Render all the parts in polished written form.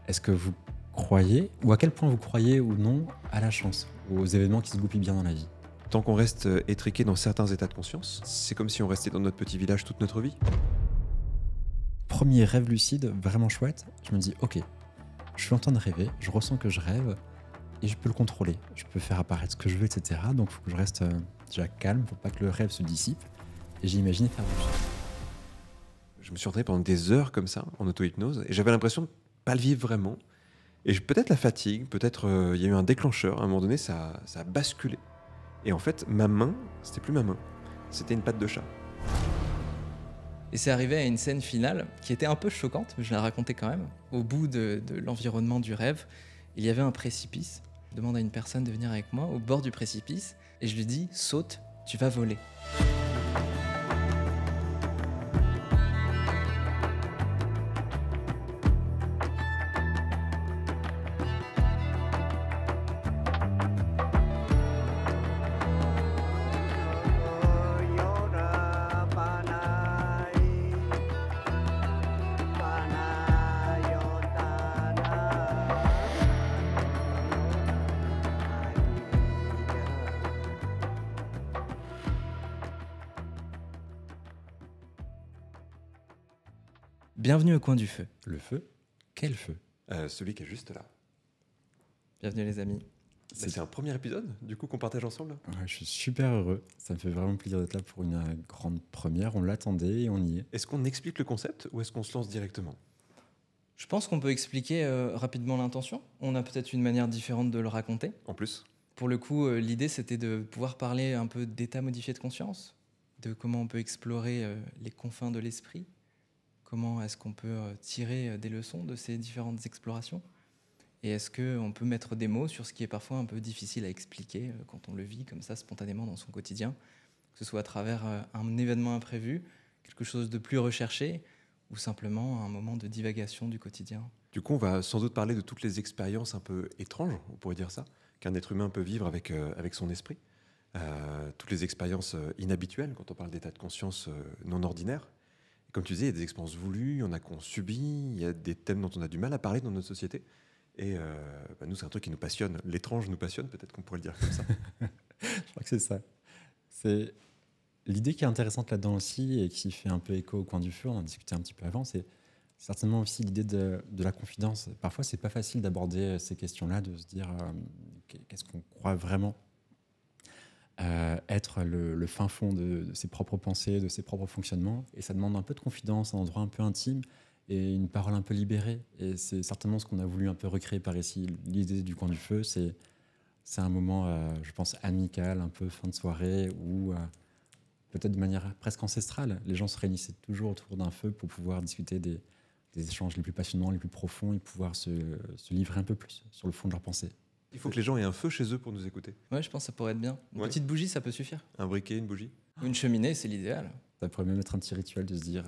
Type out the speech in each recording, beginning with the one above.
Est-ce que vous croyez, ou à quel point vous croyez ou non à la chance, aux événements qui se goupillent bien dans la vie? Tant qu'on reste étriqué dans certains états de conscience, c'est comme si on restait dans notre petit village toute notre vie. Premier rêve lucide, vraiment chouette, je me dis ok, je suis en train de rêver, je ressens que je rêve et je peux le contrôler. Je peux faire apparaître ce que je veux, etc. Donc il faut que je reste déjà calme pour pas que le rêve se dissipe. Et j'ai imaginé faire du son. Je me suis entraîné pendant des heures comme ça, en auto-hypnose, et j'avais l'impression de pas le vivre vraiment. Et peut-être la fatigue, peut-être il y a eu un déclencheur, à un moment donné ça a basculé. Et en fait, ma main, c'était plus ma main, c'était une patte de chat. Et c'est arrivé à une scène finale qui était un peu choquante, mais je la racontais quand même. Au bout de l'environnement du rêve, il y avait un précipice. Je demande à une personne de venir avec moi au bord du précipice et je lui dis « Saute, tu vas voler ». Bienvenue au coin du feu. Le feu? Quel feu? Celui qui est juste là. Bienvenue les amis. C'est un premier épisode, du coup, qu'on partage ensemble. Ouais, je suis super heureux. Ça me fait vraiment plaisir d'être là pour une grande première. On l'attendait et on y est. Est-ce qu'on explique le concept ou est-ce qu'on se lance directement? Je pense qu'on peut expliquer rapidement l'intention. On a peut-être une manière différente de le raconter. En plus, Pour le coup, l'idée c'était de pouvoir parler un peu d'état modifié de conscience, de comment on peut explorer les confins de l'esprit, comment est-ce qu'on peut tirer des leçons de ces différentes explorations, et est-ce qu'on peut mettre des mots sur ce qui est parfois un peu difficile à expliquer quand on le vit comme ça spontanément dans son quotidien, que ce soit à travers un événement imprévu, quelque chose de plus recherché, ou simplement un moment de divagation du quotidien. du coup, on va sans doute parler de toutes les expériences un peu étranges, on pourrait dire ça, qu'un être humain peut vivre avec son esprit. Toutes les expériences inhabituelles, quand on parle d'état de conscience non ordinaire. Et comme tu disais, il y a des expériences voulues, il y en a qu'on subit, il y a des thèmes dont on a du mal à parler dans notre société. Et nous, c'est un truc qui nous passionne. L'étrange nous passionne, peut-être qu'on pourrait le dire comme ça. Je crois que c'est ça. C'est l'idée qui est intéressante là-dedans aussi et qui fait un peu écho au coin du feu, on en discutait un petit peu avant, c'est certainement aussi l'idée de la confidence. Parfois, c'est pas facile d'aborder ces questions-là, de se dire qu'est-ce qu'on croit vraiment être le fin fond de ses propres pensées, de ses propres fonctionnements. Et ça demande un peu de confidence, un endroit un peu intime et une parole un peu libérée. Et c'est certainement ce qu'on a voulu un peu recréer par ici. L'idée du coin du feu, c'est un moment, je pense, amical, un peu fin de soirée, où peut-être de manière presque ancestrale, les gens se réunissaient toujours autour d'un feu pour pouvoir discuter des échanges les plus passionnants, les plus profonds, et pouvoir se livrer un peu plus sur le fond de leurs pensées. Il faut que les gens aient un feu chez eux pour nous écouter. Ouais, je pense que ça pourrait être bien. Une Ouais. petite bougie, ça peut suffire. Un briquet, une bougie. Ou une cheminée, c'est l'idéal. Ça pourrait même être un petit rituel de se dire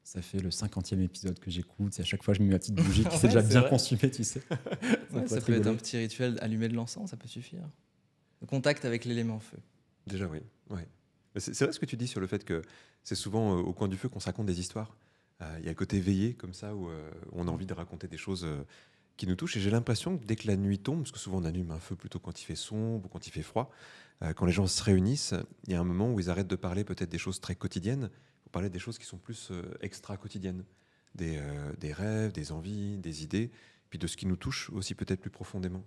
ça fait le 50e épisode que j'écoute, et à chaque fois je mets ma petite bougie qui Ouais, s'est déjà c'est bien vrai. consumée, tu sais. Ouais, ça peut être un petit rituel, allumer de l'encens, ça peut suffire. Le contact avec l'élément feu. Déjà, oui. Ouais. Mais c'est vrai ce que tu dis sur le fait que c'est souvent au coin du feu qu'on se raconte des histoires. Il y a le côté éveillé, comme ça, où on a envie de raconter des choses qui nous touchent. Et j'ai l'impression que dès que la nuit tombe, parce que souvent on allume un feu plutôt quand il fait sombre ou quand il fait froid, quand les gens se réunissent, il y a un moment où ils arrêtent de parler peut-être des choses très quotidiennes pour parler des choses qui sont plus extra-quotidiennes. Des rêves, des envies, des idées, puis de ce qui nous touche aussi peut-être plus profondément.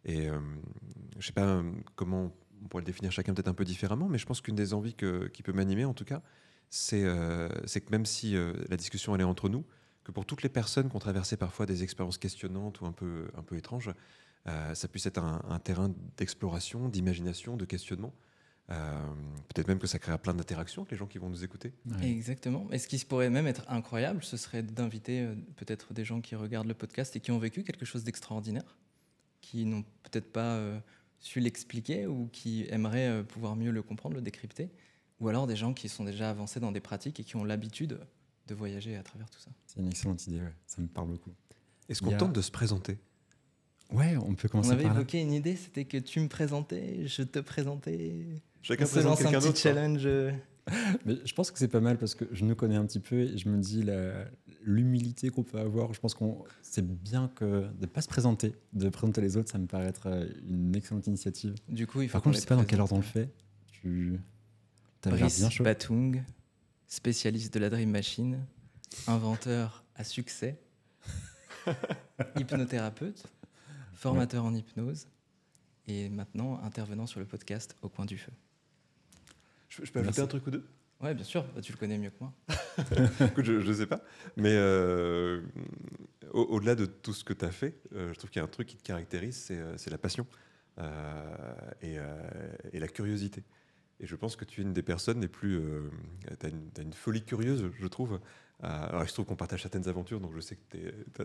Et je ne sais pas comment on pourrait le définir chacun peut-être un peu différemment, mais je pense qu'une des envies qui peut m'animer en tout cas, c'est que même si la discussion elle est entre nous, que pour toutes les personnes qui ont traversé parfois des expériences questionnantes ou un peu étranges, ça puisse être un terrain d'exploration, d'imagination, de questionnement. Peut-être même que ça créera plein d'interactions avec les gens qui vont nous écouter. Ouais. Exactement. Et ce qui pourrait même être incroyable, ce serait d'inviter peut-être des gens qui regardent le podcast et qui ont vécu quelque chose d'extraordinaire, qui n'ont peut-être pas su l'expliquer ou qui aimeraient pouvoir mieux le comprendre, le décrypter. Ou alors des gens qui sont déjà avancés dans des pratiques et qui ont l'habitude de voyager à travers tout ça. C'est une excellente idée, ouais. Ça me parle beaucoup. Est-ce Il qu'on y a- tente de se présenter? Ouais, on peut On commencer avait par là. évoqué une idée, c'était que tu me présentais, je te présentais. Chacun On se présente lance un quelqu'un petit d'autre. challenge. Mais je pense que c'est pas mal parce que je nous connais un petit peu et je me dis l'humilité qu'on peut avoir. Je pense qu'on c'est bien que de ne pas se présenter, de présenter les autres, ça me paraît être une excellente initiative. Du coup, il faut Par qu'on contre, je les sais pas dans quel ordre on le présente. fait. Tu as l'air bien Brice chaud. Batung, spécialiste de la Dream Machine, inventeur à succès, hypnothérapeute, formateur en hypnose et maintenant intervenant sur le podcast Au coin du feu. Je peux ajouter Merci. un truc ou deux? Ouais, bien sûr, bah, tu le connais mieux que moi. Écoute, je ne sais pas, mais au-delà de tout ce que tu as fait, je trouve qu'il y a un truc qui te caractérise, c'est la passion et la curiosité. Et je pense que tu es une des personnes les plus... tu as une folie curieuse, je trouve. Alors, il se trouve qu'on partage certaines aventures, donc je sais que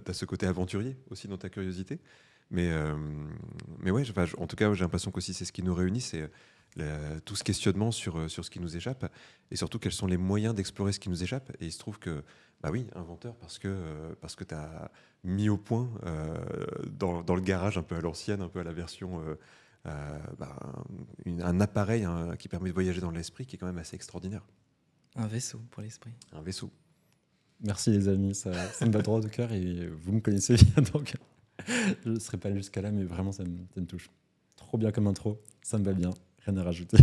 tu as ce côté aventurier aussi dans ta curiosité. Mais ouais, en tout cas, j'ai l'impression qu'aussi c'est ce qui nous réunit, c'est tout ce questionnement sur ce qui nous échappe, et surtout quels sont les moyens d'explorer ce qui nous échappe. Et il se trouve que, bah oui, inventeur, parce que tu as mis au point dans le garage, un peu à l'ancienne, un peu à la version, un appareil qui permet de voyager dans l'esprit, qui est quand même assez extraordinaire. Un vaisseau pour l'esprit. Un vaisseau. Merci les amis, ça me va droit au cœur et vous me connaissez bien, donc je ne serai pas jusqu'à là, mais vraiment ça me touche. Trop bien comme intro, ça me va bien, rien à rajouter.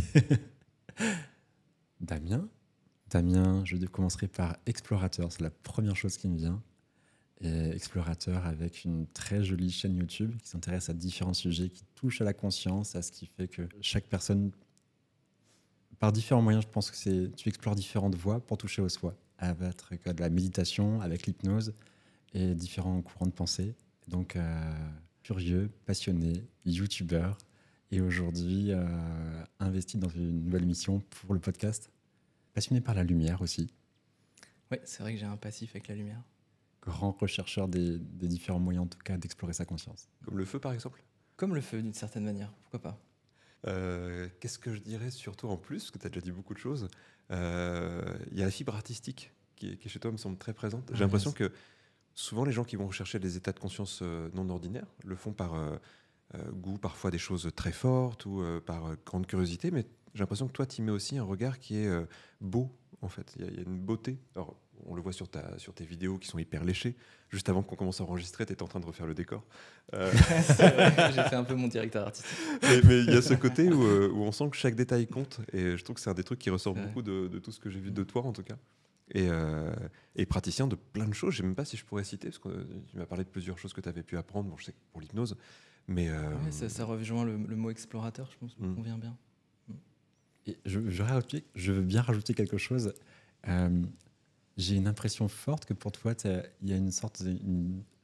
Damien, je commencerai par explorateur, c'est la première chose qui me vient. Et explorateur avec une très jolie chaîne YouTube qui s'intéresse à différents sujets, qui touchent à la conscience, à ce qui fait que chaque personne, par différents moyens, je pense que tu explores différentes voies pour toucher au soi, avec de la méditation, avec l'hypnose et différents courants de pensée. Donc, curieux, passionné, youtubeur et aujourd'hui investi dans une nouvelle mission pour le podcast. Passionné par la lumière aussi. Oui, c'est vrai que j'ai un passif avec la lumière. Grand rechercheur des différents moyens, en tout cas, d'explorer sa conscience. Comme le feu, par exemple. Comme le feu, d'une certaine manière, pourquoi pas. Qu'est-ce que je dirais surtout en plus, parce que tu as déjà dit beaucoup de choses, il y a la fibre artistique qui est chez toi, me semble très présente. J'ai l'impression que souvent les gens qui vont rechercher des états de conscience non ordinaires le font par goût parfois des choses très fortes ou par grande curiosité, mais j'ai l'impression que toi tu y mets aussi un regard qui est beau en fait. Il y a une beauté. Alors, on le voit sur tes vidéos qui sont hyper léchées. Juste avant qu'on commence à enregistrer, tu étais en train de refaire le décor. C'est vrai, j'ai fait un peu mon directeur artistique. Mais il y a ce côté où on sent que chaque détail compte. Et je trouve que c'est un des trucs qui ressort Ouais. beaucoup de tout ce que j'ai vu de toi, en tout cas. Et praticien de plein de choses. Je ne sais même pas si je pourrais citer, parce que tu m'as parlé de plusieurs choses que tu avais pu apprendre. Bon, je sais que pour l'hypnose. Mais Ouais, ça rejoint le mot explorateur, je pense, me convient bien. Et je veux bien rajouter quelque chose. J'ai une impression forte que pour toi, il y a une sorte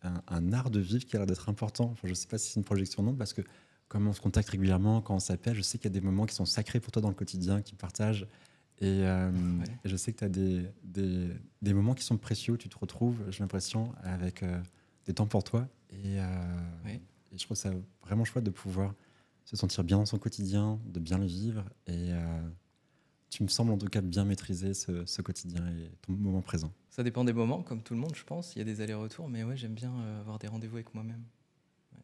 un art de vivre qui a l'air d'être important. Enfin, je ne sais pas si c'est une projection ou non, parce que comme on se contacte régulièrement, quand on s'appelle, je sais qu'il y a des moments qui sont sacrés pour toi dans le quotidien, qui partagent. Et je sais que tu as des moments qui sont précieux, où tu te retrouves, j'ai l'impression, avec des temps pour toi. Et je trouve ça vraiment chouette de pouvoir se sentir bien dans son quotidien, de bien le vivre. Et tu me sembles en tout cas bien maîtriser ce quotidien et ton moment présent. Ça dépend des moments, comme tout le monde, je pense. Il y a des allers-retours, mais ouais, j'aime bien avoir des rendez-vous avec moi-même. Ouais.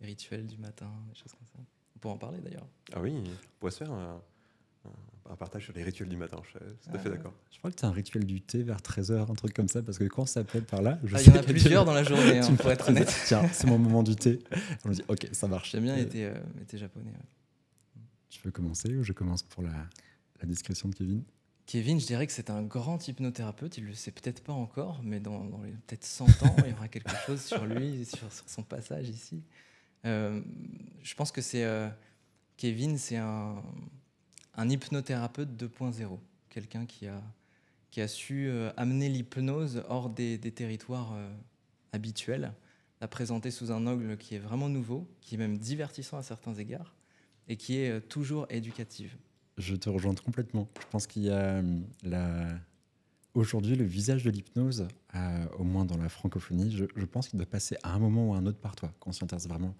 Les rituels du matin, des choses comme ça. On peut en parler d'ailleurs. Ah oui, on pourrait se faire un partage sur les rituels du matin. Je suis tout à fait d'accord. Je crois que tu as un rituel du thé vers 13h, un truc comme ça, parce que quand on s'appelle par là, Il y en a plusieurs dans la journée, tu me pour être honnête. Tiens, c'est mon moment du thé. On me dit, ok, ça marche. J'aime bien les thés japonais. Ouais. Tu veux commencer ou je commence pour la description de Kevin? Kevin, je dirais que c'est un grand hypnothérapeute. Il ne le sait peut-être pas encore, mais dans les peut-être 100 ans, il y aura quelque chose sur lui, sur son passage ici. Je pense que Kevin, c'est un hypnothérapeute 2.0. Quelqu'un qui a su amener l'hypnose hors des territoires habituels, la présenter sous un angle qui est vraiment nouveau, qui est même divertissant à certains égards, et qui est toujours éducatif. Je te rejoins complètement. Je pense qu'il y a aujourd'hui le visage de l'hypnose, au moins dans la francophonie, je pense qu'il doit passer à un moment ou à un autre par toi, quand on s'y intéresse vraiment.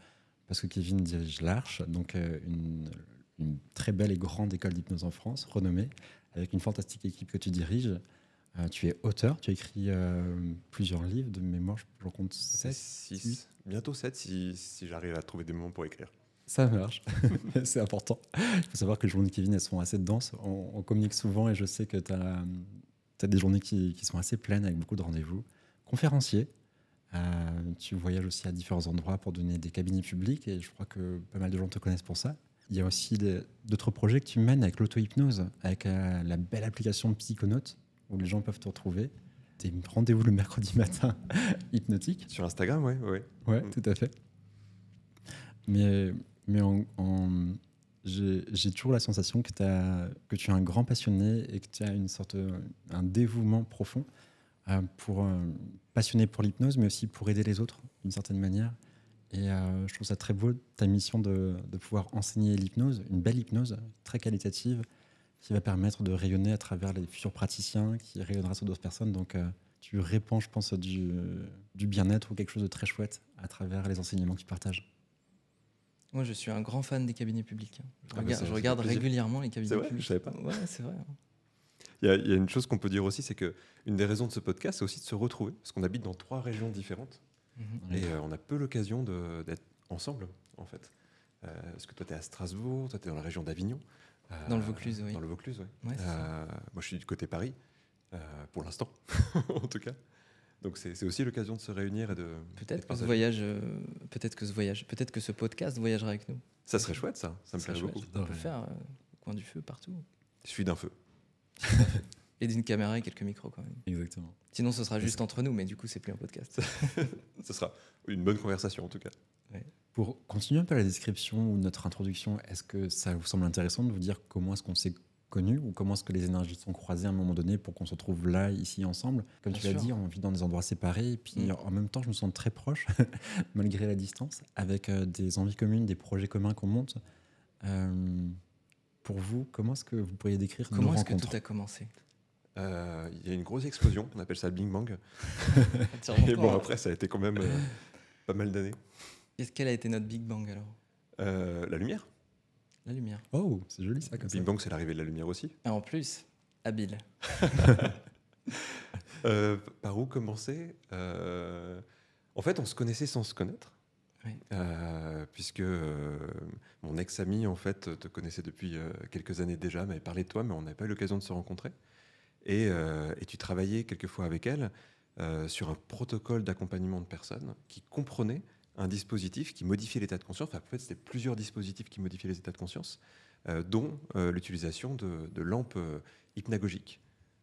Parce que Kevin dirige l'Arche, donc une très belle et grande école d'hypnose en France, renommée, avec une fantastique équipe que tu diriges. Tu es auteur, tu as écrit plusieurs livres de mémoire, je compte 7. 6, bientôt 7 si j'arrive à trouver des moments pour écrire. Ça marche, c'est important. Il faut savoir que les journées de Kevin, elles sont assez denses. On communique souvent et je sais que tu as tu as des journées qui sont assez pleines avec beaucoup de rendez-vous. Conférencier, tu voyages aussi à différents endroits pour donner des cabinets publics et je crois que pas mal de gens te connaissent pour ça. Il y a aussi d'autres projets que tu mènes avec l'auto-hypnose, avec la belle application Psychonautes où les gens peuvent te retrouver. Des rendez-vous le mercredi matin hypnotique. Sur Instagram, ouais. Ouais, tout à fait. Mais j'ai toujours la sensation que tu es un grand passionné et que tu as un dévouement profond passionné pour l'hypnose, mais aussi pour aider les autres d'une certaine manière. Et je trouve ça très beau, ta mission de pouvoir enseigner l'hypnose, une belle hypnose très qualitative qui va permettre de rayonner à travers les futurs praticiens, qui rayonnera sur d'autres personnes. Donc tu répands, je pense, du bien-être ou quelque chose de très chouette à travers les enseignements que tu partages. Moi, je suis un grand fan des cabinets publics. Je Ça regarde fait plaisir. régulièrement les cabinets C'est vrai, publics. je savais pas. Ouais, c'est vrai. Il y a une chose qu'on peut dire aussi, c'est qu'une des raisons de ce podcast, c'est aussi de se retrouver, parce qu'on habite dans 3 régions différentes. Mhm. Et on a peu l'occasion d'être ensemble, en fait. Parce que toi, tu es à Strasbourg, toi, tu es dans la région d'Avignon. Dans le Vaucluse, oui. Dans le Vaucluse, oui. Ouais, c'est ça. Moi, je suis du côté Paris, pour l'instant, en tout cas. Donc, c'est aussi l'occasion de se réunir et de. Peut-être et que de partager. peut-être que ce podcast voyagera avec nous. Ça serait chouette, ça. Ça me serait plairait chouette. beaucoup. On peut faire au coin du feu partout. Je suis d'un feu. Et d'une caméra et quelques micros quand même. Exactement. Sinon, ce sera juste entre nous, mais du coup, c'est plus un podcast. Ce sera une bonne conversation, en tout cas. Pour continuer un peu la description ou notre introduction, est-ce que ça vous semble intéressant de vous dire comment est-ce qu'on s'est connus ou comment est-ce que les énergies sont croisées à un moment donné pour qu'on se retrouve là, ici, ensemble? Comme Bien tu l'as sûr. dit, on vit dans des endroits séparés et puis en même temps, je me sens très proche, malgré la distance, avec des envies communes, des projets communs qu'on monte. Pour vous, comment est-ce que vous pourriez décrire nos Comment est-ce que rencontres? tout a commencé? Il y a une grosse explosion, on appelle ça le Big Bang. Et bon, après, ça a été quand même pas mal d'années. Quel a été notre Big Bang alors? La lumière. La lumière. Oh, c'est joli ça, Le comme ça. Big Bang, c'est l'arrivée de la lumière aussi. Ah, en plus, habile. Par où commencer En fait, on se connaissait sans se connaître. Oui. Puisque mon ex-ami, en fait, te connaissait depuis quelques années déjà, m'avait parlé de toi, mais on n'avait pas eu l'occasion de se rencontrer. Et tu travaillais quelquefois avec elle sur un protocole d'accompagnement de personnes qui comprenait un dispositif qui modifiait l'état de conscience. Enfin, en fait, c'était plusieurs dispositifs qui modifiaient les états de conscience, dont l'utilisation de lampes hypnagogiques.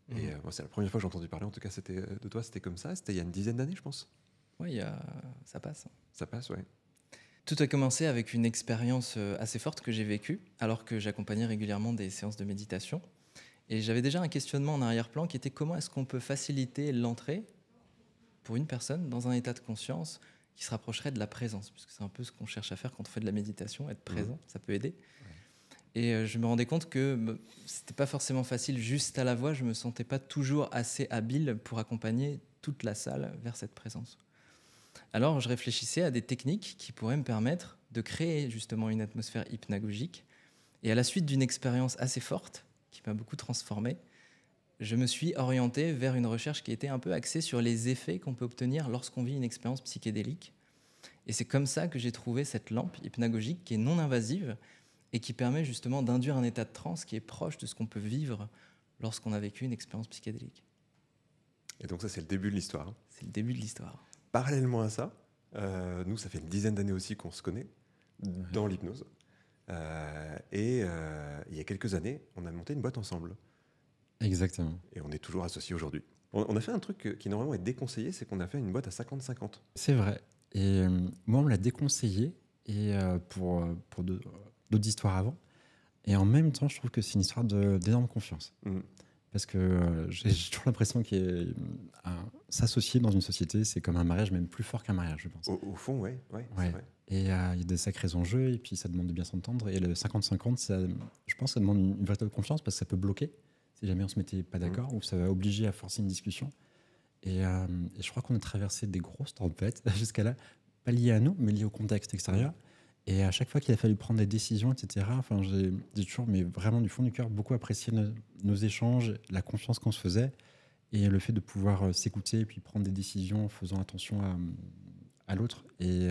Et moi, c'est la première fois que j'ai entendu parler, en tout cas, de toi, c'était comme ça. C'était il y a une dizaine d'années, je pense. Oui, ça passe. Ça passe, ouais. Tout a commencé avec une expérience assez forte que j'ai vécue, alors que j'accompagnais régulièrement des séances de méditation. Et j'avais déjà un questionnement en arrière-plan qui était comment est-ce qu'on peut faciliter l'entrée pour une personne dans un état de conscience qui se rapprocherait de la présence, puisque c'est un peu ce qu'on cherche à faire quand on fait de la méditation, être présent, ça peut aider. Et je me rendais compte que c'était pas forcément facile juste à la voix, je me sentais pas toujours assez habile pour accompagner toute la salle vers cette présence. Alors je réfléchissais à des techniques qui pourraient me permettre de créer justement une atmosphère hypnagogique. Et à la suite d'une expérience assez forte, qui m'a beaucoup transformé, je me suis orienté vers une recherche qui était un peu axée sur les effets qu'on peut obtenir lorsqu'on vit une expérience psychédélique. Et c'est comme ça que j'ai trouvé cette lampe hypnagogique qui est non invasive et qui permet justement d'induire un état de transe qui est proche de ce qu'on peut vivre lorsqu'on a vécu une expérience psychédélique. Et donc ça, c'est le début de l'histoire. C'est le début de l'histoire. Parallèlement à ça, nous, ça fait une dizaine d'années aussi qu'on se connaît dans l'hypnose. Et il y a quelques années, on a monté une boîte ensemble. Exactement. Et on est toujours associés aujourd'hui. On a fait un truc qui normalement est déconseillé, c'est qu'on a fait une boîte à 50-50. C'est vrai. Et moi, on me l'a déconseillé et, pour d'autres histoires avant. Et en même temps, je trouve que c'est une histoire d'énorme confiance. Parce que j'ai toujours l'impression que s'associer dans une société, c'est comme un mariage, même plus fort qu'un mariage, je pense. Au fond, ouais. C'est vrai. Et il y a des sacrés enjeux, et puis ça demande de bien s'entendre. Et le 50-50, je pense que ça demande une véritable confiance, parce que ça peut bloquer, si jamais on ne se mettait pas d'accord, ou ça va obliger à forcer une discussion. Et je crois qu'on a traversé des grosses tempêtes jusqu'à là, pas liées à nous, mais liées au contexte extérieur. Et à chaque fois qu'il a fallu prendre des décisions, etc., enfin, j'ai toujours, mais vraiment du fond du cœur, beaucoup apprécié nos échanges, la confiance qu'on se faisait, et le fait de pouvoir s'écouter et puis prendre des décisions en faisant attention à l'autre. Et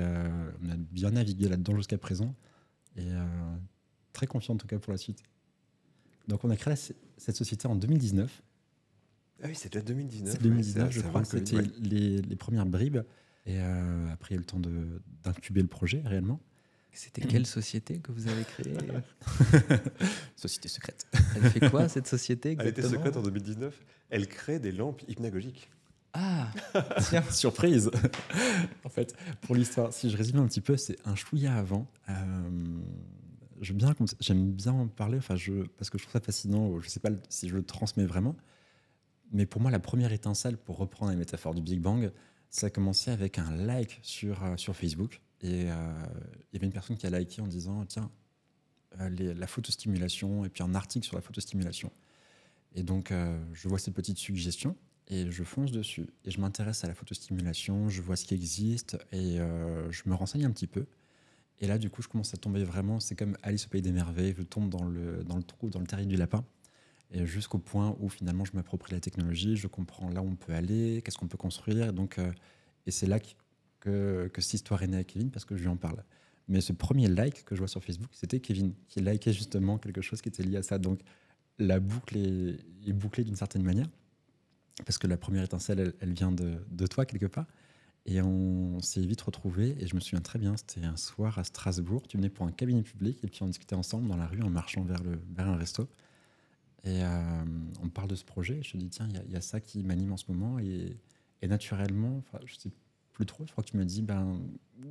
on a bien navigué là-dedans jusqu'à présent, et très confiant en tout cas pour la suite. Donc on a créé cette société en 2019. Ah oui, c'est déjà 2019. C'est 2019, ouais, je c'est crois. avant le C'était Covid, ouais. les premières bribes. Et après, il y a eu le temps d'incuber le projet réellement. C'était quelle société que vous avez créée? Société secrète. Elle fait quoi, cette société Elle était exactement? secrète en 2019. Elle crée des lampes hypnagogiques. Ah, tiens. Surprise. En fait, pour l'histoire, si je résume un petit peu, c'est un chouïa avant. J'aime bien en parler, parce que je trouve ça fascinant. Je ne sais pas si je le transmets vraiment, mais pour moi, la première étincelle, pour reprendre la métaphore du Big Bang, ça a commencé avec un like sur Facebook. Et il y avait une personne qui a liké en disant tiens, la photostimulation, et puis un article sur la photostimulation. Et donc, je vois ces petites suggestions et je fonce dessus. Et je m'intéresse à la photostimulation, je vois ce qui existe et je me renseigne un petit peu. Et là, du coup, je commence à tomber vraiment, c'est comme Alice au Pays des Merveilles, je tombe dans le trou, dans le terrier du lapin. Et jusqu'au point où finalement je m'approprie la technologie, je comprends là où on peut aller, qu'est-ce qu'on peut construire. Et, donc, et c'est là que cette histoire est née à Kevin, parce que je lui en parle. Mais ce premier like que je vois sur Facebook, c'était Kevin, qui likait justement quelque chose qui était lié à ça. Donc la boucle est bouclée d'une certaine manière, parce que la première étincelle, elle vient de toi quelque part. Et on s'est vite retrouvés, et je me souviens très bien, c'était un soir à Strasbourg, tu venais pour un cabinet public, et puis on discutait ensemble dans la rue en marchant vers un resto. Et on parle de ce projet, et je te dis, tiens, il y a ça qui m'anime en ce moment, et naturellement, je sais plus trop, je crois que tu me dis,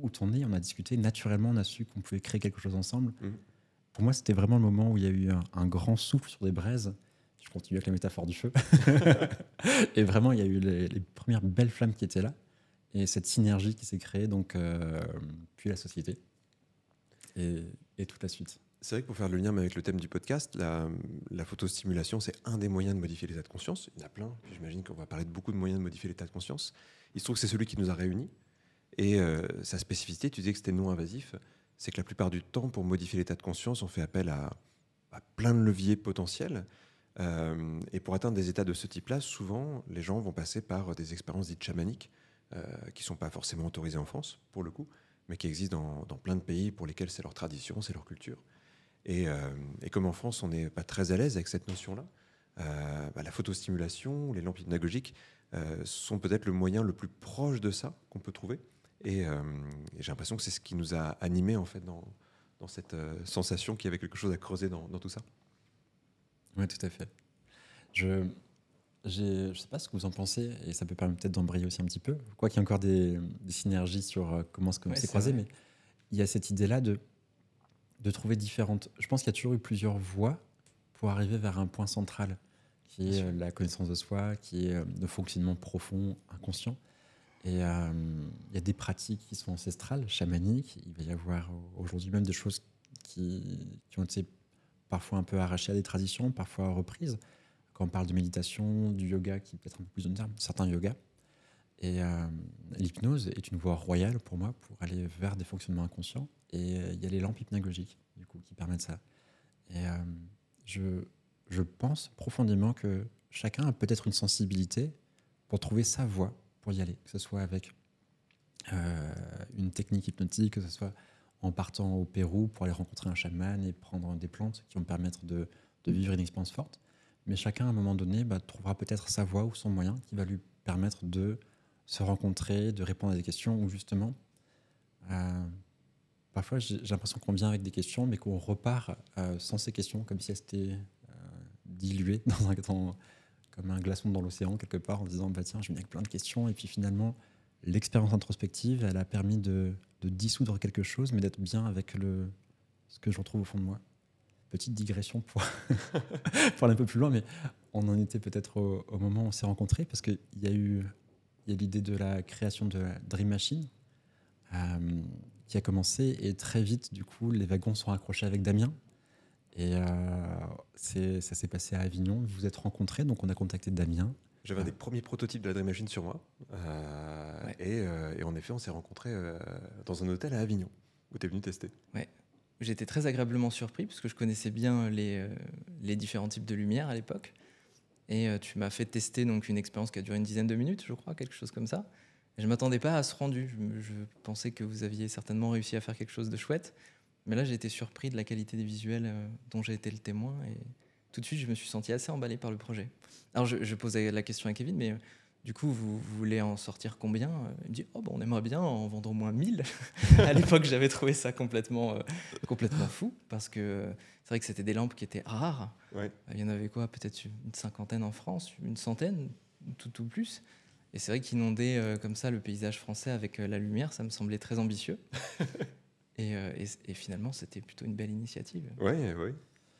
où t'en es, on a discuté, naturellement on a su qu'on pouvait créer quelque chose ensemble. Pour moi, c'était vraiment le moment où il y a eu un grand souffle sur des braises. Je continue avec la métaphore du feu. Et vraiment, il y a eu les premières belles flammes qui étaient là, et cette synergie qui s'est créée, donc, puis la société, et toute la suite. C'est vrai que pour faire le lien avec le thème du podcast, la photostimulation, c'est un des moyens de modifier l'état de conscience. Il y en a plein, puis j'imagine qu'on va parler de beaucoup de moyens de modifier l'état de conscience. Il se trouve que c'est celui qui nous a réunis. Et sa spécificité, tu disais que c'était non invasif, c'est que la plupart du temps, pour modifier l'état de conscience, on fait appel à plein de leviers potentiels. Et pour atteindre des états de ce type-là, souvent, les gens vont passer par des expériences dites chamaniques, qui ne sont pas forcément autorisées en France, pour le coup, mais qui existent dans plein de pays pour lesquels c'est leur tradition, c'est leur culture. Et comme en France, on n'est pas très à l'aise avec cette notion-là, la photostimulation, les lampes hypnagogiques sont peut-être le moyen le plus proche de ça qu'on peut trouver. Et j'ai l'impression que c'est ce qui nous a animés en fait, dans cette sensation qu'il y avait quelque chose à creuser dans tout ça. Oui, tout à fait. Je ne sais pas ce que vous en pensez, et ça peut permettre peut-être d'embrayer aussi un petit peu, quoi qu'il y ait encore des synergies sur comment on s'est croisés, mais il y a cette idée-là de trouver différentes... Je pense qu'il y a toujours eu plusieurs voies pour arriver vers un point central, qui est la connaissance de soi, qui est le fonctionnement profond, inconscient. Et il y a des pratiques qui sont ancestrales, chamaniques. Il va y avoir aujourd'hui même des choses qui ont été parfois un peu arrachées à des traditions, parfois reprises. Quand on parle de méditation, du yoga, qui peut être un peu plus en terme, certains yogas. Et l'hypnose est une voie royale pour moi pour aller vers des fonctionnements inconscients. Et il y a les lampes hypnagogiques, du coup, qui permettent ça. Et je pense profondément que chacun a peut-être une sensibilité pour trouver sa voie pour y aller, que ce soit avec une technique hypnotique, que ce soit en partant au Pérou pour aller rencontrer un chaman et prendre des plantes qui vont permettre de vivre une expérience forte. Mais chacun, à un moment donné, trouvera peut-être sa voie ou son moyen qui va lui permettre de se rencontrer, de répondre à des questions, ou justement, parfois j'ai l'impression qu'on vient avec des questions, mais qu'on repart sans ces questions, comme si elles s'étaient diluées comme un glaçon dans l'océan, quelque part, en se disant tiens, je viens avec plein de questions, et puis finalement, l'expérience introspective, elle a permis de dissoudre quelque chose, mais d'être bien avec ce que je retrouve au fond de moi. Petite digression pour aller un peu plus loin, mais on en était peut-être au moment où on s'est rencontrés, parce qu'il y a l'idée de la création de la Dream Machine qui a commencé, et très vite, du coup, les wagons sont accrochés avec Damien. Et ça s'est passé à Avignon. Vous vous êtes rencontrés, donc on a contacté Damien. J'avais un des premiers prototypes de la Dream Machine sur moi. Et en effet, on s'est rencontrés dans un hôtel à Avignon, où tu es venu tester. Ouais. J'étais très agréablement surpris, parce que je connaissais bien les différents types de lumière à l'époque. Et tu m'as fait tester donc, une expérience qui a duré une dizaine de minutes, je crois, quelque chose comme ça. Et je ne m'attendais pas à ce rendu. Je pensais que vous aviez certainement réussi à faire quelque chose de chouette. Mais là, j'ai été surpris de la qualité des visuels dont j'ai été le témoin. tout de suite, je me suis senti assez emballé par le projet. Alors, je posais la question à Kevin, mais du coup, vous voulez en sortir combien? Il me dit, oh, bon, on aimerait bien en vendre au moins 1000. À l'époque, j'avais trouvé ça complètement fou, parce que c'est vrai que c'était des lampes qui étaient rares. Ouais. Il y en avait quoi? Peut-être une cinquantaine en France, une centaine, tout plus. Et c'est vrai qu'inonder comme ça le paysage français avec la lumière, ça me semblait très ambitieux. Et finalement, c'était plutôt une belle initiative. Ouais, ouais.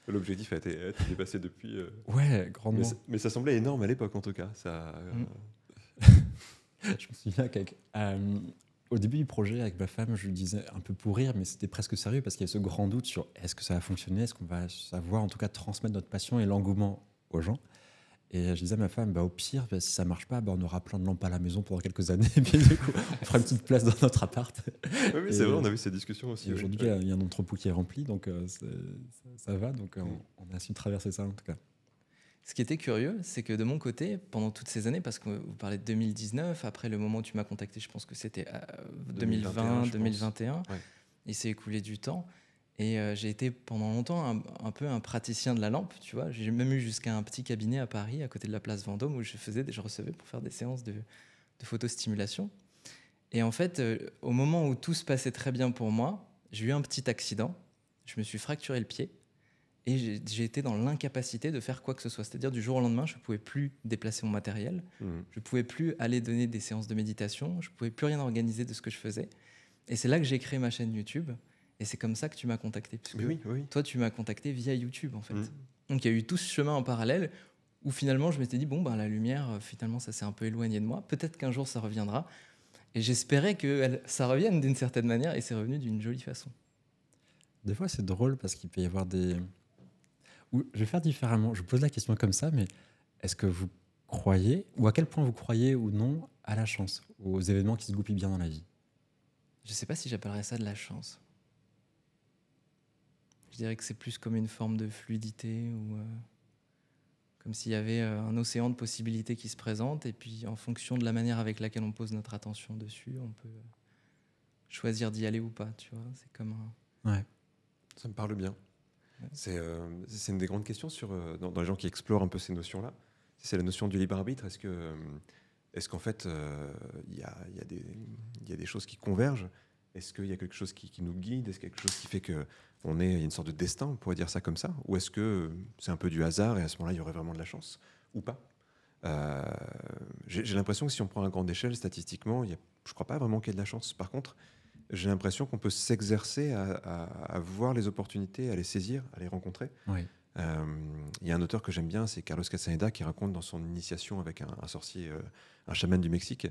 L'objectif a été dépassé depuis. Ouais, grandement. Mais ça semblait énorme à l'époque, en tout cas. Ça, Je me souviens qu'au début du projet, avec ma femme, je lui disais un peu pour rire, mais c'était presque sérieux parce qu'il y avait ce grand doute sur est-ce que ça va fonctionner, est-ce qu'on va savoir en tout cas transmettre notre passion et l'engouement aux gens. Et je disais à ma femme, au pire, si ça marche pas, on aura plein de lampes à la maison pendant quelques années. Et puis du coup, on fera une petite place dans notre appart. Oui, c'est vrai, on a eu ces discussions aussi. Aujourd'hui, il y a un entrepôt qui est rempli, donc ça va. Donc on a su traverser ça en tout cas. Ce qui était curieux, c'est que de mon côté, pendant toutes ces années, parce que vous parlez de 2019, après le moment où tu m'as contacté, je pense que c'était 2020, 2021, ouais. Il s'est écoulé du temps. Et j'ai été pendant longtemps un peu un praticien de la lampe, tu vois. J'ai même eu jusqu'à un petit cabinet à Paris, à côté de la place Vendôme, où je recevais pour faire des séances de photostimulation. Et en fait, au moment où tout se passait très bien pour moi, j'ai eu un petit accident. Je me suis fracturé le pied. Et j'ai été dans l'incapacité de faire quoi que ce soit. C'est-à-dire, du jour au lendemain, je ne pouvais plus déplacer mon matériel. Je ne pouvais plus aller donner des séances de méditation. Je ne pouvais plus rien organiser de ce que je faisais. Et c'est là que j'ai créé ma chaîne YouTube. Et c'est comme ça que tu m'as contacté. Parce que oui. Toi, tu m'as contacté via YouTube, en fait. Donc, il y a eu tout ce chemin en parallèle où finalement, je m'étais dit, la lumière, finalement, ça s'est un peu éloigné de moi. Peut-être qu'un jour, ça reviendra. Et j'espérais que ça revienne d'une certaine manière. Et c'est revenu d'une jolie façon. Des fois, c'est drôle parce qu'il peut y avoir des... Je vais faire différemment. Je pose la question comme ça, mais est-ce que vous croyez, ou à quel point vous croyez ou non, à la chance, aux événements qui se goupillent bien dans la vie? Je ne sais pas si j'appellerais ça de la chance. Je dirais que c'est plus comme une forme de fluidité ou comme s'il y avait un océan de possibilités qui se présentent et puis en fonction de la manière avec laquelle on pose notre attention dessus, on peut choisir d'y aller ou pas, tu vois. C'est comme un... Ouais. Ça me parle bien. Ouais. C'est une des grandes questions dans les gens qui explorent un peu ces notions-là. C'est la notion du libre arbitre. Est-ce qu'en fait, il y a des choses qui convergent? Est-ce qu'il y a quelque chose qui nous guide? Est-ce qu'il y a quelque chose qui fait qu'il y a une sorte de destin, on pourrait dire ça comme ça? Ou est-ce que c'est un peu du hasard et à ce moment-là, il y aurait vraiment de la chance? Ou pas? J'ai l'impression que si on prend à grande échelle, statistiquement, je ne crois pas vraiment qu'il y ait de la chance. Par contre, j'ai l'impression qu'on peut s'exercer à voir les opportunités, à les saisir, à les rencontrer. Oui. Il y a un auteur que j'aime bien, c'est Carlos Castaneda, qui raconte dans son initiation avec un sorcier, un chaman du Mexique,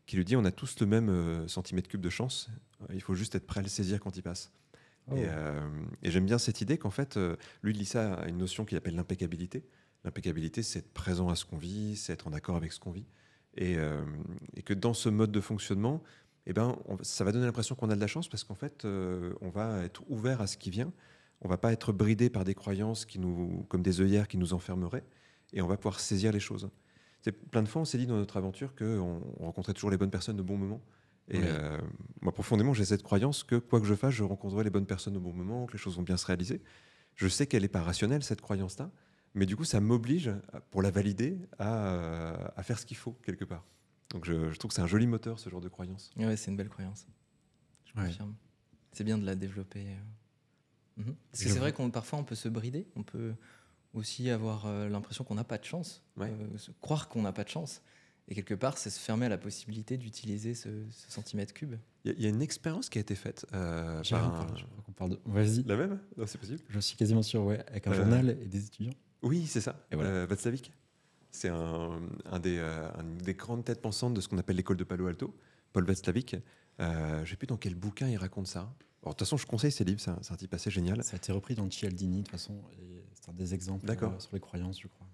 qui lui dit: on a tous le même centimètre cube de chance, il faut juste être prêt à le saisir quand il passe. Oh. Et j'aime bien cette idée qu'en fait, lui, il lit ça à une notion qu'il appelle l'impeccabilité. L'impeccabilité, c'est être présent à ce qu'on vit, c'est être en accord avec ce qu'on vit. Et que dans ce mode de fonctionnement, ça va donner l'impression qu'on a de la chance parce qu'en fait, on va être ouvert à ce qui vient. On ne va pas être bridé par des croyances comme des œillères qui nous enfermeraient. Et on va pouvoir saisir les choses. Plein de fois, on s'est dit dans notre aventure qu'on rencontrait toujours les bonnes personnes au bon moment. Et oui. Moi, profondément, j'ai cette croyance que quoi que je fasse, je rencontrerai les bonnes personnes au bon moment, que les choses vont bien se réaliser. Je sais qu'elle n'est pas rationnelle, cette croyance-là. Mais du coup, ça m'oblige, pour la valider, à faire ce qu'il faut, quelque part. Donc je trouve que c'est un joli moteur, ce genre de croyance. Ouais, c'est une belle croyance. Je confirme. C'est bien de la développer. Parce que c'est vrai qu'on parfois on peut se brider, on peut aussi avoir l'impression qu'on n'a pas de chance, croire qu'on n'a pas de chance. Et quelque part, c'est se fermer à la possibilité d'utiliser ce centimètre cube. Il y a une expérience qui a été faite. Je crois qu'on parle de... Vas-y. La même? Non, c'est possible. Je suis quasiment sûr, avec un journal et des étudiants. Oui, c'est ça. Václavic. C'est une des grandes têtes pensantes de ce qu'on appelle l'école de Palo Alto, Paul Václavic. Je ne sais plus dans quel bouquin il raconte ça. De toute façon, je conseille ses livres, c'est un type assez génial. Ça a été repris dans Cialdini, de toute façon, et c'est un des exemples sur les croyances, je crois.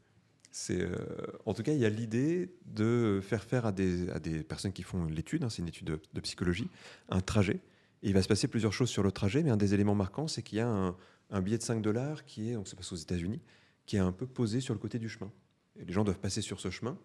En tout cas, il y a l'idée de faire à des personnes qui font l'étude, c'est une étude de psychologie, un trajet. Et il va se passer plusieurs choses sur le trajet, mais un des éléments marquants, c'est qu'il y a un billet de $5 qui est, donc ça passe aux États-Unis, qui est un peu posé sur le côté du chemin. Et les gens doivent passer sur ce chemin.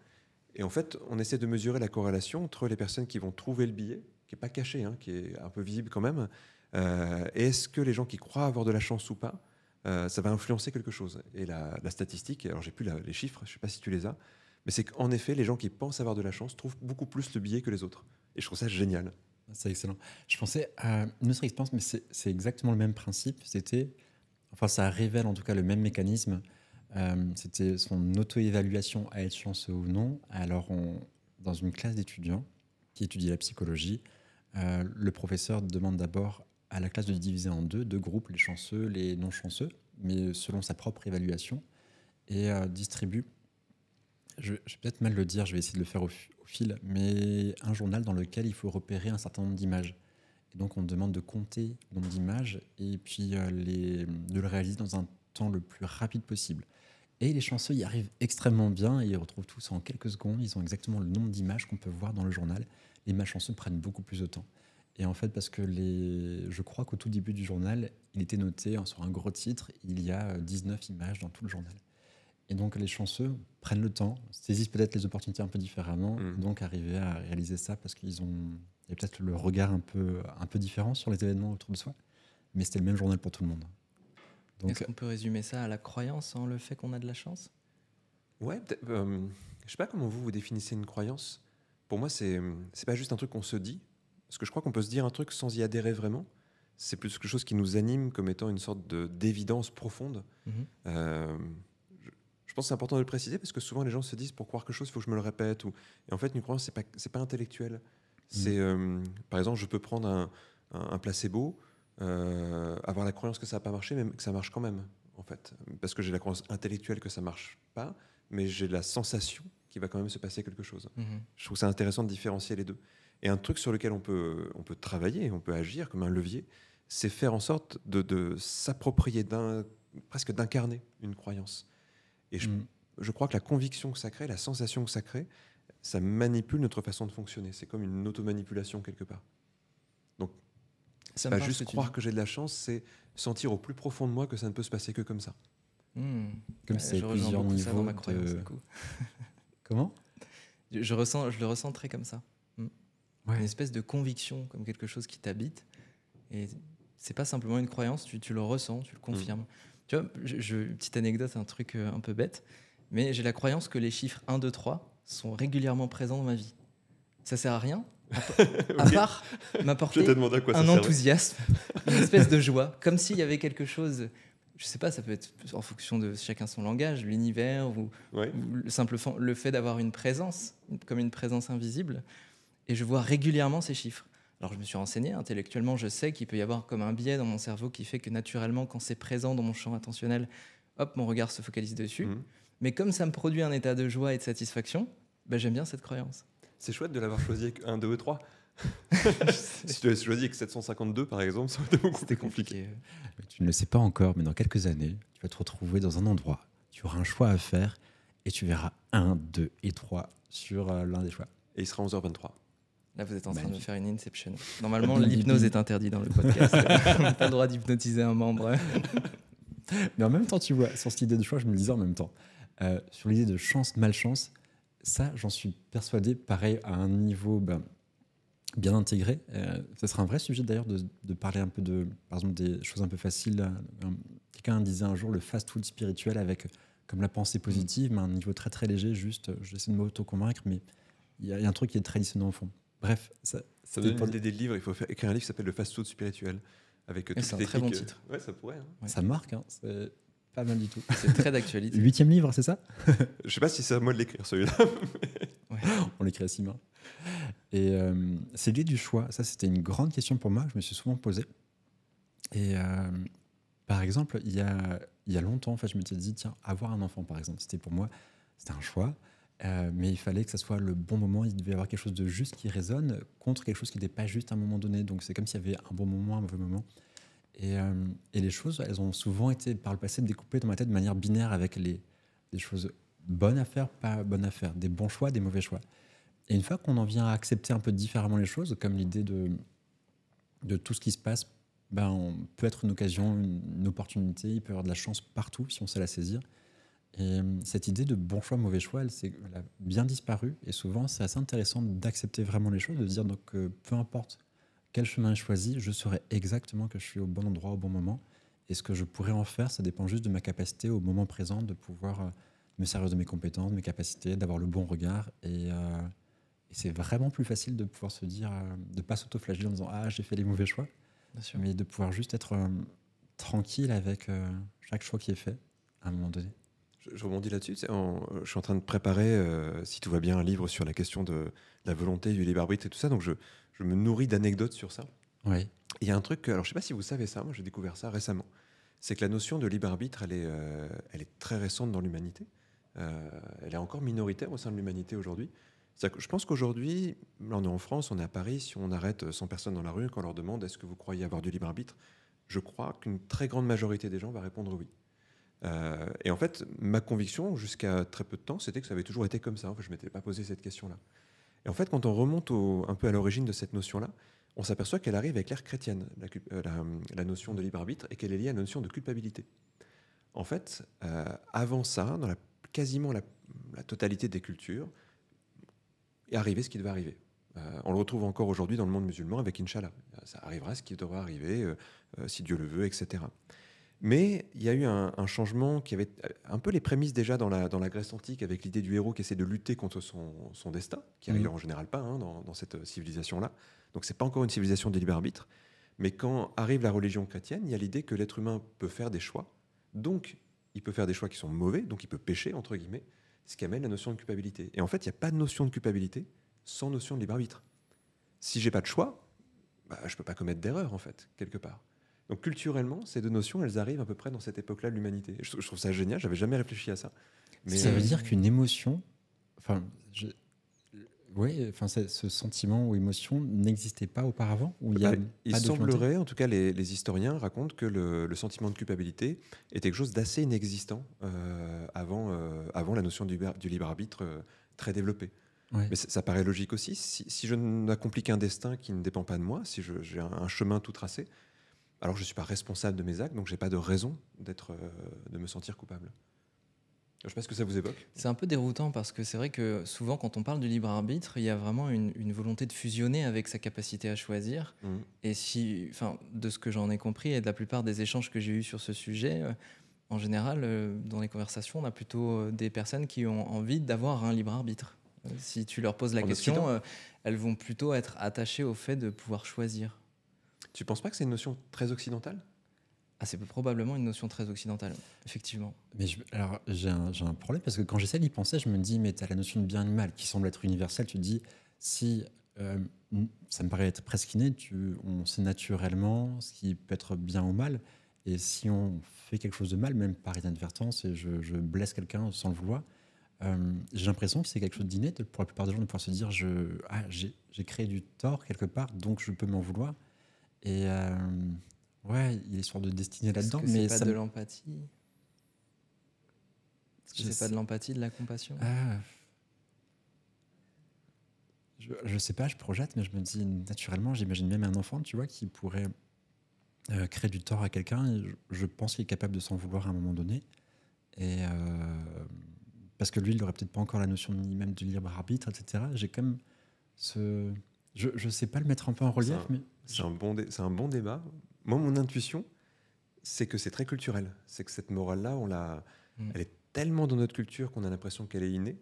Et en fait, on essaie de mesurer la corrélation entre les personnes qui vont trouver le billet, qui n'est pas caché, qui est un peu visible quand même, et est-ce que les gens qui croient avoir de la chance ou pas ça va influencer quelque chose. Et la statistique, alors j'ai plus les chiffres, je ne sais pas si tu les as, mais c'est qu'en effet, les gens qui pensent avoir de la chance trouvent beaucoup plus le biais que les autres. Et je trouve ça génial. C'est excellent. Je pensais à une autre expérience, mais c'est exactement le même principe. Ça révèle en tout cas le même mécanisme. C'était son auto-évaluation à être chanceux ou non. Alors, dans une classe d'étudiants qui étudient la psychologie, le professeur demande d'abord à la classe de diviser en deux groupes, les chanceux, les non chanceux, mais selon sa propre évaluation, et distribue, je vais peut-être mal le dire, je vais essayer de le faire au fil, mais un journal dans lequel il faut repérer un certain nombre d'images. Et donc, on demande de compter le nombre d'images et puis de le réaliser dans un temps le plus rapide possible. Et les chanceux y arrivent extrêmement bien et ils retrouvent tout ça en quelques secondes. Ils ont exactement le nombre d'images qu'on peut voir dans le journal. Les malchanceux prennent beaucoup plus de temps. Et en fait, parce que je crois qu'au tout début du journal, il était noté sur un gros titre, il y a 19 images dans tout le journal. Et donc, les chanceux prennent le temps, saisissent peut-être les opportunités un peu différemment, et donc arriver à réaliser ça parce qu'il y a peut-être le regard un peu différent sur les événements autour de soi. Mais c'était le même journal pour tout le monde. Donc, est-ce qu'on peut résumer ça à la croyance en le fait qu'on a de la chance ? Ouais, je ne sais pas comment vous définissez une croyance. Pour moi, c'est pas juste un truc qu'on se dit. Parce que je crois qu'on peut se dire un truc sans y adhérer vraiment. C'est plus quelque chose qui nous anime comme étant une sorte d'évidence profonde. Je pense que c'est important de le préciser parce que souvent les gens se disent pour croire quelque chose, il faut que je me le répète. Et en fait, une croyance, c'est pas intellectuel. C'est, par exemple, je peux prendre un placebo, avoir la croyance que ça n'a pas marché, mais que ça marche quand même, en fait. Parce que j'ai la croyance intellectuelle que ça ne marche pas, mais j'ai la sensation qu'il va quand même se passer quelque chose. Je trouve ça intéressant de différencier les deux. Et un truc sur lequel on peut travailler, on peut agir comme un levier, c'est faire en sorte de s'approprier, presque d'incarner une croyance. Et je crois que la conviction que ça crée, la sensation que ça crée, ça manipule notre façon de fonctionner. C'est comme une automanipulation quelque part. Donc, c'est pas juste croire que j'ai de la chance, c'est sentir au plus profond de moi que ça ne peut se passer que comme ça. Comme c'est plusieurs niveaux ça dans ma croyance, du coup. Comment ? Je le ressens très comme ça. Ouais. Une espèce de conviction, comme quelque chose qui t'habite. Et c'est pas simplement une croyance, tu le ressens, tu le confirmes. Tu vois, petite anecdote, un truc un peu bête, mais j'ai la croyance que les chiffres 1, 2, 3 sont régulièrement présents dans ma vie. Ça sert à rien, à part m'apporter un enthousiasme, une espèce de joie, comme s'il y avait quelque chose, je sais pas, ça peut être en fonction de chacun son langage, l'univers, ou le fait d'avoir une présence, comme une présence invisible, et je vois régulièrement ces chiffres. Alors je me suis renseigné, intellectuellement je sais qu'il peut y avoir comme un biais dans mon cerveau qui fait que naturellement quand c'est présent dans mon champ attentionnel, hop, mon regard se focalise dessus. Mais comme ça me produit un état de joie et de satisfaction, j'aime bien cette croyance. C'est chouette de l'avoir choisi avec 1, 2 et 3. Si tu avais choisi avec 752 par exemple, ça aurait été beaucoup plus compliqué. Tu ne le sais pas encore, mais dans quelques années, tu vas te retrouver dans un endroit, tu auras un choix à faire et tu verras 1, 2 et 3 sur l'un des choix. Et il sera 11h23. Là, vous êtes en train de faire une inception. Normalement, l'hypnose est interdite dans le podcast. On n'a pas le droit d'hypnotiser un membre. Mais en même temps, tu vois, sur cette idée de choix, je me le disais en même temps. Sur l'idée de chance, malchance, ça, j'en suis persuadé, pareil, à un niveau bien intégré. Ce sera un vrai sujet d'ailleurs de parler un peu par exemple, des choses un peu faciles. Quelqu'un disait un jour le fast-food spirituel avec comme la pensée positive, mais à un niveau très très léger, juste, j'essaie de m'auto-convaincre, mais il y a un truc qui est très dissonant au fond. Bref, ça donne une idée des livres. Il faut écrire un livre qui s'appelle Le fast-food spirituel. C'est un très bon titre. Ouais, ça pourrait. Ouais. Ça marque, c'est pas mal du tout. C'est très d'actualité. 8e livre, c'est ça ? Je sais pas si c'est à moi de l'écrire, celui-là. On l'écrit à 6 mains. Et c'est l'idée du choix. Ça, c'était une grande question pour moi que je me suis souvent posée. Et par exemple, il y a longtemps, en fait, je m'étais dit, tiens, avoir un enfant, par exemple, pour moi, c'était un choix. Mais il fallait que ça soit le bon moment. Il devait y avoir quelque chose de juste qui résonne contre quelque chose qui n'était pas juste à un moment donné. Donc c'est comme s'il y avait un bon moment, un mauvais moment. Et les choses, elles ont souvent été par le passé découpées dans ma tête de manière binaire avec des choses bonnes à faire, pas bonnes à faire, des bons choix, des mauvais choix. Et une fois qu'on en vient à accepter un peu différemment les choses, comme l'idée de tout ce qui se passe, on peut être une occasion, une opportunité, il peut y avoir de la chance partout si on sait la saisir. Et cette idée de bon choix, mauvais choix, elle a bien disparu. Et souvent, c'est assez intéressant d'accepter vraiment les choses, de dire donc peu importe quel chemin je choisis, je saurai exactement que je suis au bon endroit, au bon moment. Et ce que je pourrais en faire, ça dépend juste de ma capacité au moment présent de pouvoir me servir de mes compétences, de mes capacités, d'avoir le bon regard. Et c'est vraiment plus facile de pouvoir se dire, de ne pas s'auto-flageller en disant « Ah, j'ai fait les mauvais choix », Bien sûr. mais de pouvoir juste être tranquille avec chaque choix qui est fait à un moment donné. Je rebondis là-dessus. Je suis en train de préparer, si tout va bien, un livre sur la question de la volonté, du libre arbitre et tout ça. Donc, je me nourris d'anecdotes sur ça. Oui. Il y a un truc, alors je ne sais pas si vous savez ça, moi j'ai découvert ça récemment. C'est que la notion de libre arbitre, elle est très récente dans l'humanité. Elle est encore minoritaire au sein de l'humanité aujourd'hui. C'est-à-dire que je pense qu'aujourd'hui, là on est en France, on est à Paris, si on arrête 100 personnes dans la rue, qu'on leur demande est-ce que vous croyez avoir du libre arbitre, je crois qu'une très grande majorité des gens va répondre oui. Et en fait, ma conviction, jusqu'à très peu de temps, c'était que ça avait toujours été comme ça. En fait, je ne m'étais pas posé cette question-là. Et en fait, quand on remonte un peu à l'origine de cette notion-là, on s'aperçoit qu'elle arrive avec l'ère chrétienne, la notion de libre arbitre, et qu'elle est liée à la notion de culpabilité. En fait, avant ça, dans quasiment la totalité des cultures, est arrivé ce qui devait arriver. On le retrouve encore aujourd'hui dans le monde musulman avec Inch'Allah. Ça arrivera ce qui devra arriver, si Dieu le veut, etc. Mais il y a eu un changement qui avait un peu les prémices déjà dans la Grèce antique, avec l'idée du héros qui essaie de lutter contre son destin, qui n'arrive en général pas dans cette civilisation-là. Donc c'est pas encore une civilisation de libre arbitre. Mais quand arrive la religion chrétienne, il y a l'idée que l'être humain peut faire des choix. Donc il peut faire des choix qui sont mauvais, donc il peut pécher, entre guillemets, ce qui amène la notion de culpabilité. Et en fait, il n'y a pas de notion de culpabilité sans notion de libre arbitre. Si j'ai pas de choix, je peux pas commettre d'erreur, en fait, quelque part. Donc culturellement, ces deux notions, elles arrivent à peu près dans cette époque-là de l'humanité. Je trouve ça génial, j'avais jamais réfléchi à ça. Mais ça veut dire qu'une émotion, ce sentiment ou émotion n'existait pas auparavant, où il semblerait, en tout cas les historiens racontent que le sentiment de culpabilité était quelque chose d'assez inexistant avant la notion du libre arbitre très développée. Ouais. Mais ça paraît logique aussi. Si je n'accomplis qu'un destin qui ne dépend pas de moi, si j'ai un chemin tout tracé, alors je ne suis pas responsable de mes actes, donc je n'ai pas de raison de me sentir coupable. Je ne sais pas ce que ça vous évoque. C'est un peu déroutant parce que c'est vrai que souvent quand on parle du libre arbitre, il y a vraiment une volonté de fusionner avec sa capacité à choisir. Et de ce que j'en ai compris et de la plupart des échanges que j'ai eus sur ce sujet, en général, dans les conversations, on a plutôt des personnes qui ont envie d'avoir un libre arbitre. Si tu leur poses la question, elles vont plutôt être attachées au fait de pouvoir choisir. Tu ne penses pas que c'est une notion très occidentale ? C'est probablement une notion très occidentale, effectivement. Mais j'ai un problème parce que quand j'essaie d'y penser, je me dis, mais tu as la notion de bien et de mal qui semble être universelle. Tu te dis, si ça me paraît être presque inné, on sait naturellement ce qui peut être bien ou mal. Et si on fait quelque chose de mal, même par inadvertance, et je blesse quelqu'un sans le vouloir, j'ai l'impression que c'est quelque chose d'inné pour la plupart des gens de pouvoir se dire, j'ai créé du tort quelque part, donc je peux m'en vouloir. Et ouais, il y a une sorte de destinée là-dedans. Mais c'est pas de l'empathie. Est-ce que c'est pas de l'empathie, de la compassion ? Je sais pas, je projette, mais je me dis naturellement, j'imagine même un enfant, tu vois, qui pourrait créer du tort à quelqu'un. Et je pense qu'il est capable de s'en vouloir à un moment donné. Et parce que lui, il n'aurait peut-être pas encore la notion ni même du libre arbitre, etc. J'ai quand même je sais pas le mettre un peu en relief, mais c'est un bon débat. Moi, mon intuition, c'est que c'est très culturel. C'est que cette morale-là, elle est tellement dans notre culture qu'on a l'impression qu'elle est innée.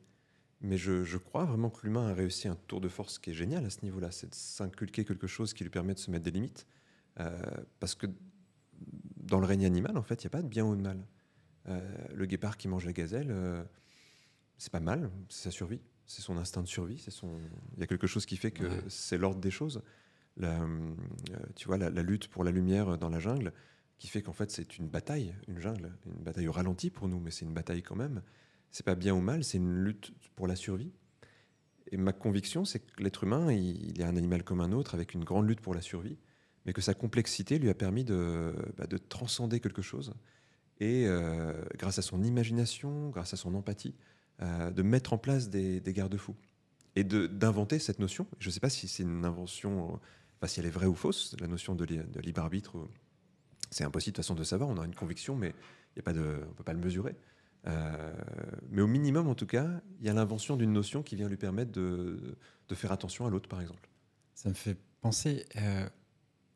Mais je crois vraiment que l'humain a réussi un tour de force qui est génial à ce niveau-là. C'est de s'inculquer quelque chose qui lui permet de se mettre des limites. Parce que dans le règne animal, en fait, il n'y a pas de bien ou de mal. Le guépard qui mange la gazelle, c'est pas mal, c'est sa survie. C'est son instinct de survie. Il y a quelque chose qui fait que c'est l'ordre des choses. Tu vois, la lutte pour la lumière dans la jungle, qui fait qu'en fait c'est une bataille, une jungle, une bataille au ralenti pour nous, mais c'est une bataille quand même. C'est pas bien ou mal, c'est une lutte pour la survie. Et ma conviction, c'est que l'être humain, il est un animal comme un autre, avec une grande lutte pour la survie, mais que sa complexité lui a permis de transcender quelque chose, et grâce à son imagination, grâce à son empathie, de mettre en place des garde-fous, et d'inventer cette notion. Je ne sais pas si c'est une invention, si elle est vraie ou fausse, la notion de libre arbitre. C'est impossible de toute façon de savoir, on a une conviction, mais on ne peut pas le mesurer. Mais au minimum, en tout cas, il y a l'invention d'une notion qui vient lui permettre de faire attention à l'autre, par exemple. Ça me fait penser,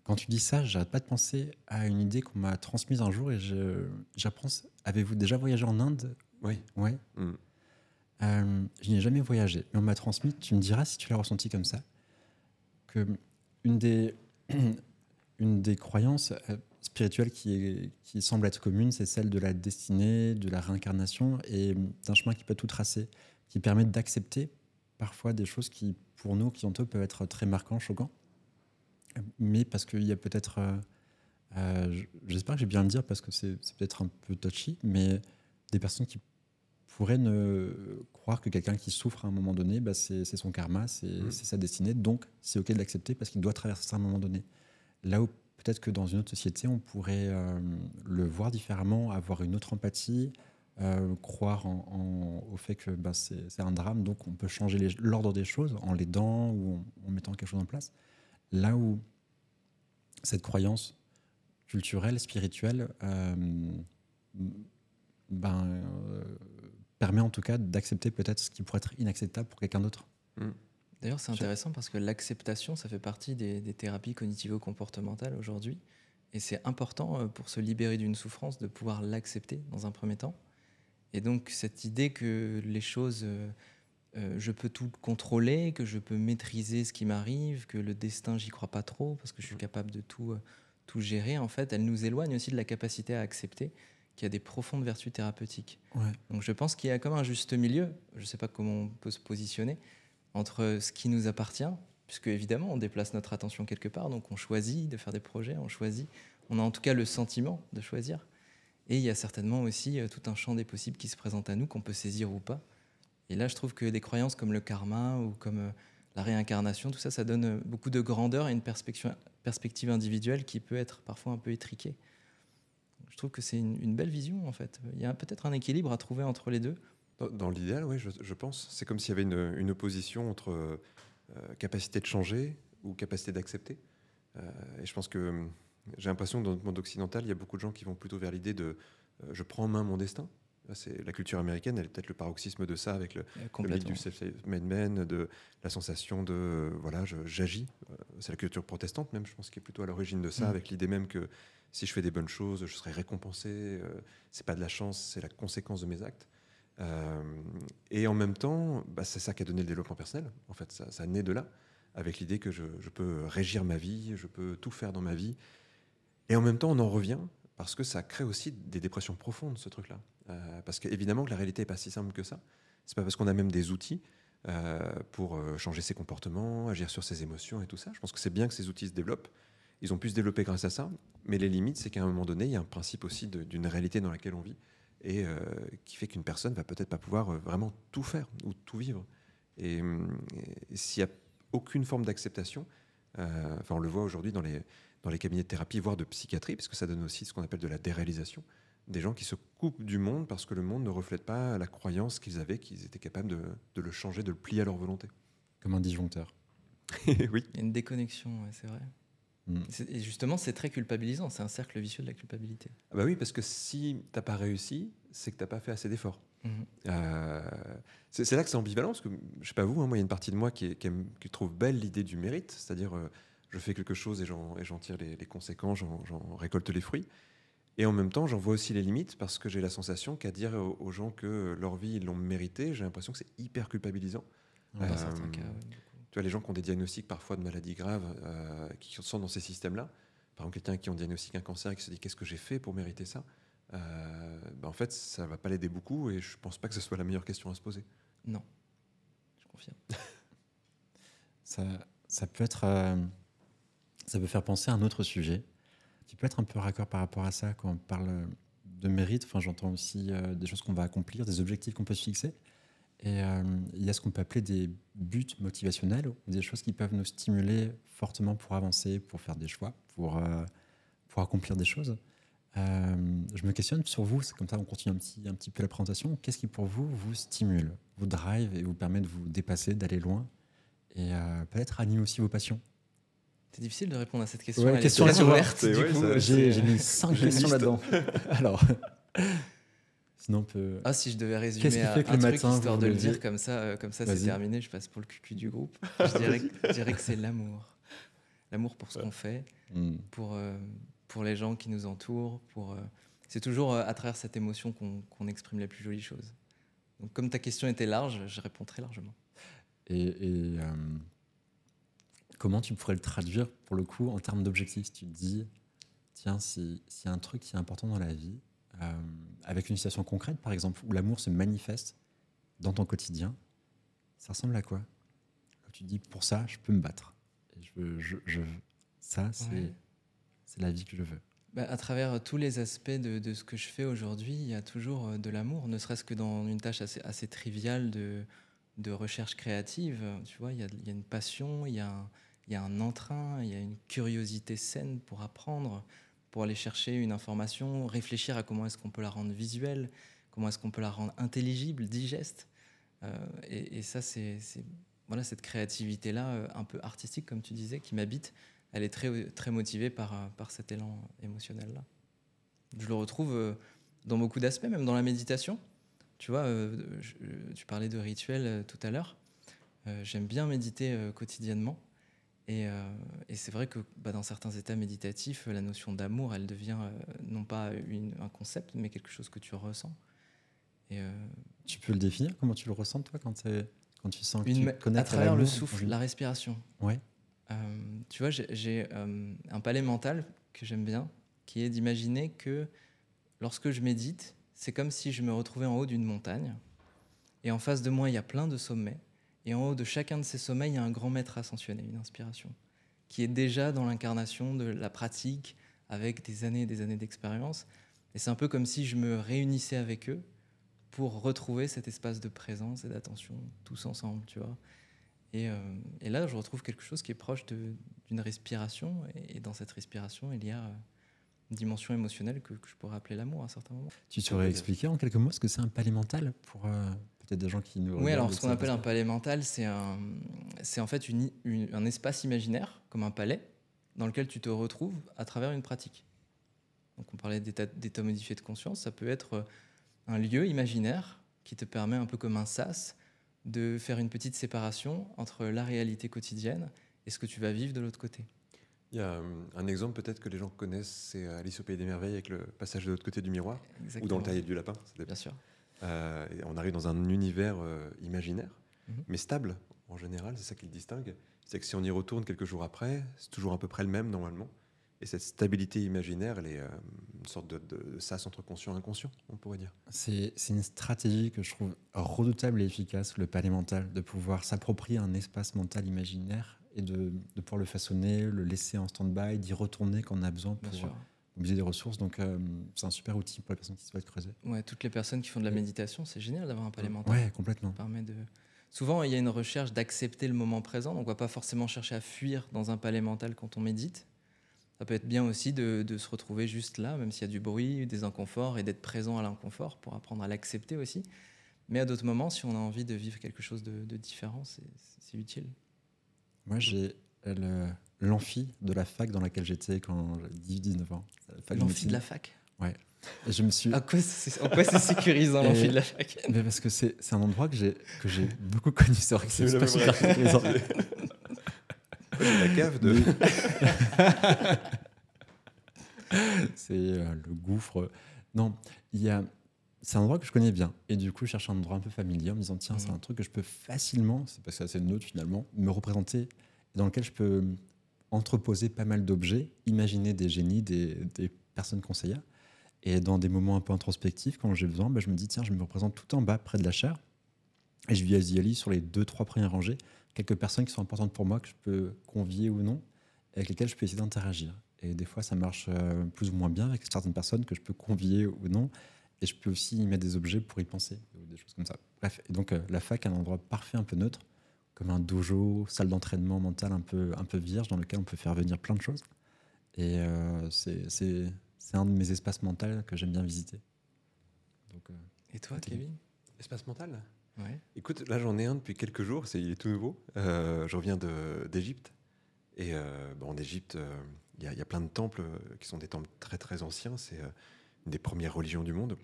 Quand tu dis ça, j'arrête pas de penser à une idée qu'on m'a transmise un jour et j'apprends. Avez-vous déjà voyagé en Inde? Oui. Ouais. Je n'y ai jamais voyagé, mais on m'a transmis, tu me diras si tu l'as ressenti comme ça, que une des, une des croyances spirituelles qui semble être commune, c'est celle de la destinée, de la réincarnation et d'un chemin qui peut tout tracer, qui permet d'accepter parfois des choses qui, pour nous, occidentaux, peuvent être très marquants, choquants, mais parce qu'il y a peut-être... j'espère que j'ai bien le dire parce que c'est peut-être un peu touchy, mais des personnes qui pourraient ne croire que quelqu'un qui souffre à un moment donné, bah c'est son karma, c'est sa destinée, donc c'est ok de l'accepter parce qu'il doit traverser ça à un moment donné. Là où peut-être que dans une autre société, on pourrait le voir différemment, avoir une autre empathie, croire au fait que bah, c'est un drame, donc on peut changer l'ordre des choses en l'aidant ou en mettant quelque chose en place. Là où cette croyance culturelle, spirituelle, permet en tout cas d'accepter peut-être ce qui pourrait être inacceptable pour quelqu'un d'autre. D'ailleurs, c'est intéressant parce que l'acceptation, ça fait partie des thérapies cognitivo-comportementales aujourd'hui. Et c'est important pour se libérer d'une souffrance de pouvoir l'accepter dans un premier temps. Et donc, cette idée que les choses, je peux tout contrôler, que je peux maîtriser ce qui m'arrive, que le destin, j'y crois pas trop parce que je suis capable de tout gérer, en fait, elle nous éloigne aussi de la capacité à accepter qu'il y a des profondes vertus thérapeutiques. Ouais. Donc, je pense qu'il y a comme un juste milieu, je ne sais pas comment on peut se positionner, entre ce qui nous appartient, puisque évidemment on déplace notre attention quelque part, donc on choisit de faire des projets, on a en tout cas le sentiment de choisir, et il y a certainement aussi tout un champ des possibles qui se présente à nous, qu'on peut saisir ou pas. Et là je trouve que des croyances comme le karma ou comme la réincarnation, tout ça, ça donne beaucoup de grandeur et une perspective individuelle qui peut être parfois un peu étriquée. Je trouve que c'est une belle vision en fait. Il y a peut-être un équilibre à trouver entre les deux. Dans l'idéal, oui, je pense. C'est comme s'il y avait une opposition entre capacité de changer ou capacité d'accepter. Et je pense que j'ai l'impression que dans notre monde occidental, il y a beaucoup de gens qui vont plutôt vers l'idée de je prends en main mon destin. Là, c'est la culture américaine, elle est peut-être le paroxysme de ça, avec le mythe du self-made man, de la sensation de voilà, j'agis. C'est la culture protestante même, je pense, qui est plutôt à l'origine de ça, avec l'idée même que si je fais des bonnes choses, je serai récompensé. C'est pas de la chance, c'est la conséquence de mes actes. Et en même temps, c'est ça qui a donné le développement personnel. En fait, ça naît de là, avec l'idée que je peux régir ma vie, je peux tout faire dans ma vie. Et en même temps, on en revient parce que ça crée aussi des dépressions profondes, ce truc-là. Parce qu'évidemment que la réalité n'est pas si simple que ça. C'est pas parce qu'on a même des outils pour changer ses comportements, agir sur ses émotions et tout ça. Je pense que c'est bien que ces outils se développent. Ils ont pu se développer grâce à ça. Mais les limites, c'est qu'à un moment donné, il y a un principe aussi d'une réalité dans laquelle on vit. Et qui fait qu'une personne va peut-être pas pouvoir vraiment tout faire ou tout vivre. Et s'il n'y a aucune forme d'acceptation, on le voit aujourd'hui dans les cabinets de thérapie, voire de psychiatrie, parce que ça donne aussi ce qu'on appelle de la déréalisation, des gens qui se coupent du monde parce que le monde ne reflète pas la croyance qu'ils avaient, qu'ils étaient capables de le changer, de le plier à leur volonté. Comme un disjoncteur. Oui. Il y a une déconnexion, c'est vrai. Et justement, c'est très culpabilisant. C'est un cercle vicieux de la culpabilité. Ah bah oui, parce que si tu n'as pas réussi, c'est que tu n'as pas fait assez d'efforts. C'est là que c'est ambivalent, parce que, je ne sais pas vous, hein, moi, il y a une partie de moi qui trouve belle l'idée du mérite, c'est-à-dire je fais quelque chose et j'en tire les conséquences, j'en récolte les fruits. Et en même temps, j'en vois aussi les limites, parce que j'ai la sensation qu'à dire aux gens que leur vie, ils l'ont mérité, j'ai l'impression que c'est hyper culpabilisant. Dans certains cas, tu vois, les gens qui ont des diagnostics parfois de maladies graves, qui sont dans ces systèmes-là, par exemple quelqu'un qui a diagnostiqué un cancer et qui se dit qu'est-ce que j'ai fait pour mériter ça, en fait ça ne va pas l'aider beaucoup et je ne pense pas que ce soit la meilleure question à se poser. Non, je confirme. Ça peut être, ça peut faire penser à un autre sujet qui peut être un peu raccord par rapport à ça. Quand on parle de mérite, j'entends aussi des choses qu'on va accomplir, des objectifs qu'on peut se fixer. Et il y a ce qu'on peut appeler des buts motivationnels, ou des choses qui peuvent nous stimuler fortement pour avancer, pour faire des choix, pour accomplir des choses. Je me questionne sur vous, c'est comme ça on continue un petit peu la présentation. Qu'est-ce qui pour vous stimule, vous drive et vous permet de vous dépasser, d'aller loin et peut-être anime aussi vos passions? C'est difficile de répondre à cette question. Ouais, question ouverte. J'ai mis 5 questions là-dedans. Alors... Sinon, on peut... si je devais résumer un truc, histoire de le dire comme ça c'est terminé, je passe pour le cucu du groupe. Je dirais que c'est l'amour. L'amour pour ce qu'on fait, Mm. pour les gens qui nous entourent. C'est toujours à travers cette émotion qu'on exprime les plus jolies choses. Donc, comme ta question était large, je réponds très largement. Et comment tu pourrais le traduire, pour le coup, en termes d'objectifs? Tu te dis, tiens, s'il y a un truc qui est important dans la vie, avec une situation concrète, par exemple, où l'amour se manifeste dans ton quotidien, ça ressemble à quoi? Tu te dis, pour ça, je peux me battre. Et ça, Ouais. c'est la vie que je veux. À travers tous les aspects de ce que je fais aujourd'hui, il y a toujours de l'amour, ne serait-ce que dans une tâche assez triviale de recherche créative. Tu vois, il y a une passion, il y a un entrain, il y a une curiosité saine pour apprendre, pour aller chercher une information, réfléchir à comment est-ce qu'on peut la rendre visuelle, comment est-ce qu'on peut la rendre intelligible, digeste. Et ça, voilà, cette créativité-là, un peu artistique, comme tu disais, qui m'habite, elle est très, très motivée par cet élan émotionnel-là. Je le retrouve dans beaucoup d'aspects, même dans la méditation. Tu vois, tu parlais de rituels tout à l'heure. J'aime bien méditer quotidiennement. Et c'est vrai que dans certains états méditatifs, la notion d'amour, elle devient non pas un concept, mais quelque chose que tu ressens. Et, Tu peux le définir? Comment tu le ressens, toi, quand tu sens que tu connectes à travers le l'amour? souffle, la respiration. Ouais. Tu vois, j'ai un palais mental que j'aime bien, qui est d'imaginer que lorsque je médite, c'est comme si je me retrouvais en haut d'une montagne. Et en face de moi, il y a plein de sommets. Et en haut de chacun de ces sommets, il y a un grand maître ascensionné, une inspiration, qui est déjà dans l'incarnation de la pratique, avec des années et des années d'expérience. Et c'est un peu comme si je me réunissais avec eux pour retrouver cet espace de présence et d'attention, tous ensemble, tu vois. Et là, je retrouve quelque chose qui est proche d'une respiration. Et dans cette respiration, il y a une dimension émotionnelle que je pourrais appeler l'amour à un certain moment. Tu saurais expliquer en quelques mots ce que c'est un palais mental pour peut-être des gens qui nous regardent? Oui, alors ce qu'on appelle un palais mental, c'est en fait un espace imaginaire, comme un palais, dans lequel tu te retrouves à travers une pratique. Donc on parlait d'état modifié de conscience, ça peut être un lieu imaginaire qui te permet, un peu comme un sas, de faire une petite séparation entre la réalité quotidienne et ce que tu vas vivre de l'autre côté. Il y a un exemple peut-être que les gens connaissent, c'est Alice au Pays des Merveilles avec le passage de l'autre côté du miroir. Exactement. Ou dans le Terrier du Lapin. Bien sûr. Et on arrive dans un univers imaginaire, Mhm. mais stable en général, c'est ça qui le distingue. C'est que si on y retourne quelques jours après, c'est toujours à peu près le même normalement. Et cette stabilité imaginaire, elle est une sorte de sas entre conscient et inconscient, on pourrait dire. C'est une stratégie que je trouve redoutable et efficace, le palais mental, de pouvoir s'approprier un espace mental imaginaire et de pouvoir le façonner, le laisser en stand-by, d'y retourner quand on a besoin Bien pour sûr. mobiliser des ressources. Donc, c'est un super outil pour les personnes qui souhaitent creuser. Ouais, toutes les personnes qui font de la méditation, c'est génial d'avoir un palais mental. Ouais, complètement. Ça permet de... Souvent, il y a une recherche d'accepter le moment présent. Donc, on ne va pas forcément chercher à fuir dans un palais mental quand on médite. Ça peut être bien aussi de se retrouver juste là, même s'il y a du bruit, des inconforts, et d'être présent à l'inconfort pour apprendre à l'accepter aussi. Mais à d'autres moments, si on a envie de vivre quelque chose de différent, c'est utile. Moi, j'ai l'amphi de la fac dans laquelle j'étais quand j'avais 18-19 ans. L'amphi de la fac. Ouais. Et je me suis... En quoi c'est sécurisant, l'amphi de la fac? Mais parce que c'est un endroit que j'ai beaucoup connu. C'est vrai que c'est pas super sécurisant. La cave de... C'est le gouffre. Non, c'est un endroit que je connais bien. Et du coup, je cherche un endroit un peu familier en me disant, tiens, c'est un truc que je peux facilement, c'est parce que c'est assez neutre finalement, me représenter, et dans lequel je peux entreposer pas mal d'objets, imaginer des génies, des personnes conseillères. Et dans des moments un peu introspectifs, quand j'ai besoin, je me dis, tiens, je me représente tout en bas, près de la chaire. Et je visualise sur les 2-3 premières rangées quelques personnes qui sont importantes pour moi, que je peux convier ou non, avec lesquelles je peux essayer d'interagir. Et des fois, ça marche plus ou moins bien avec certaines personnes que je peux convier ou non. Et je peux aussi y mettre des objets pour y penser, ou des choses comme ça. Bref, et donc la fac est un endroit parfait, un peu neutre, comme un dojo, salle d'entraînement mental un peu vierge, dans lequel on peut faire venir plein de choses. Et c'est un de mes espaces mentaux que j'aime bien visiter. Donc, et toi, Kevin? Espace mental? Ouais. Écoute, là j'en ai un depuis quelques jours, il est tout nouveau. Je reviens d'Égypte. Et en Égypte, il y a plein de temples qui sont des temples très très anciens. C'est une des premières religions du monde.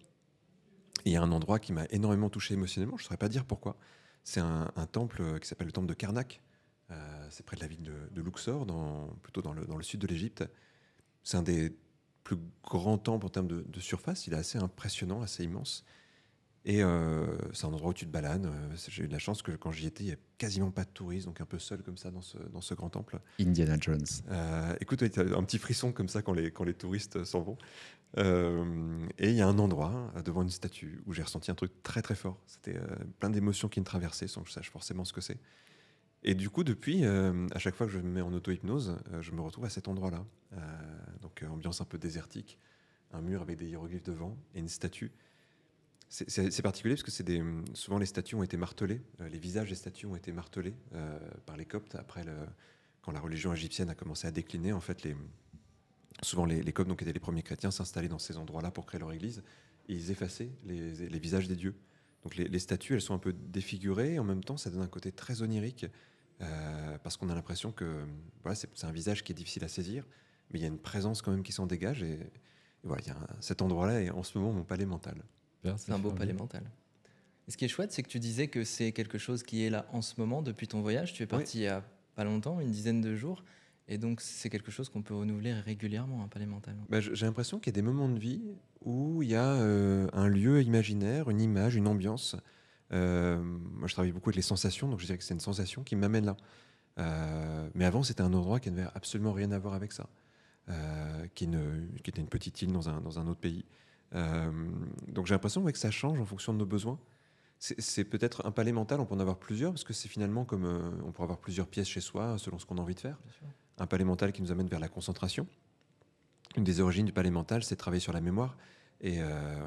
Et il y a un endroit qui m'a énormément touché émotionnellement. Je ne saurais pas dire pourquoi. C'est un temple qui s'appelle le temple de Karnak, C'est près de la ville de Luxor, plutôt dans le sud de l'Égypte. C'est un des plus grands temples en termes de surface. Il est assez impressionnant, assez immense. Et c'est un endroit où tu te balades. J'ai eu de la chance que quand j'y étais, il n'y a quasiment pas de touristes, donc un peu seul comme ça dans ce grand temple. Indiana Jones. Écoute, tu as un petit frisson comme ça quand les touristes s'en vont. Et il y a un endroit devant une statue où j'ai ressenti un truc très très fort. C'était plein d'émotions qui me traversaient sans que je sache forcément ce que c'est. Et du coup, depuis, à chaque fois que je me mets en auto-hypnose, je me retrouve à cet endroit-là. Donc ambiance un peu désertique, un mur avec des hiéroglyphes devant et une statue. C'est particulier parce que souvent les statues ont été martelées, les visages des statues ont été martelés par les Coptes après quand la religion égyptienne a commencé à décliner. En fait, souvent les Coptes, donc étaient les premiers chrétiens, s'installaient dans ces endroits-là pour créer leur église et ils effaçaient les visages des dieux. Donc les statues, elles sont un peu défigurées et en même temps, ça donne un côté très onirique parce qu'on a l'impression que voilà, c'est un visage qui est difficile à saisir, mais il y a une présence quand même qui s'en dégage et voilà, cet endroit-là est en ce moment mon palais mental. C'est un beau palais mental. Et ce qui est chouette, c'est que tu disais que c'est quelque chose qui est là en ce moment depuis ton voyage. Tu es parti il y a pas longtemps, une dizaine de jours. Et donc, c'est quelque chose qu'on peut renouveler régulièrement, un palais mental. J'ai l'impression qu'il y a des moments de vie où il y a un lieu imaginaire, une image, une ambiance. Moi, je travaille beaucoup avec les sensations, donc je dirais que c'est une sensation qui m'amène là. Mais avant, c'était un endroit qui n'avait absolument rien à voir avec ça, qui était une petite île dans un autre pays. Donc j'ai l'impression que ça change en fonction de nos besoins. C'est peut-être un palais mental, on peut en avoir plusieurs, parce que c'est finalement comme on peut avoir plusieurs pièces chez soi selon ce qu'on a envie de faire. Un palais mental qui nous amène vers la concentration. Une des origines du palais mental, c'est de travailler sur la mémoire. Et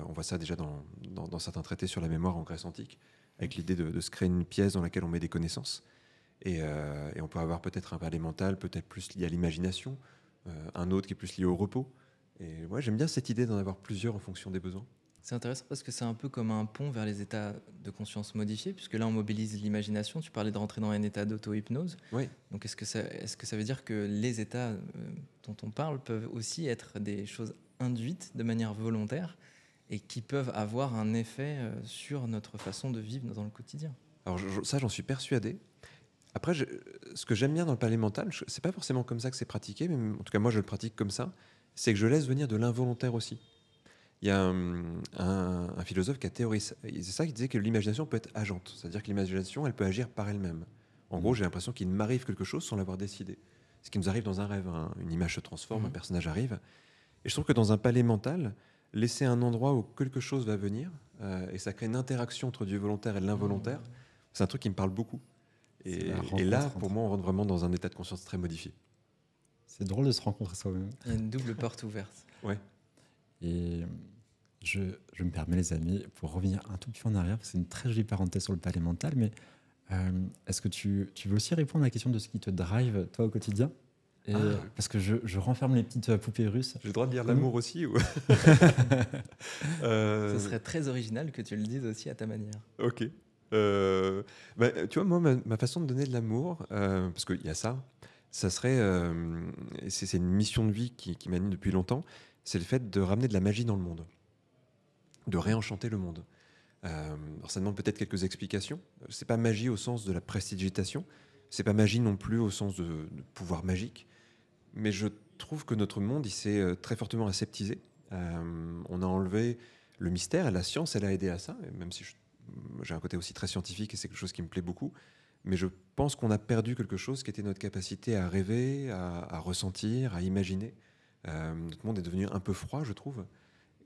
on voit ça déjà dans certains traités sur la mémoire en Grèce antique, avec l'idée de se créer une pièce dans laquelle on met des connaissances. Et on peut avoir peut-être un palais mental, peut-être plus lié à l'imagination, un autre qui est plus lié au repos. Et ouais, j'aime bien cette idée d'en avoir plusieurs en fonction des besoins. C'est intéressant parce que c'est un peu comme un pont vers les états de conscience modifiés, puisque là on mobilise l'imagination. Tu parlais de rentrer dans un état d'auto-hypnose. Oui. Donc est-ce que ça veut dire que les états dont on parle peuvent aussi être des choses induites de manière volontaire et qui peuvent avoir un effet sur notre façon de vivre dans le quotidien? Alors ça, j'en suis persuadé. Après, ce que j'aime bien dans le palais mental, c'est pas forcément comme ça que c'est pratiqué, mais en tout cas moi je le pratique comme ça, c'est que je laisse venir de l'involontaire aussi. Il y a un philosophe qui a théorisé ça, qui disait que l'imagination peut être agente, c'est-à-dire que l'imagination, elle peut agir par elle-même. En gros, j'ai l'impression qu'il m'arrive quelque chose sans l'avoir décidé. Ce qui nous arrive dans un rêve, une image se transforme, un personnage arrive. Et je trouve que dans un palais mental, laisser un endroit où quelque chose va venir, et ça crée une interaction entre du volontaire et de l'involontaire, c'est un truc qui me parle beaucoup. Et là, pour moi, on rentre vraiment dans un état de conscience très modifié. C'est drôle de se rencontrer soi-même. Il y a une double porte ouverte. Ouais. Et je me permets, les amis, pour revenir un tout petit peu en arrière, parce que c'est une très jolie parenthèse sur le palais mental, mais est-ce que tu veux aussi répondre à la question de ce qui te drive, toi, au quotidien? Parce que je renferme les petites poupées russes. J'ai le droit de dire l'amour aussi ou... Ce serait très original que tu le dises aussi à ta manière. Ok. Tu vois, moi, ma façon de donner de l'amour, parce qu'il y a ça serait... c'est une mission de vie qui m'anime depuis longtemps, c'est le fait de ramener de la magie dans le monde, de réenchanter le monde. Alors ça demande peut-être quelques explications. C'est pas magie au sens de la prestidigitation, c'est pas magie non plus au sens de pouvoir magique, mais je trouve que notre monde, il s'est très fortement aseptisé. On a enlevé le mystère et la science, elle a aidé à ça, et même si j'ai un côté aussi très scientifique et c'est quelque chose qui me plaît beaucoup, mais je pense qu'on a perdu quelque chose qui était notre capacité à rêver, à ressentir, à imaginer. Notre monde est devenu un peu froid, je trouve.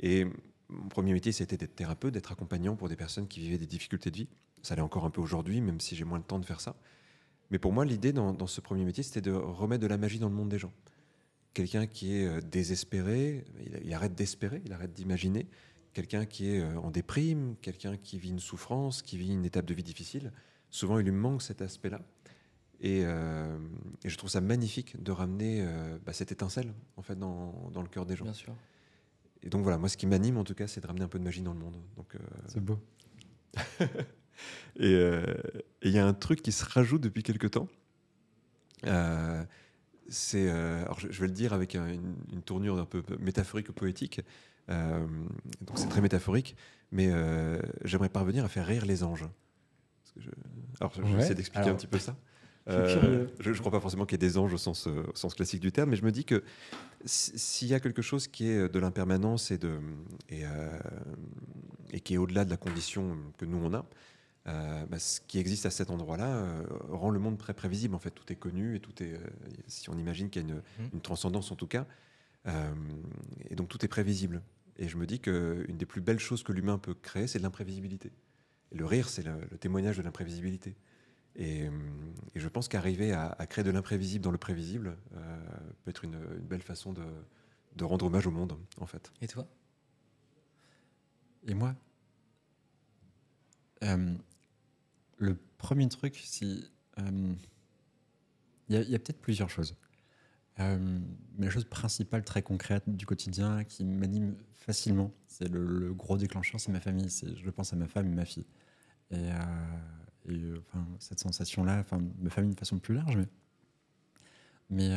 Et mon premier métier, c'était d'être thérapeute, d'être accompagnant pour des personnes qui vivaient des difficultés de vie. Ça l'est encore un peu aujourd'hui, même si j'ai moins de temps de faire ça. Mais pour moi, l'idée dans ce premier métier, c'était de remettre de la magie dans le monde des gens. Quelqu'un qui est désespéré, il arrête d'espérer, il arrête d'imaginer. Quelqu'un qui est en déprime, quelqu'un qui vit une souffrance, qui vit une étape de vie difficile. Souvent, il lui manque cet aspect-là. Et je trouve ça magnifique de ramener cette étincelle en fait, dans le cœur des gens. Bien sûr. Et donc voilà, moi, ce qui m'anime, en tout cas, c'est de ramener un peu de magie dans le monde. C'est beau. Et il y a un truc qui se rajoute depuis quelque temps. Alors je vais le dire avec une tournure un peu métaphorique ou poétique. Donc c'est très métaphorique, mais j'aimerais parvenir à faire rire les anges. Alors je vais essayer d'expliquer un petit peu ça. Je ne crois pas forcément qu'il y ait des anges au sens classique du terme, mais je me dis que s'il y a quelque chose qui est de l'impermanence et qui est au-delà de la condition que nous on a, ce qui existe à cet endroit-là rend le monde très prévisible. En fait, tout est connu et tout est, si on imagine qu'il y a une transcendance en tout cas, et donc tout est prévisible. Et je me dis qu'une des plus belles choses que l'humain peut créer, c'est de l'imprévisibilité. Et le rire, c'est le témoignage de l'imprévisibilité. Et je pense qu'arriver à créer de l'imprévisible dans le prévisible peut être une belle façon de rendre hommage au monde, en fait. Et toi? Et moi, le premier truc, il y a peut-être plusieurs choses. Mais la chose principale, très concrète du quotidien, qui m'anime facilement, c'est le gros déclencheur, c'est ma famille. Je pense à ma femme et ma fille. Cette sensation-là, ma famille de façon plus large, mais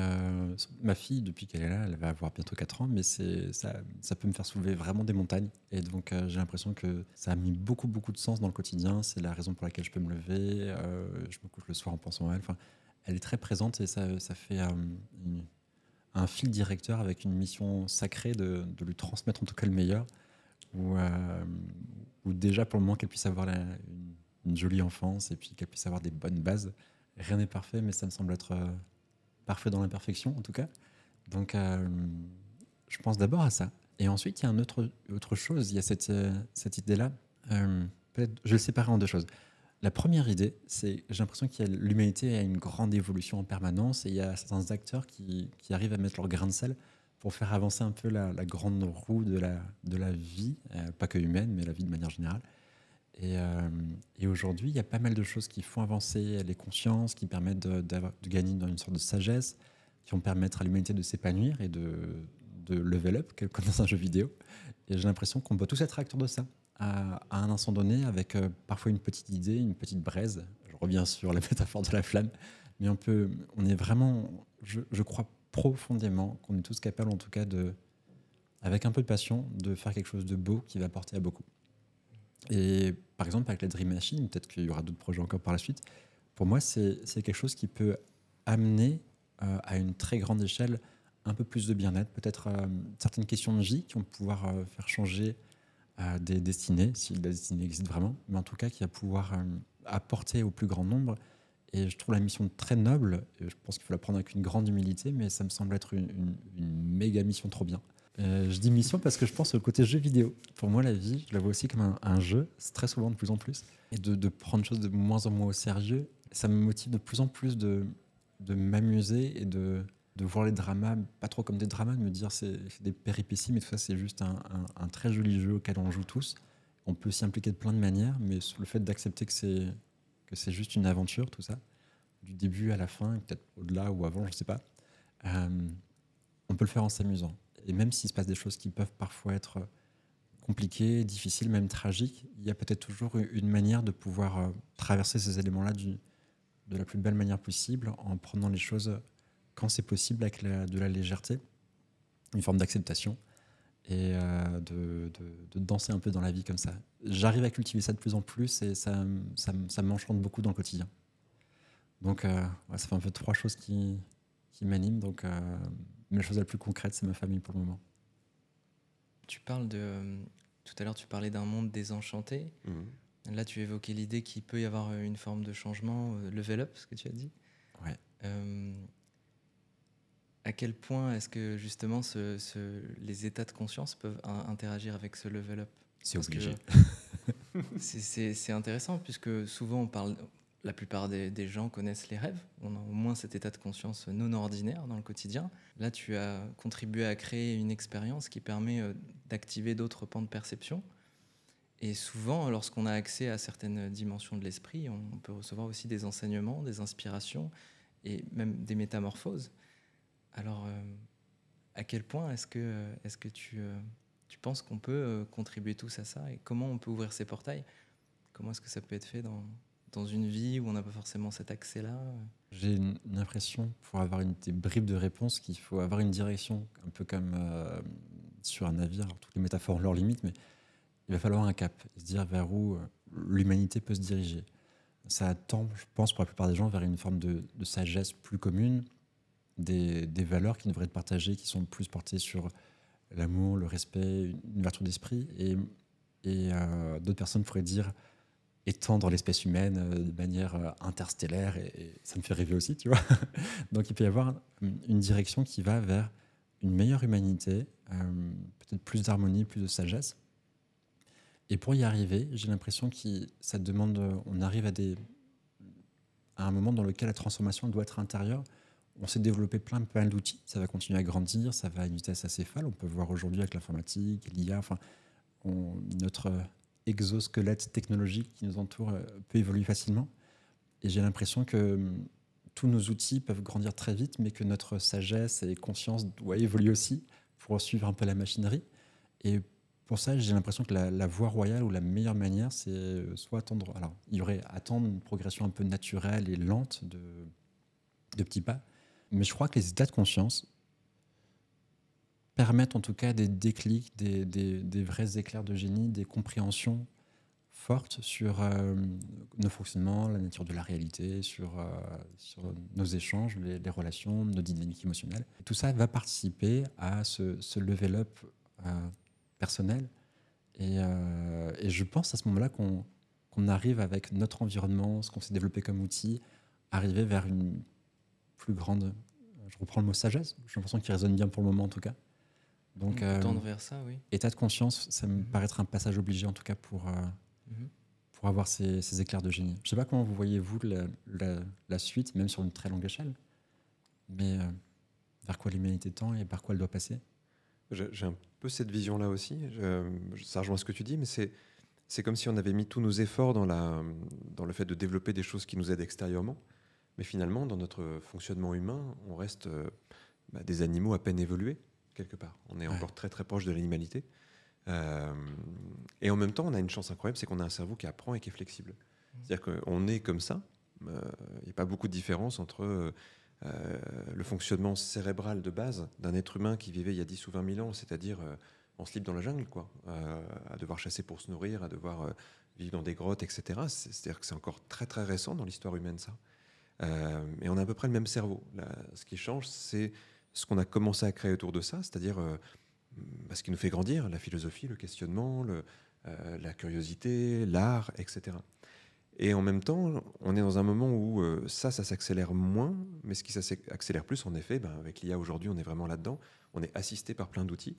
ma fille, depuis qu'elle est là, elle va avoir bientôt 4 ans, mais ça peut me faire soulever vraiment des montagnes. Et donc, j'ai l'impression que ça a mis beaucoup, beaucoup de sens dans le quotidien. C'est la raison pour laquelle je peux me lever. Je me couche le soir en pensant à elle. Elle est très présente et ça fait un fil directeur avec une mission sacrée de lui transmettre en tout cas le meilleur. Ou déjà, pour le moment, qu'elle puisse avoir une jolie enfance et puis qu'elle puisse avoir des bonnes bases. Rien n'est parfait, mais ça me semble être parfait dans l'imperfection, en tout cas. Donc, je pense d'abord à ça. Et ensuite, il y a autre chose. Il y a cette idée-là. Peut-être, je vais le séparer en deux choses. La première idée, c'est j'ai l'impression que l'humanité a une grande évolution en permanence et il y a certains acteurs qui arrivent à mettre leur grain de sel pour faire avancer un peu la grande roue de la vie, pas que humaine, mais la vie de manière générale. Et aujourd'hui, il y a pas mal de choses qui font avancer les consciences, qui permettent de gagner dans une sorte de sagesse, qui vont permettre à l'humanité de s'épanouir et de level up, comme dans un jeu vidéo. Et j'ai l'impression qu'on doit tous être acteurs de ça, à un instant donné, avec parfois une petite idée, une petite braise. Je reviens sur la métaphore de la flamme, mais on est vraiment, je crois profondément qu'on est tous capables, en tout cas, avec un peu de passion, de faire quelque chose de beau qui va apporter à beaucoup. Et par exemple, avec la Dream Machine, peut-être qu'il y aura d'autres projets encore par la suite, pour moi, c'est quelque chose qui peut amener à une très grande échelle un peu plus de bien-être, peut-être certaines questions de vie qui vont pouvoir faire changer des destinées, si la destinée existe vraiment, mais en tout cas qui va pouvoir apporter au plus grand nombre. Et je trouve la mission très noble, et je pense qu'il faut la prendre avec une grande humilité, mais ça me semble être une méga mission trop bien. Je dis mission parce que je pense au côté jeu vidéo. Pour moi, la vie, je la vois aussi comme un jeu, c'est très souvent de plus en plus. Et de prendre les choses de moins en moins au sérieux, ça me motive de plus en plus de m'amuser et de voir les dramas, pas trop comme des dramas, de me dire c'est des péripéties, mais tout ça, c'est juste un très joli jeu auquel on joue tous. On peut s'y impliquer de plein de manières, mais le fait d'accepter que c'est juste une aventure, tout ça, du début à la fin, peut-être au-delà ou avant, je ne sais pas, on peut le faire en s'amusant. Et même s'il se passe des choses qui peuvent parfois être compliquées, difficiles, même tragiques, il y a peut-être toujours une manière de pouvoir traverser ces éléments-là de la plus belle manière possible, en prenant les choses quand c'est possible avec de la légèreté, une forme d'acceptation, et de danser un peu dans la vie comme ça. J'arrive à cultiver ça de plus en plus et ça m'enchante beaucoup dans le quotidien. Donc ça fait un peu 3 choses qui m'animent. Donc mais la chose la plus concrète, c'est ma famille pour le moment. Tu parles tout à l'heure, tu parlais d'un monde désenchanté. Mmh. Là, tu évoquais l'idée qu'il peut y avoir une forme de changement, level up, ce que tu as dit. Ouais. À quel point est-ce que justement les états de conscience peuvent interagir avec ce level up? C'est obligé. C'est intéressant puisque souvent on parle. La plupart des gens connaissent les rêves. On a au moins cet état de conscience non ordinaire dans le quotidien. Là, tu as contribué à créer une expérience qui permet d'activer d'autres pans de perception. Et souvent, lorsqu'on a accès à certaines dimensions de l'esprit, on peut recevoir aussi des enseignements, des inspirations et même des métamorphoses. Alors, à quel point est-ce que tu penses qu'on peut contribuer tous à ça? Et comment on peut ouvrir ces portails? Comment est-ce que ça peut être fait dans une vie où on n'a pas forcément cet accès-là? J'ai une impression, pour avoir des bribes de réponse, qu'il faut avoir une direction, un peu comme sur un navire. Alors, toutes les métaphores ont leurs limites, mais il va falloir un cap, se dire vers où l'humanité peut se diriger. ça tend, je pense, pour la plupart des gens, vers une forme de sagesse plus commune, des valeurs qui devraient être partagées, qui sont plus portées sur l'amour, le respect, une ouverture d'esprit. Et d'autres personnes pourraient dire étendre l'espèce humaine de manière interstellaire, et ça me fait rêver aussi, tu vois. Donc il peut y avoir une direction qui va vers une meilleure humanité, peut-être plus d'harmonie, plus de sagesse. Et pour y arriver, j'ai l'impression que ça demande, on arrive à un moment dans lequel la transformation doit être intérieure. On s'est développé plein d'outils, ça va continuer à grandir, ça va à une vitesse assez folle. On peut voir aujourd'hui avec l'informatique, l'IA, enfin, notre exosquelette technologique qui nous entoure peut évoluer facilement. Et j'ai l'impression que tous nos outils peuvent grandir très vite, mais que notre sagesse et conscience doit évoluer aussi pour suivre un peu la machinerie. Et pour ça, j'ai l'impression que la voie royale ou la meilleure manière, c'est soit attendre. Alors, il y aurait attendre une progression un peu naturelle et lente de petits pas. Mais je crois que les états de conscience permettent en tout cas des déclics, des vrais éclairs de génie, des compréhensions fortes sur nos fonctionnements, la nature de la réalité, sur nos échanges, les relations, nos dynamiques émotionnelles. Tout ça va participer à ce level up personnel. Et je pense à ce moment-là qu'on arrive avec notre environnement, ce qu'on s'est développé comme outil, arriver vers une plus grande, je reprends le mot sagesse, j'ai l'impression qu'il résonne bien pour le moment en tout cas. Donc, tendre vers ça, oui. État de conscience, ça me paraît être un passage obligé en tout cas pour avoir ces éclairs de génie. Je ne sais pas comment vous voyez, vous, la suite, même sur une très longue échelle, mais vers quoi l'humanité tend et par quoi elle doit passer. J'ai un peu cette vision-là aussi. Ça rejoint ce que tu dis, mais c'est comme si on avait mis tous nos efforts dans le fait de développer des choses qui nous aident extérieurement. Mais finalement, dans notre fonctionnement humain, on reste des animaux à peine évolués, quelque part. On est encore très très proche de l'animalité. Et en même temps, on a une chance incroyable, c'est qu'on a un cerveau qui apprend et qui est flexible. C'est-à-dire qu'on est comme ça. Il n'y a pas beaucoup de différence entre le fonctionnement cérébral de base d'un être humain qui vivait il y a 10 ou 20 000 ans, c'est-à-dire en slip dans la jungle, quoi, à devoir chasser pour se nourrir, à devoir vivre dans des grottes, etc. C'est-à-dire que c'est encore très très récent dans l'histoire humaine, ça. Et on a à peu près le même cerveau. Là, ce qui change, c'est ce qu'on a commencé à créer autour de ça, c'est-à-dire ce qui nous fait grandir, la philosophie, le questionnement, la curiosité, l'art, etc. Et en même temps, on est dans un moment où ça s'accélère moins, mais ce qui s'accélère plus, en effet, avec l'IA aujourd'hui, on est vraiment là-dedans, on est assisté par plein d'outils,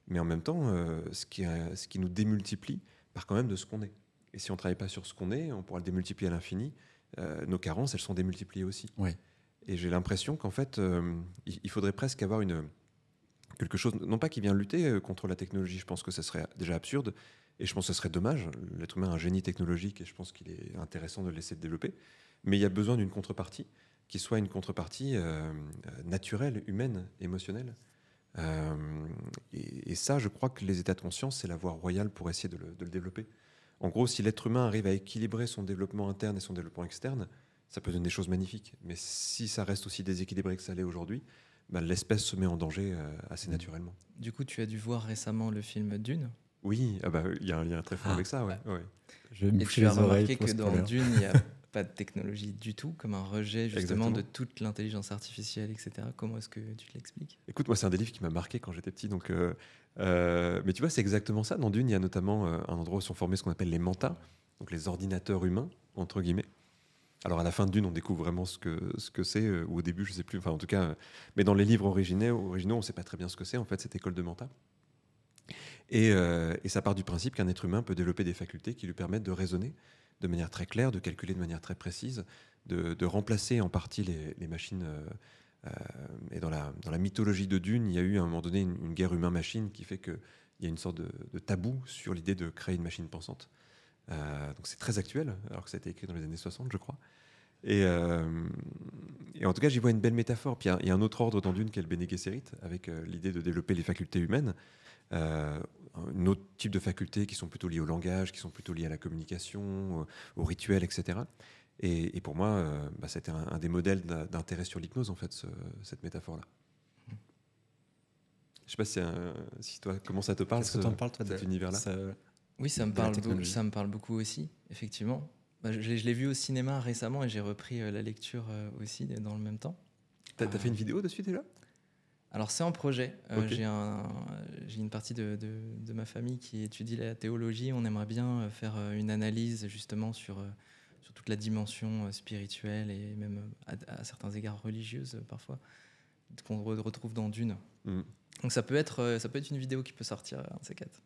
mais en même temps, ce qui nous démultiplie part quand même de ce qu'on est. Et si on ne travaille pas sur ce qu'on est, on pourra le démultiplier à l'infini. Nos carences, elles sont démultipliées aussi. Ouais. Et j'ai l'impression qu'en fait, il faudrait presque avoir quelque chose, non pas qui vient lutter contre la technologie, je pense que ça serait déjà absurde, et je pense que ce serait dommage. L'être humain a un génie technologique, et je pense qu'il est intéressant de le laisser développer, mais il y a besoin d'une contrepartie, qui soit une contrepartie naturelle, humaine, émotionnelle. Et ça, je crois que les états de conscience, c'est la voie royale pour essayer de le développer. En gros, si l'être humain arrive à équilibrer son développement interne et son développement externe, ça peut donner des choses magnifiques. Mais si ça reste aussi déséquilibré que ça l'est aujourd'hui, l'espèce se met en danger assez naturellement. Du coup, tu as dû voir récemment le film Dune. Oui, il y a un lien très fort avec ça. Ouais. Je vais me Et boucher tu as les oreilles remarqué pour que dans spoiler. Dune, il n'y a pas de technologie du tout, comme un rejet justement de toute l'intelligence artificielle, etc. Comment est-ce que tu l'expliques ? Écoute, moi, c'est un des livres qui m'a marqué quand j'étais petit. Donc, mais tu vois, c'est exactement ça. Dans Dune, il y a notamment un endroit où sont formés ce qu'on appelle les mantas, donc les ordinateurs humains, entre guillemets. Alors à la fin de Dune, on découvre vraiment ce que c'est, ou au début, je ne sais plus, enfin en tout cas, mais dans les livres originaux on ne sait pas très bien ce que c'est, en fait, cette école de Manta. Et ça part du principe qu'un être humain peut développer des facultés qui lui permettent de raisonner de manière très claire, de calculer de manière très précise, de remplacer en partie les machines. Et dans la mythologie de Dune, il y a eu à un moment donné une guerre humain-machine qui fait qu'il y a une sorte de tabou sur l'idée de créer une machine pensante. Donc c'est très actuel, alors que ça a été écrit dans les années 60, je crois. Et en tout cas, j'y vois une belle métaphore. Puis il y a un autre ordre dans Dune qui est le Bene Gesserit, avec l'idée de développer les facultés humaines. Un autre type de facultés qui sont plutôt liées au langage, qui sont plutôt liées à la communication, au rituel, etc. Et pour moi, c'était un des modèles d'intérêt sur l'hypnose, en fait, cette métaphore-là. Je ne sais pas si toi, comment ça te parle, Qu'est-ce que t'en parles, toi, cet univers-là ? Oui, ça me parle beaucoup aussi, effectivement. Je l'ai vu au cinéma récemment et j'ai repris la lecture aussi dans le même temps. T'as fait une vidéo dessus déjà? Alors c'est en projet. Ok. J'ai une partie de ma famille qui étudie la théologie. On aimerait bien faire une analyse justement sur toute la dimension spirituelle et même à certains égards religieuse parfois qu'on retrouve dans Dune. Mm. Donc ça peut être une vidéo qui peut sortir un de ces quatre.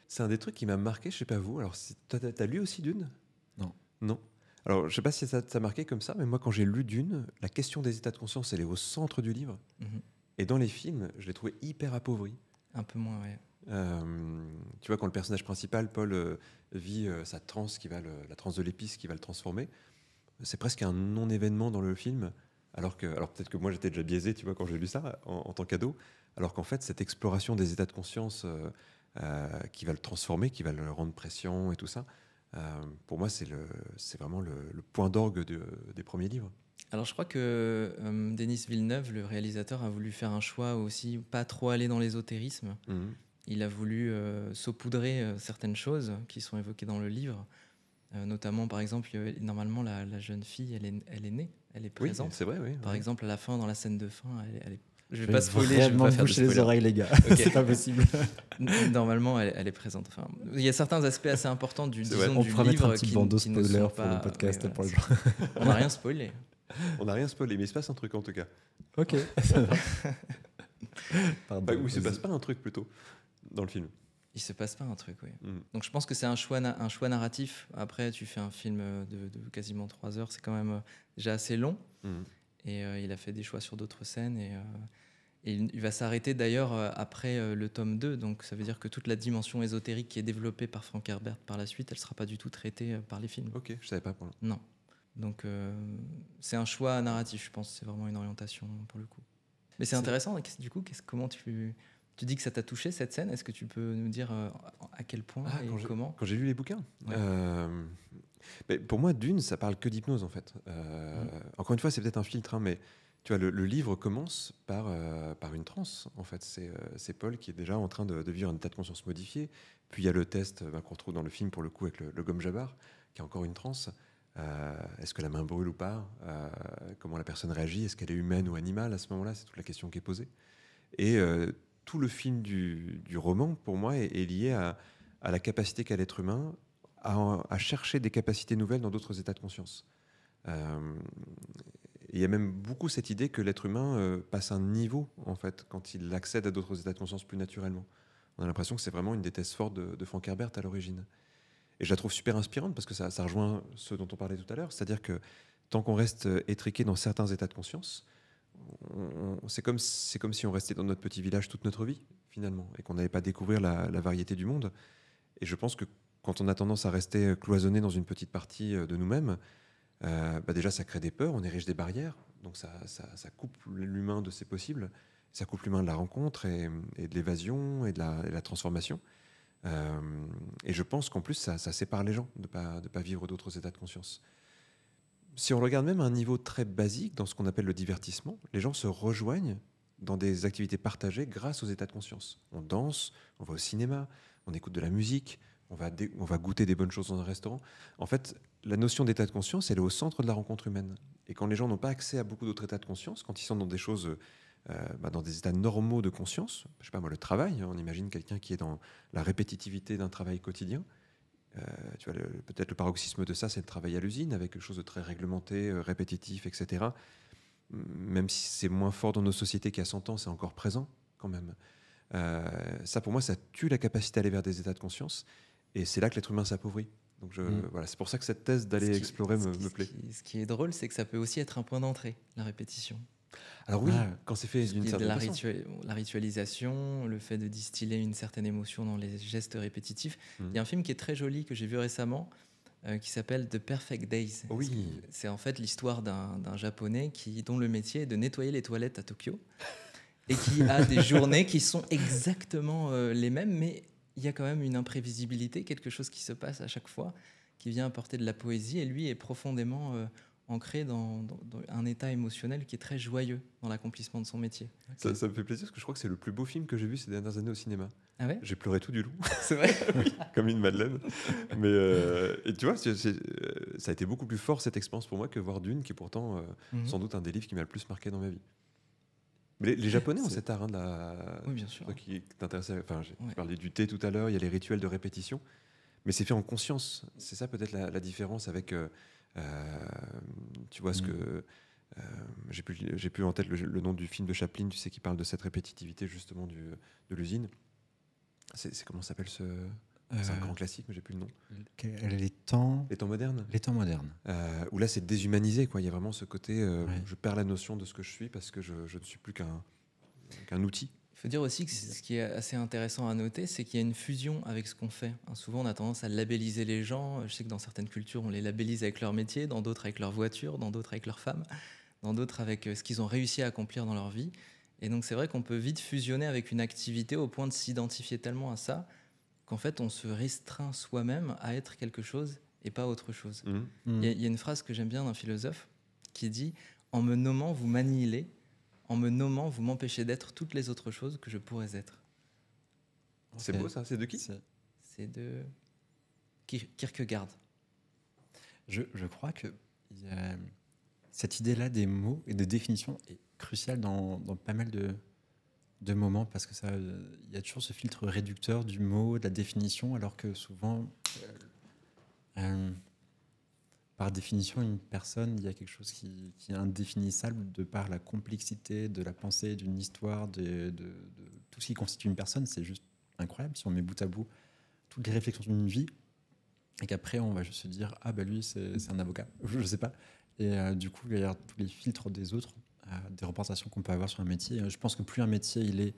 C'est un des trucs qui m'a marqué, je sais pas vous. Alors, toi, t'as lu aussi Dune? Non. Non. Alors, je sais pas si ça t'a marqué comme ça, mais moi, quand j'ai lu Dune, la question des états de conscience, elle est au centre du livre. Mhm. Et dans les films, je l'ai trouvé hyper appauvri. Un peu moins, ouais. Tu vois, quand le personnage principal, Paul, vit sa transe, la transe de l'épice qui va le transformer, c'est presque un non-événement dans le film. Alors peut-être que moi, j'étais déjà biaisé, tu vois, quand j'ai lu ça en tant qu'ado. Alors qu'en fait, cette exploration des états de conscience qui va le transformer, qui va le rendre pression et tout ça, pour moi, c'est vraiment le point d'orgue des premiers livres. Alors je crois que Denis Villeneuve, le réalisateur, a voulu faire un choix aussi, pas trop aller dans l'ésotérisme. Mhm. Il a voulu saupoudrer certaines choses qui sont évoquées dans le livre. Notamment, par exemple, normalement, la jeune fille, elle est née, elle est Oui, présente. c'est vrai, oui. Par oui. exemple, à la fin, dans la scène de fin, je vais vais pas spoiler, je vais vraiment pas faire de boucher les spoiler. oreilles, les gars. Ok. C'est pas possible. Normalement, elle est présente. Enfin, il y a certains aspects assez importants du C'est vrai. disons, On du pourra mettre livre un petit qui bandeau ne spoiler sont pour pas- le podcast. ouais, pour les voilà, gens. On n'a rien spoilé. On n'a rien spoilé, mais il se passe un truc en tout cas. Ok. Pardon. Ou il se passe pas un truc plutôt dans le film. Il se passe pas un truc, oui. Mm. Donc je pense que c'est un choix narratif. Après, tu fais un film de quasiment 3 heures, c'est quand même déjà assez long. Mm. Et il a fait des choix sur d'autres scènes. Et il va s'arrêter d'ailleurs après le tome 2. Donc ça veut dire que toute la dimension ésotérique qui est développée par Frank Herbert par la suite, elle ne sera pas du tout traitée par les films. Ok, je savais pas pour le... Non. Donc c'est un choix narratif, je pense. C'est vraiment une orientation pour le coup. Mais c'est intéressant. Du coup, comment tu dis que ça t'a touché cette scène? Est-ce que tu peux nous dire à quel point et comment? Quand j'ai lu les bouquins. Ouais. Mais pour moi, Dune, ça parle que d'hypnose en fait. Encore une fois, c'est peut-être un filtre, hein, mais tu vois, le livre commence par une transe. En fait, c'est Paul qui est déjà en train de vivre un état de conscience modifié. Puis il y a le test qu'on retrouve dans le film pour le coup avec le gomme jabbar, qui est encore une transe. Est-ce que la main brûle ou pas? Comment la personne réagit? Est-ce qu'elle est humaine ou animale à ce moment-là? C'est toute la question qui est posée. Et tout le film du roman, pour moi, est lié à la capacité qu'a l'être humain à chercher des capacités nouvelles dans d'autres états de conscience. Il y a même beaucoup cette idée que l'être humain passe un niveau, en fait, quand il accède à d'autres états de conscience plus naturellement. On a l'impression que c'est vraiment une des thèses fortes de Frank Herbert à l'origine. Et je la trouve super inspirante parce que ça rejoint ce dont on parlait tout à l'heure, c'est-à-dire que tant qu'on reste étriqué dans certains états de conscience, c'est comme si on restait dans notre petit village toute notre vie, finalement, et qu'on n'allait pas découvrir la variété du monde. Et je pense que quand on a tendance à rester cloisonné dans une petite partie de nous-mêmes, déjà ça crée des peurs, on érige des barrières, donc ça coupe l'humain de ses possibles, ça coupe l'humain de la rencontre et de l'évasion et de la transformation. Et je pense qu'en plus ça sépare les gens de pas vivre d'autres états de conscience. Si on regarde même à un niveau très basique dans ce qu'on appelle le divertissement, les gens se rejoignent dans des activités partagées grâce aux états de conscience. On danse, on va au cinéma, on écoute de la musique, on va goûter des bonnes choses dans un restaurant. En fait, la notion d'état de conscience, elle est au centre de la rencontre humaine. Et quand les gens n'ont pas accès à beaucoup d'autres états de conscience, quand ils sont dans des choses, dans des états normaux de conscience, je sais pas moi, le travail, on imagine quelqu'un qui est dans la répétitivité d'un travail quotidien. Tu vois, peut-être le paroxysme de ça, c'est le travail à l'usine, avec quelque chose de très réglementé, répétitif, etc. Même si c'est moins fort dans nos sociétés qu'il y a 100 ans, c'est encore présent quand même. Ça, pour moi, ça tue la capacité à aller vers des états de conscience. Et c'est là que l'être humain s'appauvrit. Donc voilà, c'est pour ça que cette thèse d'aller explorer me plaît. Ce qui est drôle, c'est que ça peut aussi être un point d'entrée, la répétition. Alors oui, quand c'est fait d'une certaine façon. La ritualisation, le fait de distiller une certaine émotion dans les gestes répétitifs. Il y a un film qui est très joli, que j'ai vu récemment, qui s'appelle The Perfect Days. Oui. C'est en fait l'histoire d'un Japonais dont le métier est de nettoyer les toilettes à Tokyo et qui a des journées qui sont exactement les mêmes, mais il y a quand même une imprévisibilité, quelque chose qui se passe à chaque fois, qui vient apporter de la poésie, et lui est profondément ancré dans un état émotionnel qui est très joyeux dans l'accomplissement de son métier. Ça me fait plaisir parce que je crois que c'est le plus beau film que j'ai vu ces dernières années au cinéma. Ah ouais? J'ai pleuré tout du long. C'est vrai? Oui, comme une madeleine. Mais et tu vois, ça a été beaucoup plus fort cette expérience pour moi que voir Dune, qui est pourtant sans doute un des livres qui m'a le plus marqué dans ma vie. Mais les Japonais ont cet art de la. Oui, bien sûr. Toi qui t'intéressais, enfin, j'ai parlé du thé tout à l'heure. Il y a les rituels de répétition, mais c'est fait en conscience. C'est ça peut-être la différence avec. Tu vois ce que. J'ai plus en tête le nom du film de Chaplin, tu sais, qui parle de cette répétitivité justement de l'usine. C'est comment s'appelle ce. C'est un grand classique, mais j'ai plus le nom. Les temps modernes. Les temps modernes. Où là, c'est déshumanisé, quoi. Il y a vraiment ce côté, je perds la notion de ce que je suis parce que je ne suis plus qu'un outil. Il faut dire aussi que ce qui est assez intéressant à noter, c'est qu'il y a une fusion avec ce qu'on fait. Souvent, on a tendance à labelliser les gens. Je sais que dans certaines cultures, on les labellise avec leur métier, dans d'autres avec leur voiture, dans d'autres avec leur femme, dans d'autres avec ce qu'ils ont réussi à accomplir dans leur vie. Et donc, c'est vrai qu'on peut vite fusionner avec une activité au point de s'identifier tellement à ça qu'en fait, on se restreint soi-même à être quelque chose et pas autre chose. Il y a une phrase que j'aime bien d'un philosophe qui dit « En me nommant, vous m'annihilez. En me nommant, vous m'empêchez d'être toutes les autres choses que je pourrais être. » C'est beau ça, c'est de qui? C'est de Kierkegaard. Je crois que cette idée-là des mots et de définition est cruciale dans pas mal de moments, parce que il y a toujours ce filtre réducteur du mot, de la définition, alors que souvent, par définition, une personne, il y a quelque chose qui est indéfinissable de par la complexité de la pensée, d'une histoire, de tout ce qui constitue une personne. C'est juste incroyable si on met bout à bout toutes les réflexions d'une vie et qu'après on va juste se dire ah bah lui c'est un avocat, je sais pas. Et du coup il y a tous les filtres des autres, des représentations qu'on peut avoir sur un métier. Je pense que plus un métier il est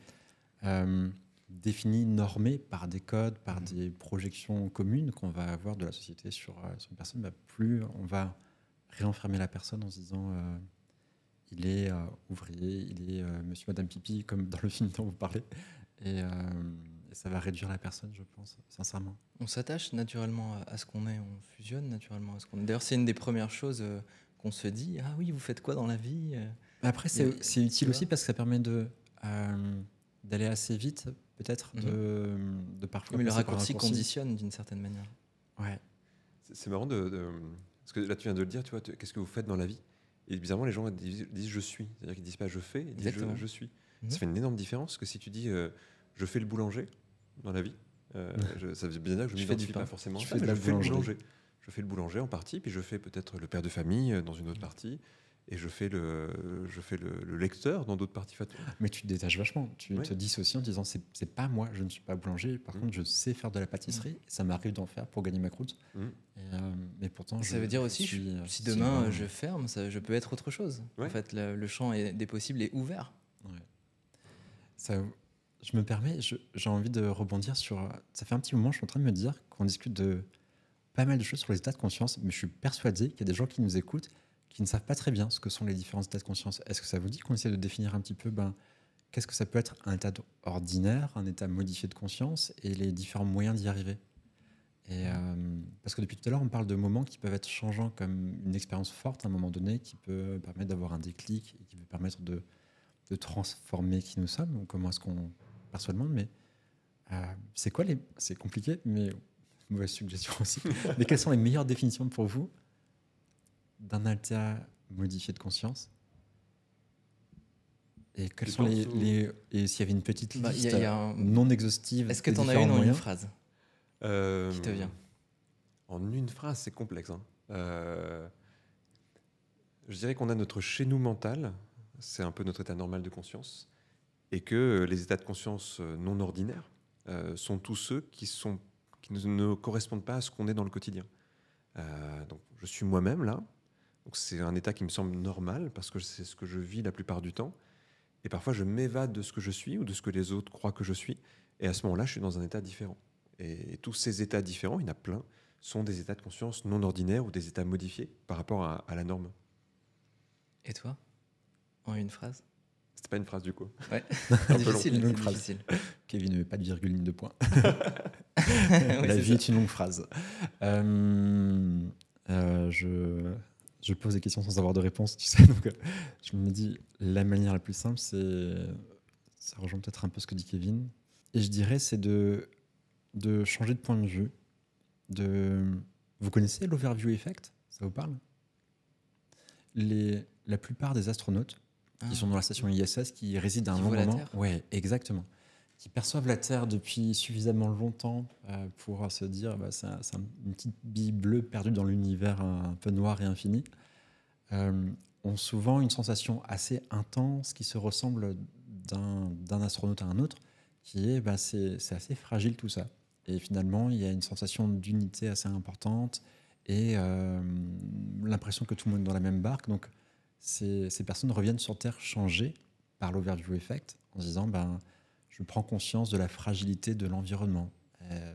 défini, normé par des codes, par des projections communes qu'on va avoir de la société sur une personne, bah, plus on va réenfermer la personne en se disant il est ouvrier, il est monsieur, madame pipi, comme dans le film dont vous parlez. Et ça va réduire la personne, je pense, sincèrement. On s'attache naturellement à ce qu'on est, on fusionne naturellement à ce qu'on est. D'ailleurs, c'est une des premières choses qu'on se dit. Ah oui, vous faites quoi dans la vie? Après, c'est utile aussi parce que ça permet d'aller assez vite, peut-être, de parfois. Mais le raccourci conditionne d'une certaine manière. Ouais. C'est marrant parce que là, tu viens de le dire, tu vois, qu'est-ce que vous faites dans la vie? Et bizarrement, les gens disent je suis. C'est-à-dire qu'ils disent pas je fais, ils disent je suis. Ça fait une énorme différence, parce que si tu dis je fais le boulanger dans la vie, ça veut bien dire que je ne m'identifie pas forcément. Je fais le boulanger. Je fais le boulanger en partie, puis je fais peut-être le père de famille dans une autre partie, et je fais le lecteur dans d'autres parties. Mais tu te détaches vachement. Tu te dissocies en disant c'est pas moi, je ne suis pas boulanger. Par contre, je sais faire de la pâtisserie. Et ça m'arrive d'en faire pour gagner ma croûte. Mais pourtant, ça veut dire aussi si demain je ferme, je peux être autre chose. En fait, le champ des possibles est ouvert. Ça, je me permets, j'ai envie de rebondir sur. Ça fait un petit moment, je suis en train de me dire qu'on discute de pas mal de choses sur les états de conscience, mais je suis persuadé qu'il y a des gens qui nous écoutent qui ne savent pas très bien ce que sont les différents états de conscience. Est-ce que ça vous dit qu'on essaie de définir un petit peu qu'est-ce que ça peut être un état ordinaire, un état modifié de conscience et les différents moyens d'y arriver? Et parce que depuis tout à l'heure, on parle de moments qui peuvent être changeants, comme une expérience forte à un moment donné qui peut permettre d'avoir un déclic et qui peut permettre de transformer qui nous sommes, ou comment est-ce qu'on perçoit le monde. Mais c'est quoi c'est compliqué, mais mauvaise suggestion aussi. Mais quelles sont les meilleures définitions pour vous d'un état modifié de conscience? Et quels sont et s'il y avait une petite liste non exhaustive? Est-ce que tu en as une en une phrase qui te vient? En une phrase, c'est complexe. Je dirais qu'on a notre chez nous mental, c'est un peu notre état normal de conscience, et que les états de conscience non ordinaires sont tous ceux qui ne correspondent pas à ce qu'on est dans le quotidien. Donc, je suis moi-même là. Donc, c'est un état qui me semble normal parce que c'est ce que je vis la plupart du temps. Et parfois, je m'évade de ce que je suis ou de ce que les autres croient que je suis. Et à ce moment-là, je suis dans un état différent. Et tous ces états différents, il y en a plein, sont des états de conscience non ordinaires ou des états modifiés par rapport à la norme. Et toi? En une phrase? C'était pas une phrase du coup. Ouais. Difficile. Kevin ne met pas de virgule, ligne de point. La vie est une longue phrase. je pose des questions sans avoir de réponse, tu sais. Donc, je me dis, la manière la plus simple, ça rejoint peut-être un peu ce que dit Kevin. Et je dirais, c'est de changer de point de vue. Vous connaissez l'overview effect? Ça vous parle? La plupart des astronautes qui sont dans la station ISS, qui résident à un long moment, ouais, exactement, qui perçoivent la Terre depuis suffisamment longtemps pour se dire c'est une petite bille bleue perdue dans l'univers un peu noir et infini, ont souvent une sensation assez intense qui se ressemble d'un astronaute à un autre, qui est c'est assez fragile tout ça. Et finalement, il y a une sensation d'unité assez importante et l'impression que tout le monde est dans la même barque. Donc, ces personnes reviennent sur Terre changées par l'overview effect en se disant je prends conscience de la fragilité de l'environnement.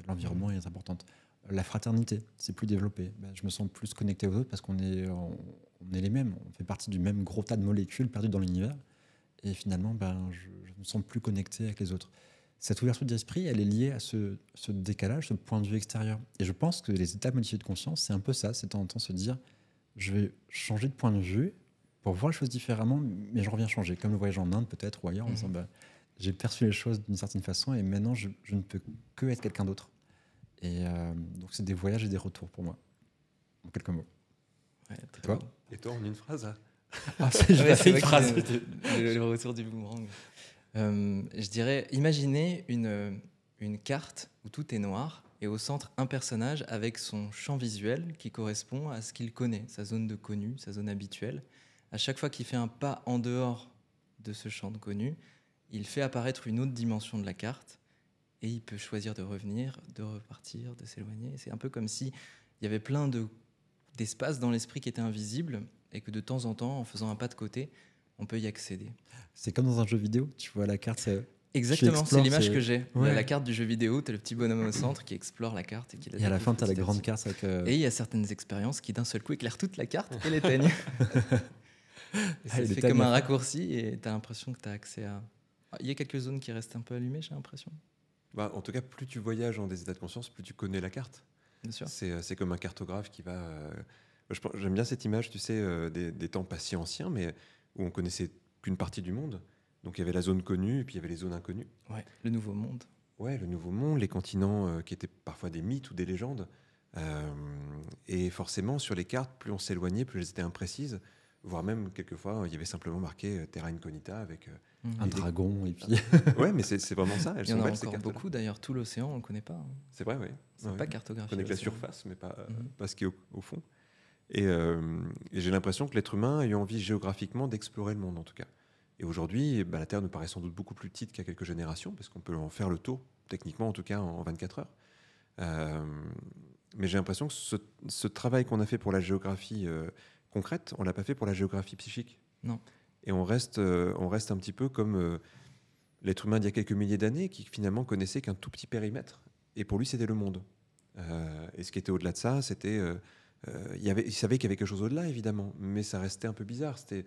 L'environnement est importante. La fraternité, c'est plus développé. Je me sens plus connecté aux autres parce qu'on est les mêmes. On fait partie du même gros tas de molécules perdues dans l'univers. Et finalement, je me sens plus connecté avec les autres. Cette ouverture d'esprit, elle est liée à ce décalage, ce point de vue extérieur. Et je pense que les états modifiés de conscience, c'est un peu ça. C'est de temps en temps se dire, je vais changer de point de vue pour voir les choses différemment, mais je reviens changer. Comme le voyage en Inde peut-être ou ailleurs, en disant, j'ai perçu les choses d'une certaine façon et maintenant, je ne peux que être quelqu'un d'autre. Et donc, c'est des voyages et des retours pour moi. En quelques mots. Ouais, toi beau. Et toi, en une phrase j'ai fait une phrase. Le retour du boomerang. Je dirais, imaginez une carte où tout est noir et au centre un personnage avec son champ visuel qui correspond à ce qu'il connaît, sa zone de connu, sa zone habituelle. À chaque fois qu'il fait un pas en dehors de ce champ de connu, il fait apparaître une autre dimension de la carte et il peut choisir de revenir, de repartir, de s'éloigner. C'est un peu comme s'il y avait plein d'espaces dans l'esprit qui étaient invisibles et que de temps en temps, en faisant un pas de côté, on peut y accéder. C'est comme dans un jeu vidéo, tu vois la carte. Exactement, c'est l'image que j'ai. Ouais. La carte du jeu vidéo, tu as le petit bonhomme au centre qui explore la carte. Et à la fin, tu as la grande carte. Et il y a certaines expériences qui d'un seul coup éclairent toute la carte et l'éteignent. C'est fait comme un raccourci et tu as l'impression que tu as accès à... Il y a quelques zones qui restent un peu allumées, j'ai l'impression. En tout cas, plus tu voyages dans des états de conscience, plus tu connais la carte. Bien sûr. C'est comme un cartographe qui va... J'aime bien cette image, tu sais, des temps pas si anciens, mais où on connaissait qu'une partie du monde. Donc il y avait la zone connue et puis il y avait les zones inconnues. Ouais, le nouveau monde. Ouais, le nouveau monde, les continents qui étaient parfois des mythes ou des légendes. Et forcément, sur les cartes, plus on s'éloignait, plus elles étaient imprécises. Voire même, quelquefois, il y avait simplement marqué Terra Incognita avec... un dragon et puis... Ouais, mais c'est vraiment ça. Il y en a encore beaucoup, d'ailleurs. Tout l'océan, on ne le connaît pas. C'est vrai, oui. C'est pas cartographié. On connaît que la surface, mais pas ce qui est au fond. Et j'ai l'impression que l'être humain a eu envie géographiquement d'explorer le monde, en tout cas. Et aujourd'hui, la Terre nous paraît sans doute beaucoup plus petite qu'il y a quelques générations, parce qu'on peut en faire le tour, techniquement en tout cas, en 24 heures. Mais j'ai l'impression que ce travail qu'on a fait pour la géographie concrète, on ne l'a pas fait pour la géographie psychique. Non. Et on reste un petit peu comme l'être humain d'il y a quelques milliers d'années, qui finalement connaissait qu'un tout petit périmètre. Et pour lui, c'était le monde. Et ce qui était au-delà de ça, c'était... il savait qu'il y avait quelque chose au-delà, évidemment, mais ça restait un peu bizarre. C'était...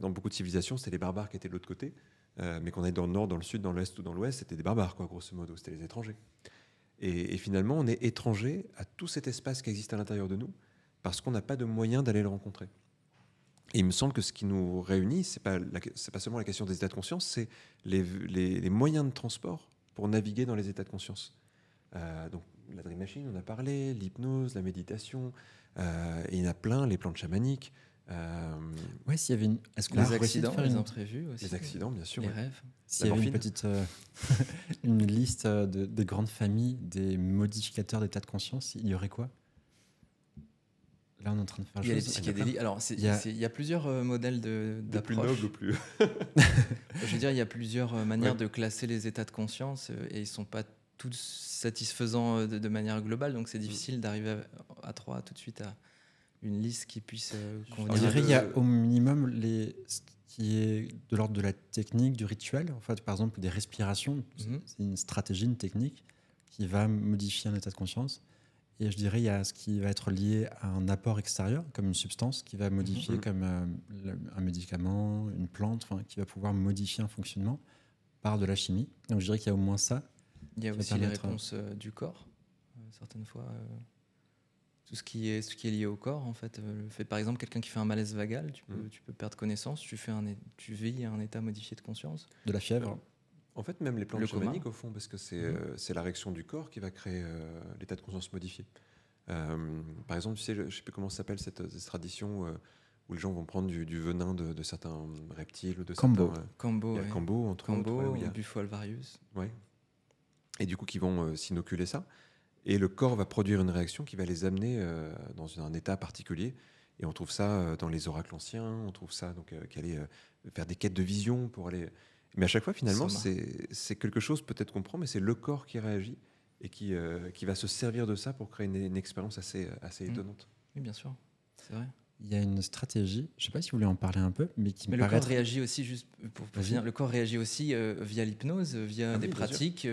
dans beaucoup de civilisations, c'était les barbares qui étaient de l'autre côté, mais qu'on aille dans le nord, dans le sud, dans l'est ou dans l'ouest, c'était des barbares, quoi, grosso modo, c'était les étrangers. Et finalement, on est étranger à tout cet espace qui existe à l'intérieur de nous, parce qu'on n'a pas de moyen d'aller le rencontrer. Et il me semble que ce qui nous réunit, c'est pas seulement la question des états de conscience, c'est les moyens de transport pour naviguer dans les états de conscience. Donc la Dream Machine, on a parlé, l'hypnose, la méditation, et il y en a plein, les plantes chamaniques. Ouais, s'il y avait les accidents, les imprévus aussi. Les accidents, bien sûr. Les rêves. S'il y avait une petite une liste des grandes familles des modificateurs d'état de conscience, il y aurait quoi? Là, on est en train de faire. Il y a les psychédéliques. Alors, il y a plusieurs modèles d'approche. Plus noble ou plus. Je veux dire, il y a plusieurs manières de classer les états de conscience et ils ne sont pas tous satisfaisants de manière globale. Donc, c'est difficile d'arriver à 3 tout de suite à une liste qui puisse convenir. Je dirais qu'il y a au minimum ce qui est de l'ordre de la technique, du rituel. En fait, par exemple, des respirations. C'est une stratégie, une technique qui va modifier un état de conscience. Et je dirais il y a ce qui va être lié à un apport extérieur, comme une substance qui va modifier, comme un médicament, une plante, qui va pouvoir modifier un fonctionnement par de la chimie. Donc je dirais qu'il y a au moins ça. Il y a aussi les réponses du corps, certaines fois. tout ce qui est lié au corps, en fait. Le fait, par exemple, quelqu'un qui fait un malaise vagal, tu peux perdre connaissance, tu vis un état modifié de conscience. De la fièvre. En fait, même les plantes Le coma. chamaniques, au fond, parce que c'est la réaction du corps qui va créer l'état de conscience modifié. Par exemple, tu sais, je ne sais plus comment ça s'appelle cette tradition où les gens vont prendre du venin de certains reptiles ou de Kambo. certains... Kambo, Il y a ouais. Kambo, entre autres. Kambo, Ouais, où il y a- Bufo alvarius. ouais. Et du coup, qui vont s'inoculer ça. Et le corps va produire une réaction qui va les amener dans un état particulier. Et on trouve ça dans les oracles anciens, on trouve ça donc qui allait faire des quêtes de vision pour aller. Mais à chaque fois, finalement, Soma. c'est quelque chose peut-être qu'on prend, mais c'est le corps qui réagit et qui va se servir de ça pour créer une expérience assez étonnante. Oui, bien sûr, c'est vrai. Il y a une stratégie, je ne sais pas si vous voulez en parler un peu, mais qui Mais me le paraît corps réagit aussi, juste pour Vas-y. finir, le corps réagit aussi via l'hypnose, via Ah des oui, bien pratiques,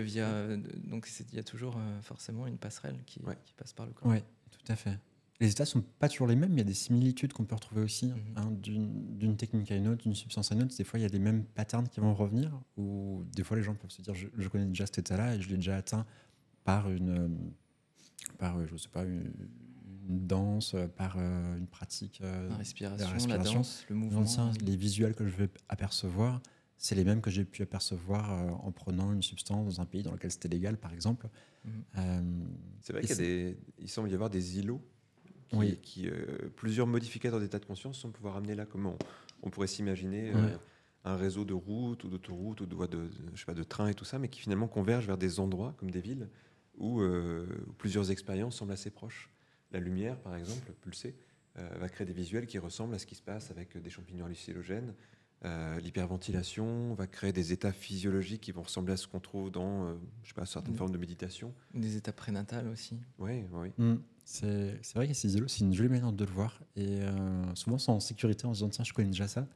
donc il y a toujours forcément une passerelle qui passe par le corps. Oui, tout à fait. Les états ne sont pas toujours les mêmes, mais il y a des similitudes qu'on peut retrouver aussi d'une technique à une autre, d'une substance à une autre. Des fois, il y a les mêmes patterns qui vont revenir, ou des fois, les gens peuvent se dire je connais déjà cet état-là et je l'ai déjà atteint par je sais pas, une danse, par une pratique. La respiration, la respiration. danse, le mouvement. Les visuels que je vais apercevoir, c'est les mêmes que j'ai pu apercevoir en prenant une substance dans un pays dans lequel c'était légal, par exemple. C'est vrai Et il semble y avoir des îlots qui plusieurs modificateurs d'état de conscience sont pouvoir amener là, comme on pourrait s'imaginer un réseau de routes ou d'autoroutes ou je sais pas, de trains et tout ça, mais qui finalement convergent vers des endroits comme des villes où plusieurs expériences semblent assez proches. La lumière, par exemple, pulsée, va créer des visuels qui ressemblent à ce qui se passe avec des champignons hallucinogènes. L'hyperventilation va créer des états physiologiques qui vont ressembler à ce qu'on trouve dans je sais pas, certaines formes de méditation. Des états prénatales aussi. Oui. C'est vrai que ces îlots, c'est une jolie manière de le voir. Et souvent, ils sont en sécurité en se disant tiens, je connais déjà ça.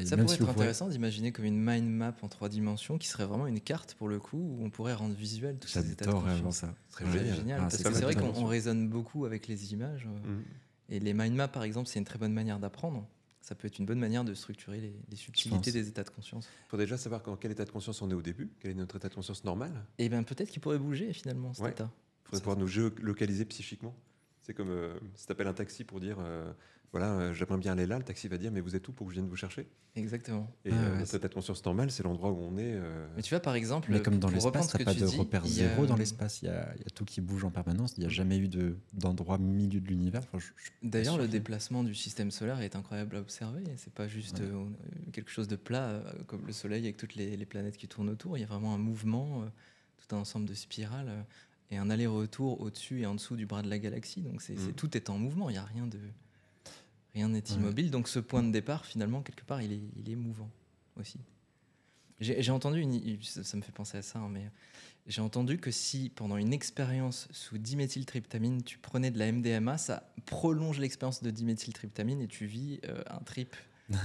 Ça pourrait être intéressant d'imaginer comme une mind map en 3 dimensions qui serait vraiment une carte pour le coup où on pourrait rendre visuel tous ces états de conscience. Ça. Ce serait génial. Parce que c'est vrai qu'on raisonne beaucoup avec les images. Et les mind maps, par exemple, c'est une très bonne manière d'apprendre. Ça peut être une bonne manière de structurer les subtilités des états de conscience. Il faut déjà savoir dans quel état de conscience on est au début, quel est notre état de conscience normal. Et bien peut-être qu'il pourrait bouger finalement cet état. Il faudrait pouvoir nous géolocaliser psychiquement. C'est comme si tu appelles un taxi pour dire j'aimerais bien aller là, le taxi va dire mais vous êtes où pour que je vienne vous chercher. Exactement. Et notre état de conscience normal, c'est l'endroit où on est. Mais tu vois, par exemple, mais comme dans l'espace, tu n'as pas de repère zéro dans l'espace. Il y a tout qui bouge en permanence. Il n'y a jamais eu d'endroit milieu de l'univers. D'ailleurs, le déplacement du système solaire est incroyable à observer. C'est pas juste quelque chose de plat comme le Soleil avec toutes les planètes qui tournent autour. Il y a vraiment un mouvement, tout un ensemble de spirales et un aller-retour au-dessus et en dessous du bras de la galaxie. Donc tout est en mouvement. Il n'y a rien n'est immobile. Donc ce point de départ, finalement, quelque part, il est mouvant aussi. J'ai entendu, ça me fait penser à ça, mais j'ai entendu que si pendant une expérience sous diméthyltryptamine, tu prenais de la MDMA, ça prolonge l'expérience de diméthyltryptamine et tu vis un trip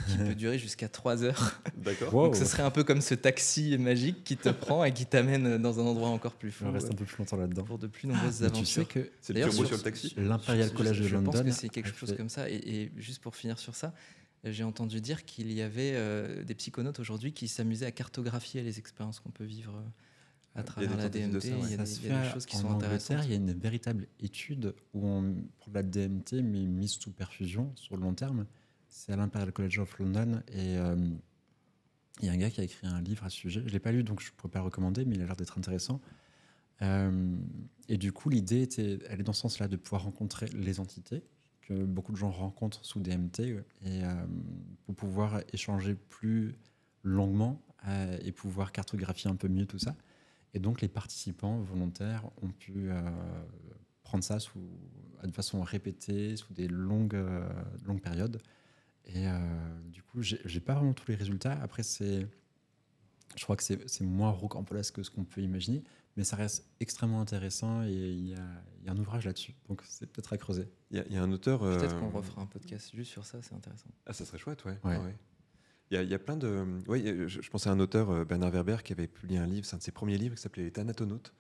qui peut durer jusqu'à 3 heures. D'accord. Donc ce serait un peu comme ce taxi magique qui te prend et qui t'amène dans un endroit encore plus fou. On reste un peu plus longtemps là-dedans. Pour de plus nombreuses aventures. Tu sais que c'est le turbo sur le taxi. L'Imperial College de London. Je pense que c'est quelque chose comme ça. Et juste pour finir sur ça, j'ai entendu dire qu'il y avait des psychonautes aujourd'hui qui s'amusaient à cartographier les expériences qu'on peut vivre à travers la DMT. Il y a des choses qui sont intéressantes. Il y a une véritable étude où on prend de la DMT mais mise sous perfusion sur le long terme. C'est à l'Imperial College of London et il y a un gars qui a écrit un livre à ce sujet. Je ne l'ai pas lu donc je ne pourrais pas le recommander, mais il a l'air d'être intéressant. Et du coup, l'idée elle est dans ce sens-là, de pouvoir rencontrer les entités que beaucoup de gens rencontrent sous DMT et pour pouvoir échanger plus longuement et pouvoir cartographier un peu mieux tout ça. Et donc, les participants volontaires ont pu prendre ça de façon répétée, sous des longues périodes. Et du coup, j'ai pas vraiment tous les résultats. Après, je crois que c'est moins rocambolesque que ce qu'on peut imaginer, mais ça reste extrêmement intéressant et il y a un ouvrage là-dessus. Donc, c'est peut-être à creuser. Il y a un auteur... Peut-être qu'on refera un podcast juste sur ça, c'est intéressant. Ah, ça serait chouette, ouais. Il y a plein de... je pensais à un auteur, Bernard Werber, qui avait publié un livre, c'est un de ses premiers livres, qui s'appelait Les Thanatonautes.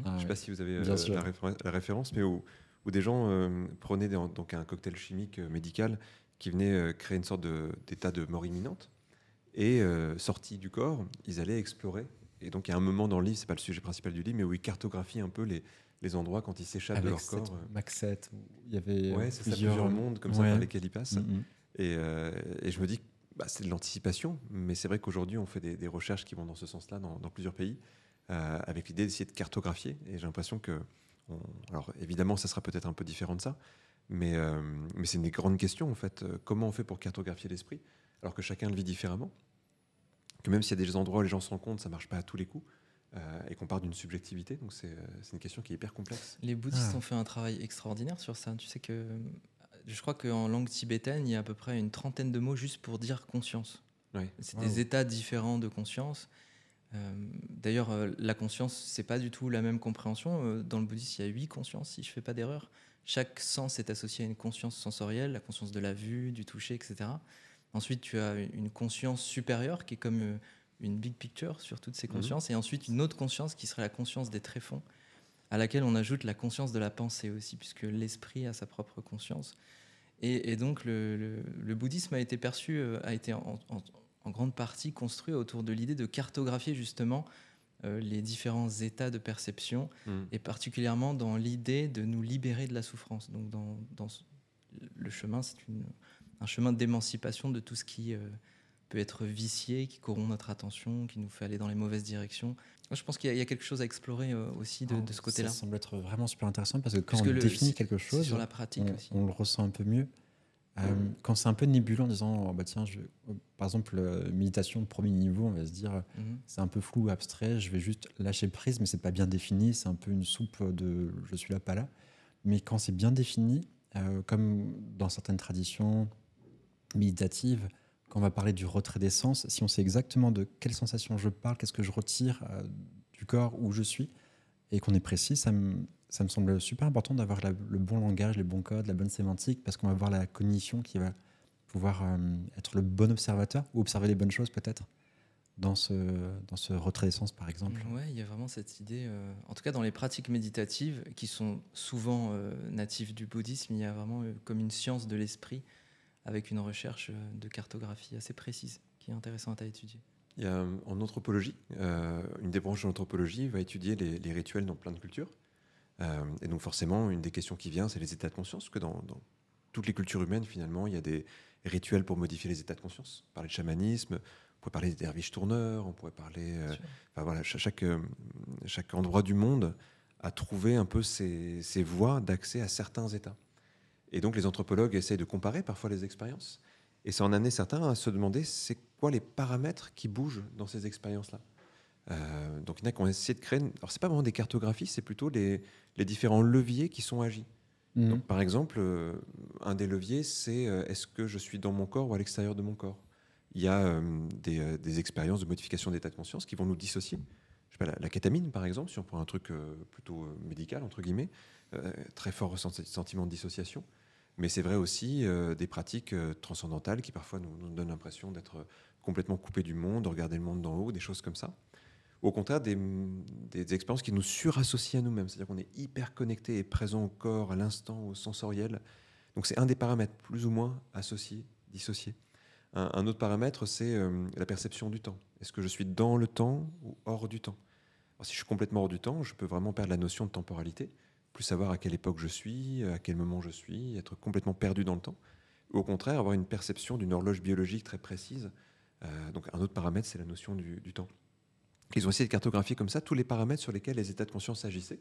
Je ne sais pas si vous avez la référence, mais où des gens prenaient donc un cocktail chimique médical qui venait créer une sorte d'état de mort imminente. Et sortis du corps, ils allaient explorer Et donc il y a un moment dans le livre, c'est pas le sujet principal du livre, mais où il cartographie un peu les endroits quand ils s'échappent de Avec leur cette corps. Maxette, où il y avait Ouais, c'est ça, plusieurs mondes comme ça ouais. par lesquels ils passent. Mhm. Et je me dis, c'est de l'anticipation, mais c'est vrai qu'aujourd'hui, on fait des recherches qui vont dans ce sens-là dans plusieurs pays, avec l'idée d'essayer de cartographier. Et j'ai l'impression que, alors évidemment, ça sera peut-être un peu différent de ça, mais c'est une des grandes questions, en fait. Comment on fait pour cartographier l'esprit, alors que chacun le vit différemment, que même s'il y a des endroits où les gens se rencontrent, ça ne marche pas à tous les coups, et qu'on part d'une subjectivité. Donc c'est une question qui est hyper complexe. Les bouddhistes ont fait un travail extraordinaire sur ça. Tu sais que je crois qu'en langue tibétaine, il y a à peu près une trentaine de mots juste pour dire conscience. Ouais. C'est des états différents de conscience. D'ailleurs, la conscience, c'est pas du tout la même compréhension. Dans le bouddhisme, il y a 8 consciences, si je fais pas d'erreur. Chaque sens est associé à une conscience sensorielle, la conscience de la vue, du toucher, etc. Ensuite, tu as une conscience supérieure qui est comme une big picture sur toutes ces consciences. Et ensuite, une autre conscience qui serait la conscience des tréfonds, à laquelle on ajoute la conscience de la pensée aussi, puisque l'esprit a sa propre conscience. Et donc, le bouddhisme a été perçu, a été en grande partie construit autour de l'idée de cartographier justement les différents états de perception, et particulièrement dans l'idée de nous libérer de la souffrance. Donc, dans le chemin, c'est un chemin d'émancipation de tout ce qui peut être vicié, qui corrompt notre attention, qui nous fait aller dans les mauvaises directions. Moi, je pense qu'il y a quelque chose à explorer aussi de ce côté-là. Ça semble être vraiment super intéressant parce que quand Puisque on définit quelque chose, sur la pratique aussi. On le ressent un peu mieux. Quand c'est un peu nébuleux en disant, oh, bah tiens, par exemple, méditation premier niveau, on va se dire, c'est un peu flou, abstrait, je vais juste lâcher prise, mais c'est pas bien défini, c'est un peu une soupe de je suis là, pas là. Mais quand c'est bien défini, comme dans certaines traditions méditatives, quand on va parler du retrait des sens, si on sait exactement de quelle sensation je parle, qu'est-ce que je retire du corps où je suis, et qu'on est précis, ça me semble super important d'avoir le bon langage, les bons codes, la bonne sémantique, parce qu'on va avoir la cognition qui va pouvoir être le bon observateur, ou observer les bonnes choses peut-être, dans ce retrait des sens par exemple. Ouais, il y a vraiment cette idée, en tout cas dans les pratiques méditatives, qui sont souvent natives du bouddhisme, il y a vraiment comme une science de l'esprit, avec une recherche de cartographie assez précise, qui est intéressante à étudier. Il y a en anthropologie, une des branches de l'anthropologie va étudier les rituels dans plein de cultures. Et donc forcément, une des questions qui vient, c'est les états de conscience, parce que dans toutes les cultures humaines, finalement, il y a des rituels pour modifier les états de conscience. Parler de chamanisme, on pourrait parler des derviches tourneurs, on pourrait parler... enfin, voilà, chaque endroit du monde a trouvé un peu ses voies d'accès à certains états. Et donc les anthropologues essayent de comparer parfois les expériences. Et ça en amenait certains à se demander c'est quoi les paramètres qui bougent dans ces expériences-là. Donc il y en a qui ont essayé de créer... Alors c'est pas vraiment des cartographies, c'est plutôt les différents leviers qui sont agis. Donc, par exemple, un des leviers, c'est est-ce que je suis dans mon corps ou à l'extérieur de mon corps. Il y a des expériences de modification d'état de conscience qui vont nous dissocier. Je sais pas, la kétamine, par exemple, si on prend un truc plutôt médical, entre guillemets, très fort sentiment de dissociation. Mais c'est vrai aussi des pratiques transcendantales qui parfois nous donnent l'impression d'être complètement coupés du monde, de regarder le monde d'en haut, des choses comme ça. Ou au contraire, des expériences qui nous surassocient à nous-mêmes. C'est-à-dire qu'on est hyper connecté et présent au corps, à l'instant, au sensoriel. Donc c'est un des paramètres, plus ou moins associés, dissociés. Un autre paramètre, c'est la perception du temps. Est-ce que je suis dans le temps ou hors du temps? Alors, si je suis complètement hors du temps, je peux vraiment perdre la notion de temporalité, plus savoir à quelle époque je suis, à quel moment je suis, être complètement perdu dans le temps. Ou au contraire, avoir une perception d'une horloge biologique très précise. Donc un autre paramètre, c'est la notion du temps. Ils ont essayé de cartographier comme ça tous les paramètres sur lesquels les états de conscience agissaient.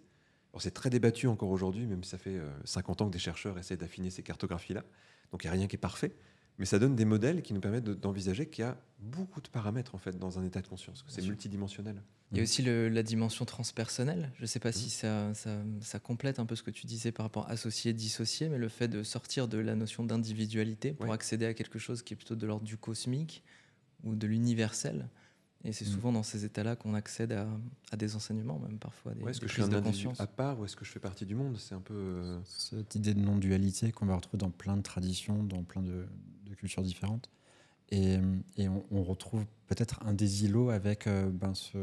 Alors c'est très débattu encore aujourd'hui, même si ça fait 50 ans que des chercheurs essaient d'affiner ces cartographies-là. Donc il n'y a rien qui est parfait. Mais ça donne des modèles qui nous permettent d'envisager qu'il y a beaucoup de paramètres en fait, dans un état de conscience, que c'est multidimensionnel. Il y a aussi la dimension transpersonnelle. Je ne sais pas si ça complète un peu ce que tu disais par rapport à associé, dissocié, mais le fait de sortir de la notion d'individualité pour accéder à quelque chose qui est plutôt de l'ordre du cosmique ou de l'universel. Et c'est souvent dans ces états-là qu'on accède à des enseignements, même parfois, des est-ce que je prises suis un de conscience. à part ou est-ce que je fais partie du monde? C'est un peu... Cette idée de non-dualité qu'on va retrouver dans plein de traditions, dans plein de cultures différentes. Et on retrouve peut-être un des îlots avec ce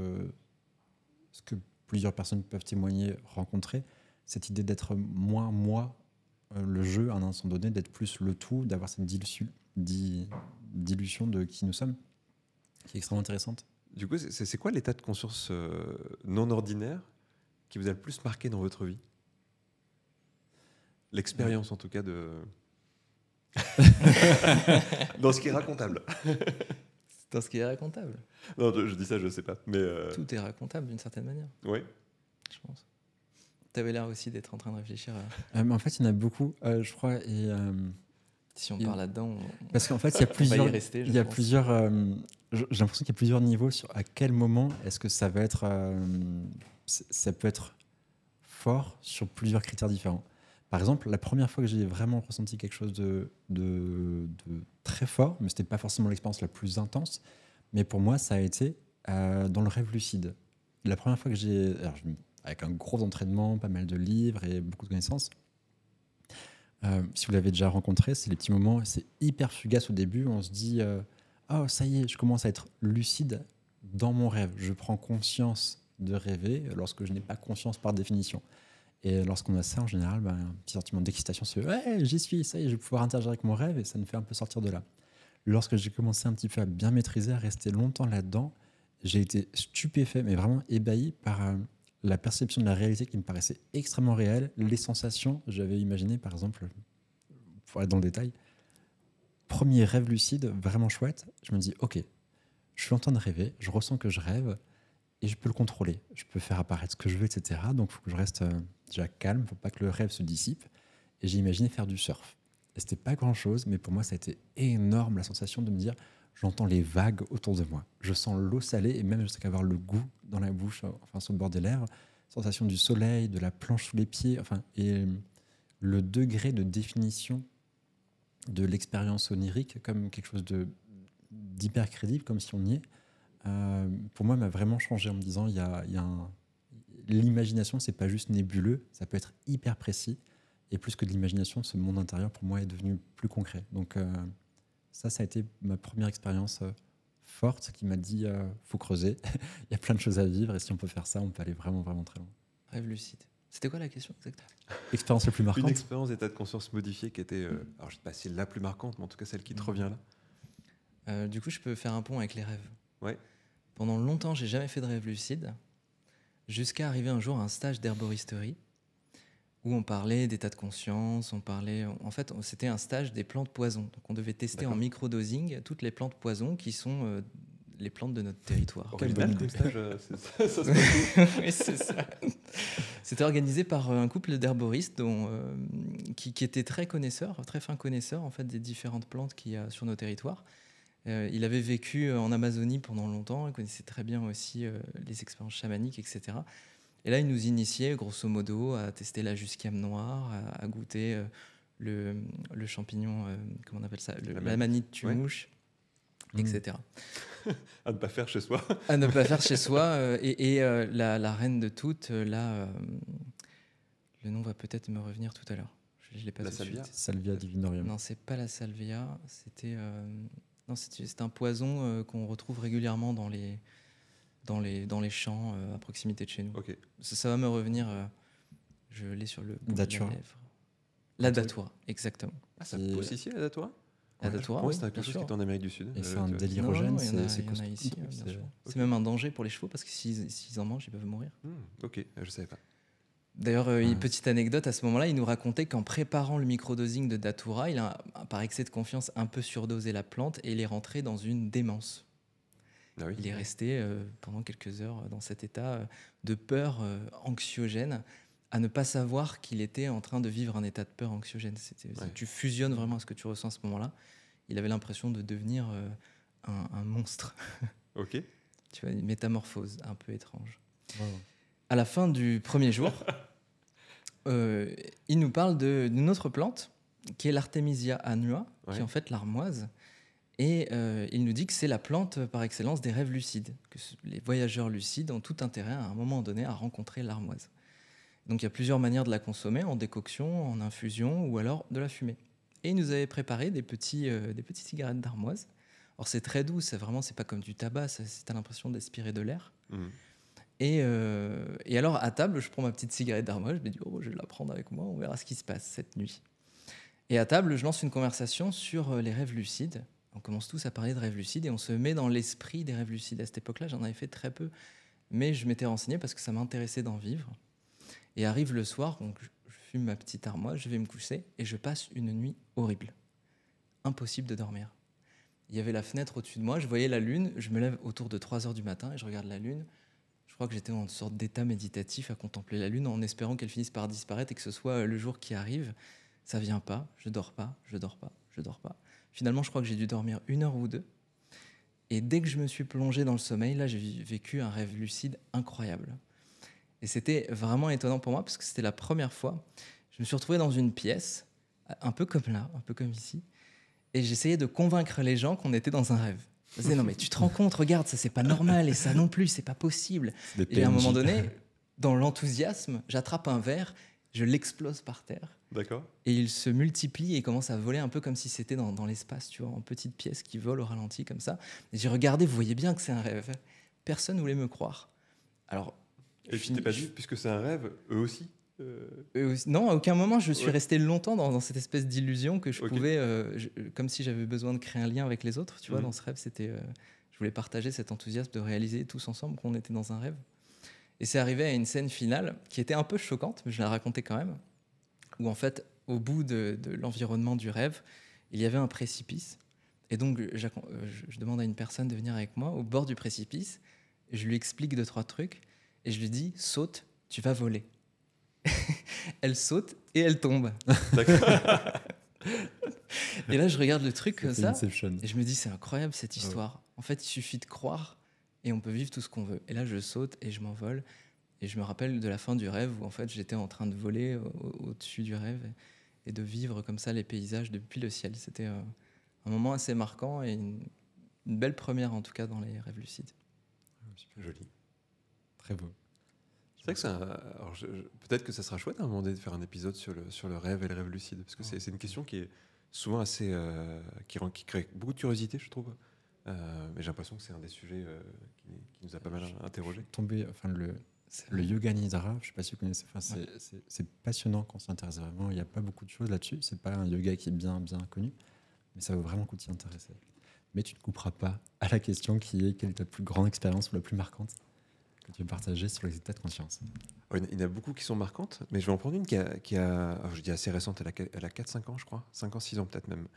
que plusieurs personnes peuvent témoigner, rencontrer, cette idée d'être moins moi, le jeu à un instant donné, d'être plus le tout, d'avoir cette dilution de qui nous sommes, qui est extrêmement intéressante. Du coup, c'est quoi l'état de conscience non ordinaire qui vous a le plus marqué dans votre vie? L'expérience, en tout cas, de... dans ce qui est racontable. Dans ce qui est racontable. Non, je dis ça, je sais pas. Mais Tout est racontable d'une certaine manière, oui. je pense. Tu avais l'air aussi d'être en train de réfléchir à... Mais en fait, il y en a beaucoup, je crois. Et, Si on part là-dedans, parce qu'en fait, il y a on va plusieurs. y rester, je Il y a pense. plusieurs. J'ai l'impression qu'il y a plusieurs niveaux sur à quel moment est-ce que ça va être. Ça peut être fort sur plusieurs critères différents. Par exemple, la première fois que j'ai vraiment ressenti quelque chose de très fort, mais c'était pas forcément l'expérience la plus intense, mais pour moi, ça a été dans le rêve lucide. La première fois que avec un gros entraînement, pas mal de livres et beaucoup de connaissances. Si vous l'avez déjà rencontré, c'est les petits moments, c'est hyper fugace au début. On se dit oh, ça y est, je commence à être lucide dans mon rêve. Je prends conscience de rêver lorsque je n'ai pas conscience par définition. Et lorsqu'on a ça, en général, un petit sentiment d'excitation, c'est ouais, j'y suis, ça y est, je vais pouvoir interagir avec mon rêve et ça me fait un peu sortir de là. Lorsque j'ai commencé un petit peu à bien maîtriser, à rester longtemps là-dedans, j'ai été stupéfait, mais vraiment ébahi par la perception de la réalité qui me paraissait extrêmement réelle, les sensations. J'avais imaginé, par exemple, pour aller dans le détail, premier rêve lucide, vraiment chouette. Je me dis, ok, je suis en train de rêver, je ressens que je rêve et je peux le contrôler. Je peux faire apparaître ce que je veux, etc. Donc, il faut que je reste déjà calme, il ne faut pas que le rêve se dissipe. Et j'ai imaginé faire du surf. Et c'était pas grand-chose, mais pour moi, ça a été énorme, la sensation de me dire, j'entends les vagues autour de moi. Je sens l'eau salée et même jusqu'à avoir le goût dans la bouche, enfin sur le bord des lèvres. Sensation du soleil, de la planche sous les pieds. Enfin, et le degré de définition de l'expérience onirique comme quelque chose d'hyper crédible, comme si on y est, pour moi, m'a vraiment changé en me disant, l'imagination, c'est pas juste nébuleux, ça peut être hyper précis. Et plus que de l'imagination, ce monde intérieur, pour moi, est devenu plus concret. Donc, ça a été ma première expérience forte qui m'a dit faut creuser, il y a plein de choses à vivre et si on peut faire ça, on peut aller vraiment, vraiment très loin. Rêve lucide. C'était quoi la question exactement? Expérience la plus marquante? Une expérience d'état de conscience modifié qui était, alors je sais pas si la plus marquante, mais en tout cas celle qui te revient là. Du coup, je peux faire un pont avec les rêves. Ouais. Pendant longtemps, j'ai jamais fait de rêve lucide, jusqu'à arriver un jour à un stage d'herboristerie où on parlait d'état de conscience, en fait, c'était un stage des plantes poison. Donc on devait tester en microdosing toutes les plantes poison qui sont les plantes de notre territoire. Original comme stage, ça se passe où? Oui, c'est ça. C'était organisé par un couple d'herboristes qui étaient très fins connaisseurs en fait, des différentes plantes qu'il y a sur nos territoires. Il avait vécu en Amazonie pendant longtemps, il connaissait très bien aussi les expériences chamaniques, etc. Et là, il nous initiait, grosso modo, à tester la jusquiame noire, à goûter le champignon, comment on appelle ça, la manite tumouche, etc. À ne pas faire chez soi. À ne pas faire chez soi. Et la reine de toutes, là, le nom va peut-être me revenir tout à l'heure. Je ne l'ai pas La tout de salvia. suite. Salvia divinorum. Non, c'est pas la salvia. C'était un poison qu'on retrouve régulièrement dans les champs à proximité de chez nous. Ok. Ça va me revenir. Je l'ai sur le bout de la Datura. lèvre. La datura, exactement. Ah, ça pousse ici, la datura? La datura, Moi, oui, c'était quelque bien chose sûr. qui est en Amérique du Sud. Et c'est un Non, délirogène, il y en a costaud. ici, bien sûr. Ok. C'est même un danger pour les chevaux parce que s'ils en mangent, ils peuvent mourir. Ok, je savais pas. D'ailleurs, une petite anecdote, à ce moment-là, il nous racontait qu'en préparant le microdosing de datura, il a, par excès de confiance, un peu surdosé la plante et il est rentré dans une démence. Ah oui. Il est resté pendant quelques heures dans cet état de peur anxiogène, à ne pas savoir qu'il était en train de vivre un état de peur anxiogène. Tu fusionnes vraiment à ce que tu ressens à ce moment-là. Il avait l'impression de devenir un monstre. Ok. Tu vois, une métamorphose un peu étrange. Wow. À la fin du premier jour, il nous parle d'une autre plante qui est l'Artemisia annua, qui est en fait l'armoise. Et il nous dit que c'est la plante par excellence des rêves lucides, que les voyageurs lucides ont tout intérêt à un moment donné à rencontrer l'armoise. Donc il y a plusieurs manières de la consommer, en décoction, en infusion ou alors de la fumer. Et il nous avait préparé des petites cigarettes d'armoise. Alors c'est très doux, c'est pas comme du tabac, t'as l'impression d'aspirer de l'air. Et alors à table, je prends ma petite cigarette d'armoise, je me dis je vais la prendre avec moi, on verra ce qui se passe cette nuit. Et à table, je lance une conversation sur les rêves lucides. on commence tous à parler de rêves lucides et on se met dans l'esprit des rêves lucides. À cette époque-là, j'en avais fait très peu, mais je m'étais renseigné parce que ça m'intéressait d'en vivre. Et arrive le soir, donc je fume ma petite armoire, je vais me coucher et je passe une nuit horrible. Impossible de dormir. Il y avait la fenêtre au-dessus de moi, je voyais la lune, je me lève autour de 3h du matin et je regarde la lune. Je crois que j'étais dans une sorte d'état méditatif à contempler la lune en espérant qu'elle finisse par disparaître et que ce soit le jour qui arrive. Ça vient pas, je dors pas, je dors pas, je dors pas. Finalement, je crois que j'ai dû dormir 1 heure ou 2. Et dès que je me suis plongé dans le sommeil, là, j'ai vécu un rêve lucide incroyable. Et c'était vraiment étonnant pour moi parce que c'était la première fois. Je me suis retrouvé dans une pièce, un peu comme là, un peu comme ici. Et j'essayais de convaincre les gens qu'on était dans un rêve. Je disais, non mais tu te rends compte, regarde, ça c'est pas normal et ça non plus, c'est pas possible. Et à un moment donné, dans l'enthousiasme, j'attrape un verre, je l'explose par terre. D'accord. Et il se multiplie et commence à voler un peu comme si c'était dans l'espace, tu vois, en petites pièces qui volent au ralenti comme ça. Et j'ai regardé, vous voyez bien que c'est un rêve. Personne ne voulait me croire. Alors, et je t'ai pas dit, puisque c'est un rêve, eux aussi non, à aucun moment je suis resté longtemps dans cette espèce d'illusion que je pouvais, comme si j'avais besoin de créer un lien avec les autres. Tu vois, dans ce rêve, c'était, je voulais partager cet enthousiasme de réaliser tous ensemble qu'on était dans un rêve. Et c'est arrivé à une scène finale qui était un peu choquante, mais je la racontais quand même, où en fait, au bout de l'environnement du rêve, il y avait un précipice. Et donc, je demande à une personne de venir avec moi au bord du précipice. Je lui explique 2-3 trucs et je lui dis, saute, tu vas voler. Elle saute et elle tombe. Et là, je regarde le truc comme ça et je me dis, c'est incroyable cette histoire. En fait, il suffit de croire et on peut vivre tout ce qu'on veut. Et là, je saute et je m'envole. Et je me rappelle de la fin du rêve où en fait, j'étais en train de voler au-dessus du rêve et de vivre comme ça les paysages depuis le ciel. C'était un moment assez marquant et une belle première en tout cas dans les rêves lucides. Joli. Très beau. C'est vrai que alors peut-être que ça sera chouette à un moment donné de faire un épisode sur le rêve et le rêve lucide, parce que c'est une question qui est souvent assez qui crée beaucoup de curiosité, je trouve. Mais j'ai l'impression que c'est un des sujets qui nous a pas mal interrogés. Le yoga nidra, je ne sais pas si vous connaissez. C'est passionnant quand on s'intéresse vraiment. Il n'y a pas beaucoup de choses là-dessus. C'est pas un yoga qui est bien connu, mais ça vaut vraiment le coup de s'y intéresser. Mais tu ne couperas pas à la question qui est quelle est ta plus grande expérience ou la plus marquante que tu veux partager sur les états de conscience. Il y en a beaucoup qui sont marquantes, mais je vais en prendre une qui a alors je dis assez récente, elle a 4-5 ans, je crois, 5 ans, 6 ans peut-être même.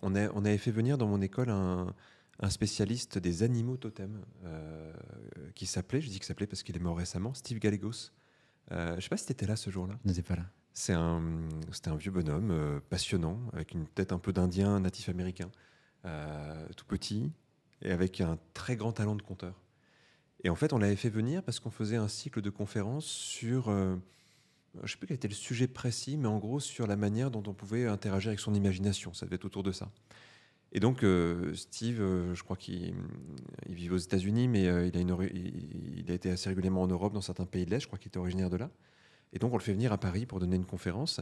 On avait fait venir dans mon école un spécialiste des animaux totems qui s'appelait, je dis qu'il s'appelait parce qu'il est mort récemment, Steve Gallegos. Je ne sais pas si tu étais là ce jour-là. Je n'étais pas là. C'était un vieux bonhomme passionnant, avec une tête un peu d'Indien natif américain, tout petit, et avec un très grand talent de conteur. Et en fait, on l'avait fait venir parce qu'on faisait un cycle de conférences sur, je ne sais plus quel était le sujet précis, mais en gros sur la manière dont on pouvait interagir avec son imagination. Ça devait être autour de ça. Et donc, Steve, je crois qu'il vivait aux États-Unis, mais il a été assez régulièrement en Europe, dans certains pays de l'Est. Je crois qu'il était originaire de là. Et donc, on le fait venir à Paris pour donner une conférence.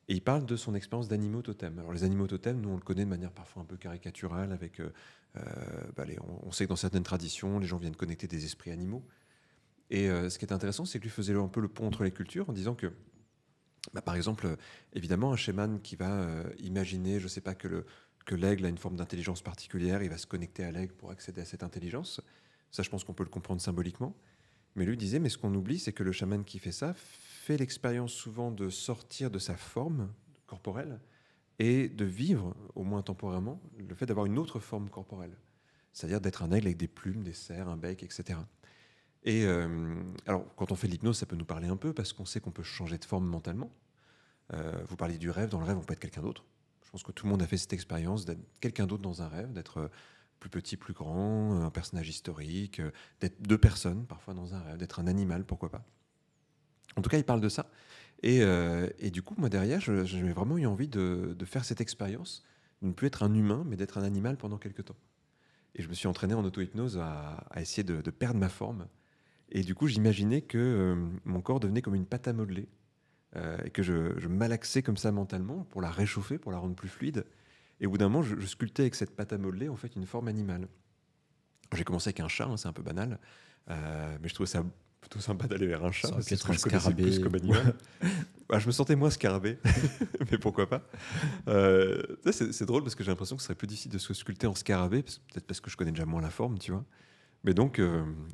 Et il parle de son expérience d'animaux totems. Alors, les animaux totems, nous, on le connaît de manière parfois un peu caricaturale. On sait que dans certaines traditions, les gens viennent connecter des esprits animaux. Et ce qui est intéressant, c'est que lui faisait un peu le pont entre les cultures en disant que, par exemple, évidemment, un shaman qui va imaginer, je ne sais pas, que l'aigle a une forme d'intelligence particulière, il va se connecter à l'aigle pour accéder à cette intelligence. Ça, je pense qu'on peut le comprendre symboliquement. Mais lui disait, mais ce qu'on oublie, c'est que le chaman qui fait ça fait l'expérience souvent de sortir de sa forme corporelle et de vivre, au moins temporairement, le fait d'avoir une autre forme corporelle. C'est-à-dire d'être un aigle avec des plumes, des serres, un bec, etc. Et alors, quand on fait de l'hypnose, ça peut nous parler un peu parce qu'on sait qu'on peut changer de forme mentalement. Vous parliez du rêve. Dans le rêve, on peut être quelqu'un d'autre. Je pense que tout le monde a fait cette expérience d'être quelqu'un d'autre dans un rêve, d'être plus petit, plus grand, un personnage historique, d'être 2 personnes parfois dans un rêve, d'être un animal, pourquoi pas. En tout cas, il parle de ça. Et du coup, moi derrière, j'ai vraiment eu envie de faire cette expérience, de ne plus être un humain, mais d'être un animal pendant quelques temps. Et je me suis entraîné en auto-hypnose à essayer de perdre ma forme. Et du coup, j'imaginais que mon corps devenait comme une pâte à modeler. Et que je malaxais comme ça mentalement pour la réchauffer, pour la rendre plus fluide. Et au bout d'un moment, je sculptais avec cette pâte à modeler en fait une forme animale. J'ai commencé avec un chat, c'est un peu banal, mais je trouvais ça plutôt sympa d'aller vers un chat, parce que je connaissais plus comme animal. je me sentais moins scarabée, mais pourquoi pas. C'est drôle parce que j'ai l'impression que ce serait plus difficile de se sculpter en scarabée, peut-être parce que je connais déjà moins la forme, tu vois. Mais donc,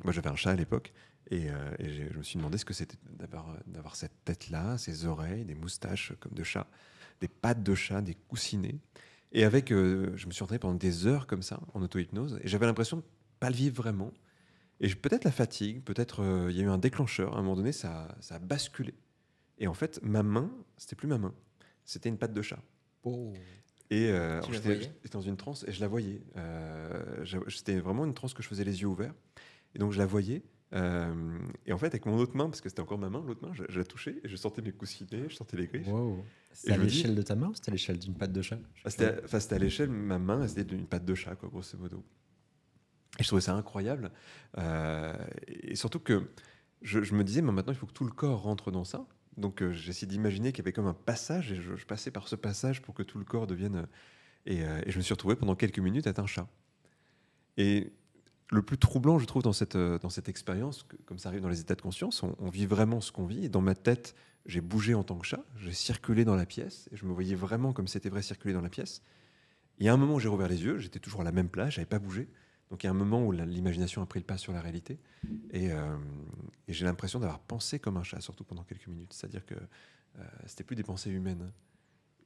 moi j'avais un chat à l'époque, et je me suis demandé ce que c'était d'avoir cette tête-là, ces oreilles, des moustaches comme de chat, des pattes de chat, des coussinets. Et avec, je me suis entraîné pendant des heures comme ça, en auto-hypnose, et j'avais l'impression de ne pas le vivre vraiment. Et peut-être la fatigue, peut-être il y a eu un déclencheur, à un moment donné, ça a basculé. Et en fait, ma main, c'était plus ma main, c'était une patte de chat. Oh. Et Tu la j'étais voyais ? dans une transe et je la voyais. C'était vraiment une transe que je faisais les yeux ouverts. Et donc je la voyais. Et en fait, avec mon autre main, parce que c'était encore ma main, l'autre main, je la touchais et je sentais mes coussinets, je sentais les griffes. Wow. Et C'est à je me dis- l'échelle de ta main ou c'était à l'échelle d'une patte de chat? C'était à l'échelle, ma main, c'était d'une patte de chat, quoi, grosso modo. Et je trouvais ça incroyable. Et surtout que je me disais, mais maintenant, il faut que tout le corps rentre dans ça. Donc j'ai essayé d'imaginer qu'il y avait comme un passage, et je passais par ce passage pour que tout le corps devienne... Et je me suis retrouvé pendant quelques minutes à être un chat. Et le plus troublant, je trouve, dans cette expérience, comme ça arrive dans les états de conscience, on vit vraiment ce qu'on vit. Et dans ma tête, j'ai bougé en tant que chat, j'ai circulé dans la pièce, et je me voyais vraiment comme c'était vrai circuler dans la pièce. Il y a un moment où j'ai rouvert les yeux, j'étais toujours à la même place, j'avais pas bougé. Donc il y a un moment où l'imagination a pris le pas sur la réalité. Et j'ai l'impression d'avoir pensé comme un chat, surtout pendant quelques minutes. C'est-à-dire que c'était plus des pensées humaines.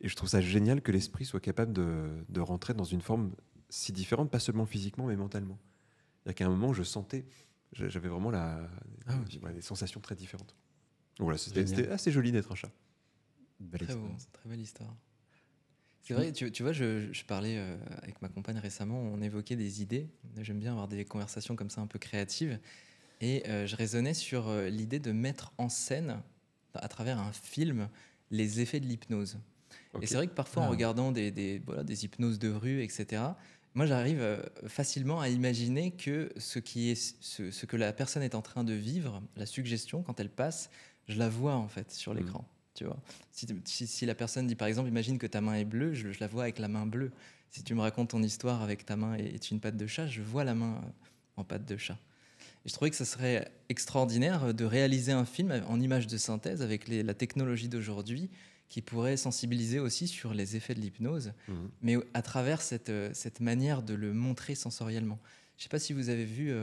Et je trouve ça génial que l'esprit soit capable de rentrer dans une forme si différente, pas seulement physiquement, mais mentalement. Il y a qu'à un moment, j'avais vraiment des sensations très différentes. Donc voilà, c'était assez joli d'être un chat. Belle Très beau, expérience. très belle histoire. C'est vrai, tu vois, je parlais avec ma compagne récemment, on évoquait des idées. J'aime bien avoir des conversations comme ça un peu créatives. Et je raisonnais sur l'idée de mettre en scène, à travers un film, les effets de l'hypnose. Ok. Et c'est vrai que parfois, en regardant des hypnoses de rue, etc., moi, j'arrive facilement à imaginer que ce que la personne est en train de vivre, la suggestion, quand elle passe, je la vois en fait sur l'écran. Tu vois, si la personne dit par exemple, imagine que ta main est bleue, je la vois avec la main bleue. Si tu me racontes ton histoire avec ta main est une patte de chat, je vois la main en patte de chat. Et je trouvais que ce serait extraordinaire de réaliser un film en images de synthèse avec la technologie d'aujourd'hui qui pourrait sensibiliser aussi sur les effets de l'hypnose, mais à travers cette manière de le montrer sensoriellement. Je ne sais pas si vous avez vu,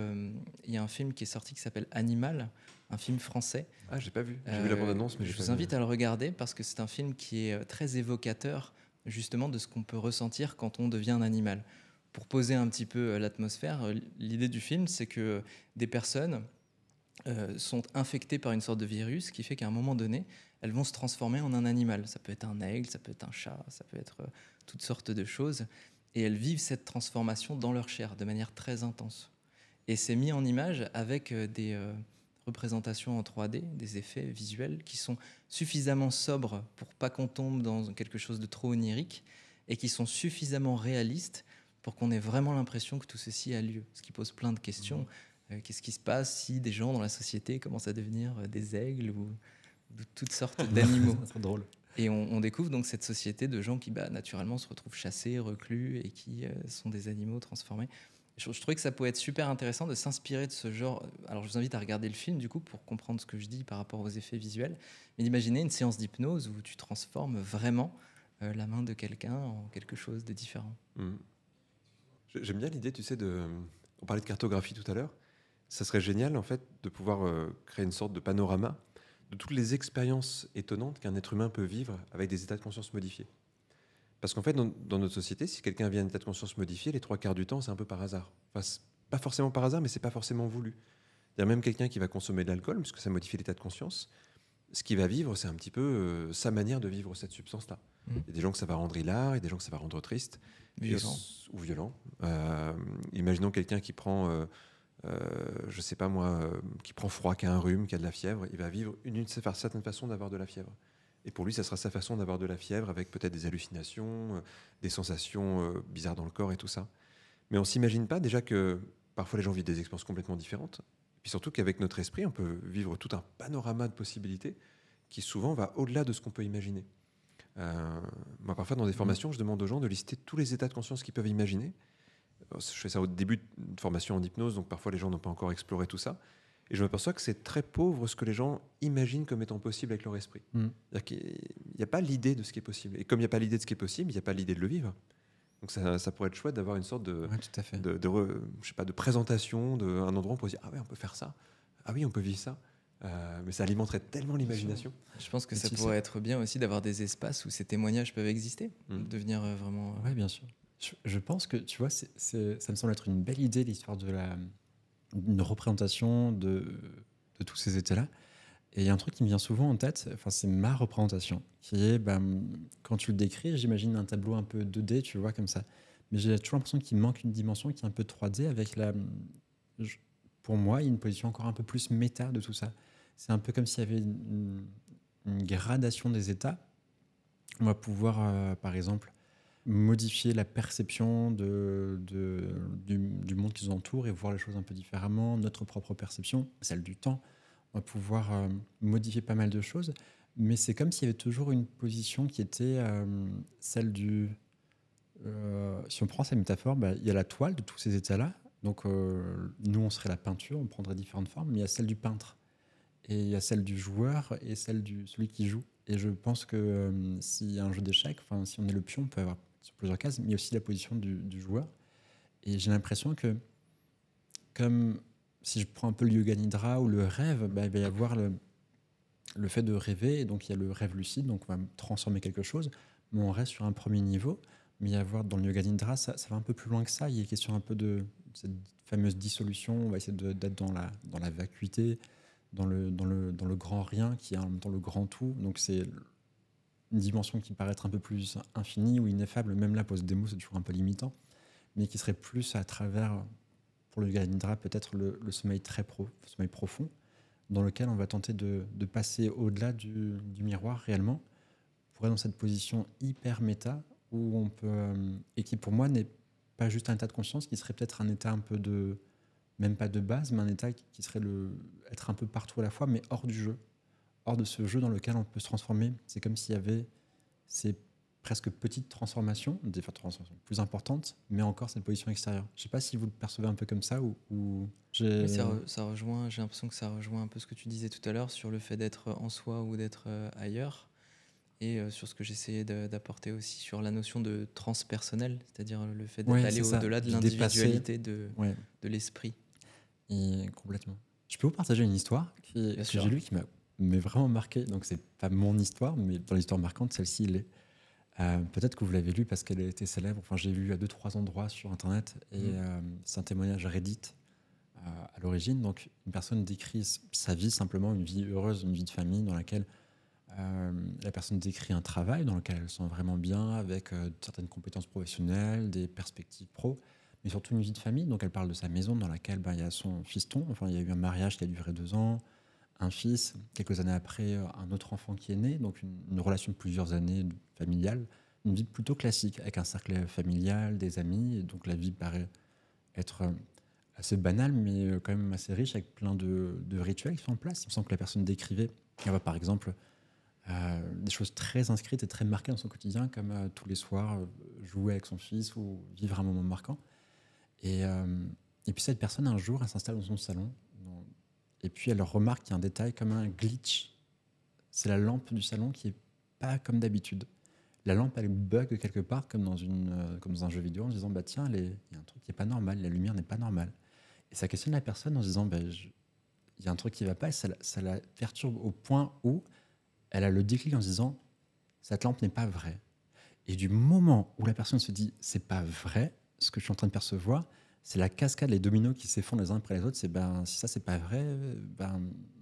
il y a un film qui est sorti qui s'appelle Animal, un film français. Ah, j'ai pas vu. J'ai vu la bande-annonce, mais je vous invite à le regarder parce que c'est un film qui est très évocateur justement de ce qu'on peut ressentir quand on devient un animal. Pour poser un petit peu l'atmosphère, l'idée du film, c'est que des personnes sont infectées par une sorte de virus qui fait qu'à un moment donné, elles vont se transformer en un animal. Ça peut être un aigle, ça peut être un chat, ça peut être toutes sortes de choses. Et elles vivent cette transformation dans leur chair de manière très intense. Et c'est mis en image avec des représentations en 3D, des effets visuels qui sont suffisamment sobres pour pas qu'on tombe dans quelque chose de trop onirique et qui sont suffisamment réalistes pour qu'on ait vraiment l'impression que tout ceci a lieu. Ce qui pose plein de questions. Qu'est-ce qui se passe si des gens dans la société commencent à devenir des aigles ou de toutes sortes d'animaux? C'est drôle. Et on découvre donc cette société de gens qui naturellement se retrouvent chassés, reclus et qui sont des animaux transformés. Je trouvais que ça pouvait être super intéressant de s'inspirer de ce genre. Alors je vous invite à regarder le film du coup pour comprendre ce que je dis par rapport aux effets visuels. Mais d'imaginer une séance d'hypnose où tu transformes vraiment la main de quelqu'un en quelque chose de différent. J'aime bien l'idée, tu sais, on parlait de cartographie tout à l'heure. Ça serait génial, en fait, de pouvoir créer une sorte de panorama de toutes les expériences étonnantes qu'un être humain peut vivre avec des états de conscience modifiés. Parce qu'en fait, dans notre société, si quelqu'un vit un état de conscience modifié, les 3 quarts du temps, c'est un peu par hasard. Enfin, pas forcément par hasard, mais c'est pas forcément voulu. Il y a même quelqu'un qui va consommer de l'alcool, puisque ça modifie l'état de conscience. Ce qu'il va vivre, c'est un petit peu sa manière de vivre cette substance-là. Il y a des gens que ça va rendre hilar, il y a des gens que ça va rendre triste. Ou violent. Imaginons quelqu'un qui prend... je sais pas moi, qui prend froid, qui a un rhume, qui a de la fièvre, il va vivre une certaine façon d'avoir de la fièvre. Et pour lui, ça sera sa façon d'avoir de la fièvre avec peut-être des hallucinations, des sensations bizarres dans le corps et tout ça. Mais on s'imagine pas déjà que parfois les gens vivent des expériences complètement différentes. Et puis surtout qu'avec notre esprit, on peut vivre tout un panorama de possibilités qui souvent va au-delà de ce qu'on peut imaginer. Moi, parfois, dans des formations, je demande aux gens de lister tous les états de conscience qu'ils peuvent imaginer. Je fais ça au début de formation en hypnose, donc parfois les gens n'ont pas encore exploré tout ça. Et je m'aperçois que c'est très pauvre ce que les gens imaginent comme étant possible avec leur esprit. C'est-à-dire qu'il n'y a pas l'idée de ce qui est possible. Et comme il n'y a pas l'idée de ce qui est possible, il n'y a pas l'idée de le vivre. Donc ça pourrait être chouette d'avoir une sorte Ouais, tout à fait. je sais pas, de présentation, d'un endroit où on peut se dire ah ouais, on peut faire ça, ah oui, on peut vivre ça. Mais ça alimenterait tellement l'imagination. Je pense que Et ça tu sais- pourrait être bien aussi d'avoir des espaces où ces témoignages peuvent exister, devenir vraiment. Ouais, bien sûr. Je pense que, tu vois, ça me semble être une belle idée, l'histoire d'une représentation de tous ces états-là. Et il y a un truc qui me vient souvent en tête, enfin, c'est ma représentation, qui est, quand tu le décris, j'imagine un tableau un peu 2D, tu vois, comme ça. Mais j'ai toujours l'impression qu'il manque une dimension qui est un peu 3D avec pour moi, il y a une position encore un peu plus méta de tout ça. C'est un peu comme s'il y avait une gradation des états. On va pouvoir, par exemple, modifier la perception du monde qui nous entoure et voir les choses un peu différemment, notre propre perception, celle du temps. On va pouvoir modifier pas mal de choses, mais c'est comme s'il y avait toujours une position qui était celle du... si on prend cette métaphore, il y a la toile de tous ces états-là, donc nous on serait la peinture, on prendrait différentes formes, mais il y a celle du peintre, et il y a celle du joueur et celle du celui qui joue. Et je pense que s'il y a un jeu d'échecs, si on est le pion, on peut avoir sur plusieurs cases, mais il y a aussi la position du joueur. Et j'ai l'impression que, comme si je prends un peu le yoga nidra ou le rêve, il va y avoir le fait de rêver, et donc il y a le rêve lucide, donc on va transformer quelque chose, mais on reste sur un premier niveau. Mais il y a voir dans le yoga nidra, ça va un peu plus loin que ça. Il y a question un peu de cette fameuse dissolution. On va essayer d'être dans la vacuité, dans le grand rien qui est en même temps le grand tout. Donc c'est une dimension qui paraît être un peu plus infinie ou ineffable. Même là, poser des mots, c'est toujours un peu limitant, mais qui serait plus à travers, pour le yoga nidra, peut-être le sommeil sommeil profond, dans lequel on va tenter de passer au-delà du miroir réellement, pour être dans cette position hyper méta, où on peut, et qui pour moi n'est pas juste un état de conscience, qui serait peut-être un état un peu même pas de base, mais un état qui serait être un peu partout à la fois, mais hors du jeu, hors de ce jeu dans lequel on peut se transformer. C'est comme s'il y avait ces presque petites transformations, des transformations plus importantes, mais encore cette position extérieure. Je ne sais pas si vous le percevez un peu comme ça ou Mais ça rejoint, j'ai l'impression que ça rejoint un peu ce que tu disais tout à l'heure sur le fait d'être en soi ou d'être ailleurs, et sur ce que j'essayais d'apporter aussi sur la notion de transpersonnel, c'est-à-dire le fait d'aller au-delà de l'individualité de l'esprit. Et complètement. Je peux vous partager une histoire que j'ai lue qui m'a vraiment marqué. Donc c'est pas mon histoire, mais dans l'histoire marquante, celle-ci il est. Peut-être que vous l'avez lue parce qu'elle a été célèbre. Enfin, j'ai lu à 2-3 endroits sur Internet, et c'est un témoignage Reddit à l'origine. Donc une personne décrit sa vie simplement, une vie heureuse, une vie de famille dans laquelle la personne décrit un travail dans lequel elle se sent vraiment bien, avec certaines compétences professionnelles, des perspectives pro, mais surtout une vie de famille. Donc elle parle de sa maison dans laquelle il y a son fiston. Enfin, il y a eu un mariage qui a duré 2 ans, un fils, quelques années après, un autre enfant qui est né. Donc une relation de plusieurs années familiale, une vie plutôt classique, avec un cercle familial, des amis. Et donc la vie paraît être assez banale, mais quand même assez riche, avec plein de rituels qui sont en place. Il me semble que la personne décrivait, par exemple, des choses très inscrites et très marquées dans son quotidien, comme tous les soirs jouer avec son fils ou vivre un moment marquant. Et puis cette personne, un jour, elle s'installe dans son salon, et puis elle remarque qu'il y a un détail comme un glitch. C'est la lampe du salon qui est pas comme d'habitude. La lampe, elle bug quelque part, comme dans un jeu vidéo, en se disant tiens, il y a un truc qui est pas normal, la lumière n'est pas normale. Et ça questionne la personne en se disant il y a un truc qui va pas, et ça la perturbe au point où elle a le déclic en se disant cette lampe n'est pas vraie. Et du moment où la personne se dit c'est pas vrai, ce que je suis en train de percevoir, c'est la cascade, les dominos qui s'effondrent les uns après les autres. C'est si ça c'est pas vrai,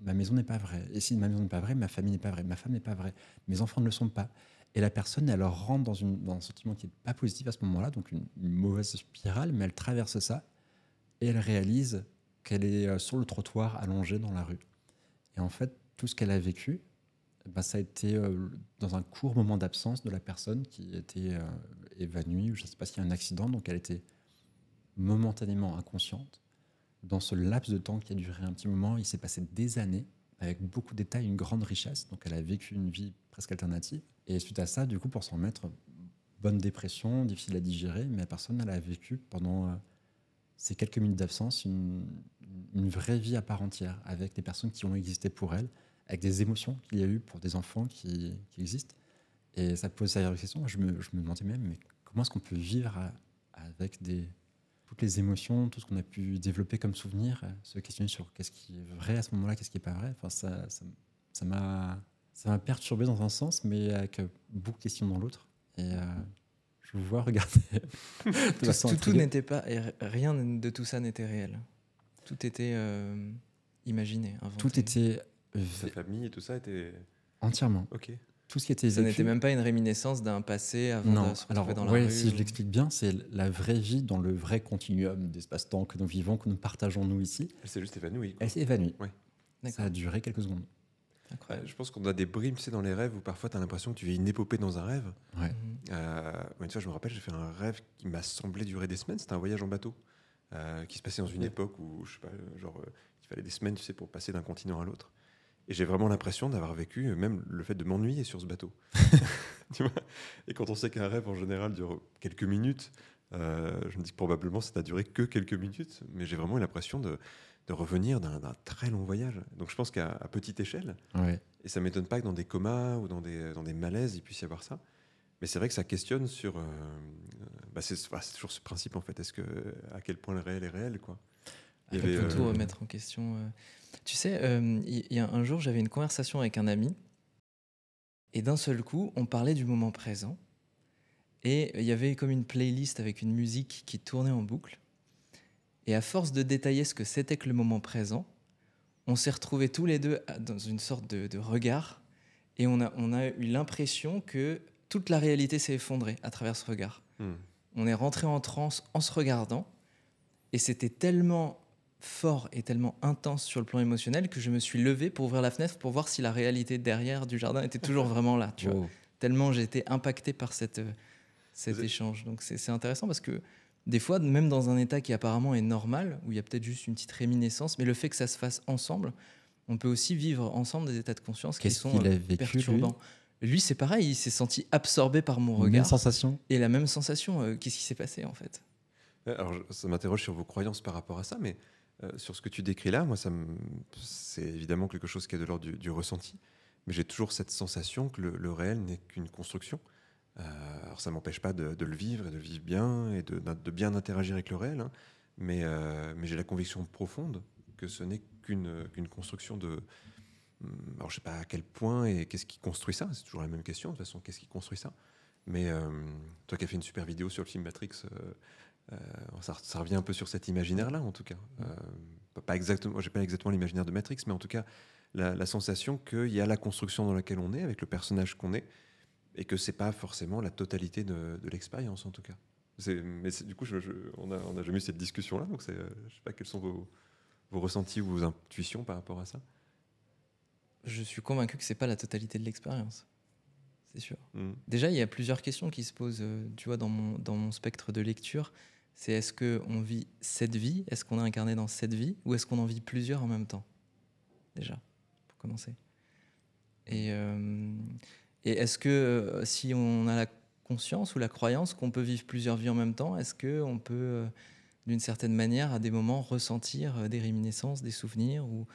ma maison n'est pas vraie. Et si ma maison n'est pas vraie, ma famille n'est pas vraie, ma femme n'est pas vraie, mes enfants ne le sont pas. Et la personne, elle rentre dans un sentiment qui n'est pas positif à ce moment-là, donc une mauvaise spirale, mais elle traverse ça et elle réalise qu'elle est sur le trottoir allongée dans la rue. Et en fait, tout ce qu'elle a vécu, ça a été dans un court moment d'absence de la personne qui était évanouie, ou je ne sais pas s'il y a un accident, donc elle était momentanément inconsciente. Dans ce laps de temps qui a duré un petit moment, il s'est passé des années, avec beaucoup de détails, une grande richesse, donc elle a vécu une vie presque alternative. Et suite à ça, du coup, pour s'en remettre, bonne dépression, difficile à digérer, mais la personne, elle a vécu pendant ces quelques minutes d'absence une une vraie vie à part entière, avec des personnes qui ont existé pour elle, avec des émotions qu'il y a eu pour des enfants qui existent. Et ça pose sérieuse question. Je me demandais même, mais comment est-ce qu'on peut vivre avec toutes les émotions, tout ce qu'on a pu développer comme souvenir, se questionner sur qu'est-ce qui est vrai à ce moment-là, qu'est-ce qui n'est pas vrai. Enfin, ça m'a perturbé dans un sens, mais avec beaucoup de questions dans l'autre. Et je vous vois regarder. Tout n'était pas, rien de tout ça n'était réel. Tout était imaginé, inventé. Tout était Sa famille et tout ça était entièrement. Ok. Tout ce qui était ça vécu, n'était même pas une réminiscence d'un passé avant de se retrouver dans la rue. Si je l'explique bien, c'est la vraie vie dans le vrai continuum d'espace-temps que nous vivons, que nous partageons nous ici. Elle s'est juste évanouie. Elle s'est évanouie. Ouais. Ça a duré quelques secondes. Incroyable. Je pense qu'on a des brimes, tu sais, dans les rêves où parfois tu as l'impression que tu vis une épopée dans un rêve. Ouais. Une fois, je me rappelle, j'ai fait un rêve qui m'a semblé durer des semaines. C'était un voyage en bateau qui se passait dans une époque où, je sais pas, il fallait des semaines, tu sais, pour passer d'un continent à l'autre. Et j'ai vraiment l'impression d'avoir vécu même le fait de m'ennuyer sur ce bateau. Tu vois. Et quand on sait qu'un rêve, en général, dure quelques minutes, je me dis que probablement ça n'a duré que quelques minutes, mais j'ai vraiment eu l'impression de revenir d'un très long voyage. Donc je pense qu'à petite échelle, et ça ne m'étonne pas que dans des comas ou dans des malaises, il puisse y avoir ça. Mais c'est vrai que ça questionne sur... c'est toujours ce principe, en fait. À quel point le réel est réel, quoi. On peut tout remettre en question. Tu sais, il y a un jour, j'avais une conversation avec un ami, et d'un seul coup, on parlait du moment présent, et il y avait comme une playlist avec une musique qui tournait en boucle. Et à force de détailler ce que c'était que le moment présent, on s'est retrouvés tous les deux dans une sorte de regard, et on a eu l'impression que toute la réalité s'est effondrée à travers ce regard. On est rentré en transe en se regardant, et c'était tellement fort et tellement intense sur le plan émotionnel que je me suis levé pour ouvrir la fenêtre pour voir si la réalité derrière du jardin était toujours vraiment là. Tu vois, tellement j'ai été impacté par cet échange. Donc c'est intéressant parce que des fois, même dans un état qui apparemment est normal, où il y a peut-être juste une petite réminiscence, mais le fait que ça se fasse ensemble, on peut aussi vivre ensemble des états de conscience qui sont perturbants. Lui, c'est pareil, il s'est senti absorbé par mon regard. Même sensation. Et la même sensation. Qu'est-ce qui s'est passé, en fait ? Alors, ça m'interroge sur vos croyances par rapport à ça, mais sur ce que tu décris là, moi, c'est évidemment quelque chose qui est de l'ordre du ressenti, mais j'ai toujours cette sensation que le réel n'est qu'une construction. Alors, ça ne m'empêche pas de le vivre et de le vivre bien et de bien interagir avec le réel, hein, mais j'ai la conviction profonde que ce n'est qu'une construction de... Alors, je ne sais pas à quel point et qu'est-ce qui construit ça. C'est toujours la même question, de toute façon, qu'est-ce qui construit ça ? Mais toi qui as fait une super vidéo sur le film Matrix, ça revient un peu sur cet imaginaire-là, en tout cas. Pas exactement, j'ai pas exactement l'imaginaire de Matrix, mais en tout cas, la sensation qu'il y a la construction dans laquelle on est, avec le personnage qu'on est, et que c'est pas forcément la totalité de l'expérience, en tout cas. Du coup, on a jamais eu cette discussion-là, donc je sais pas quels sont vos ressentis ou vos intuitions par rapport à ça. Je suis convaincu que c'est pas la totalité de l'expérience. C'est sûr. Déjà, il y a plusieurs questions qui se posent, tu vois, dans mon spectre de lecture. C'est est-ce qu'on vit cette vie ? Est-ce qu'on est incarné dans cette vie ? Ou est-ce qu'on en vit plusieurs en même temps ? Déjà, pour commencer. Et est-ce que si on a la conscience ou la croyance qu'on peut vivre plusieurs vies en même temps, est-ce qu'on peut, d'une certaine manière, à des moments, ressentir des réminiscences, des souvenirs ou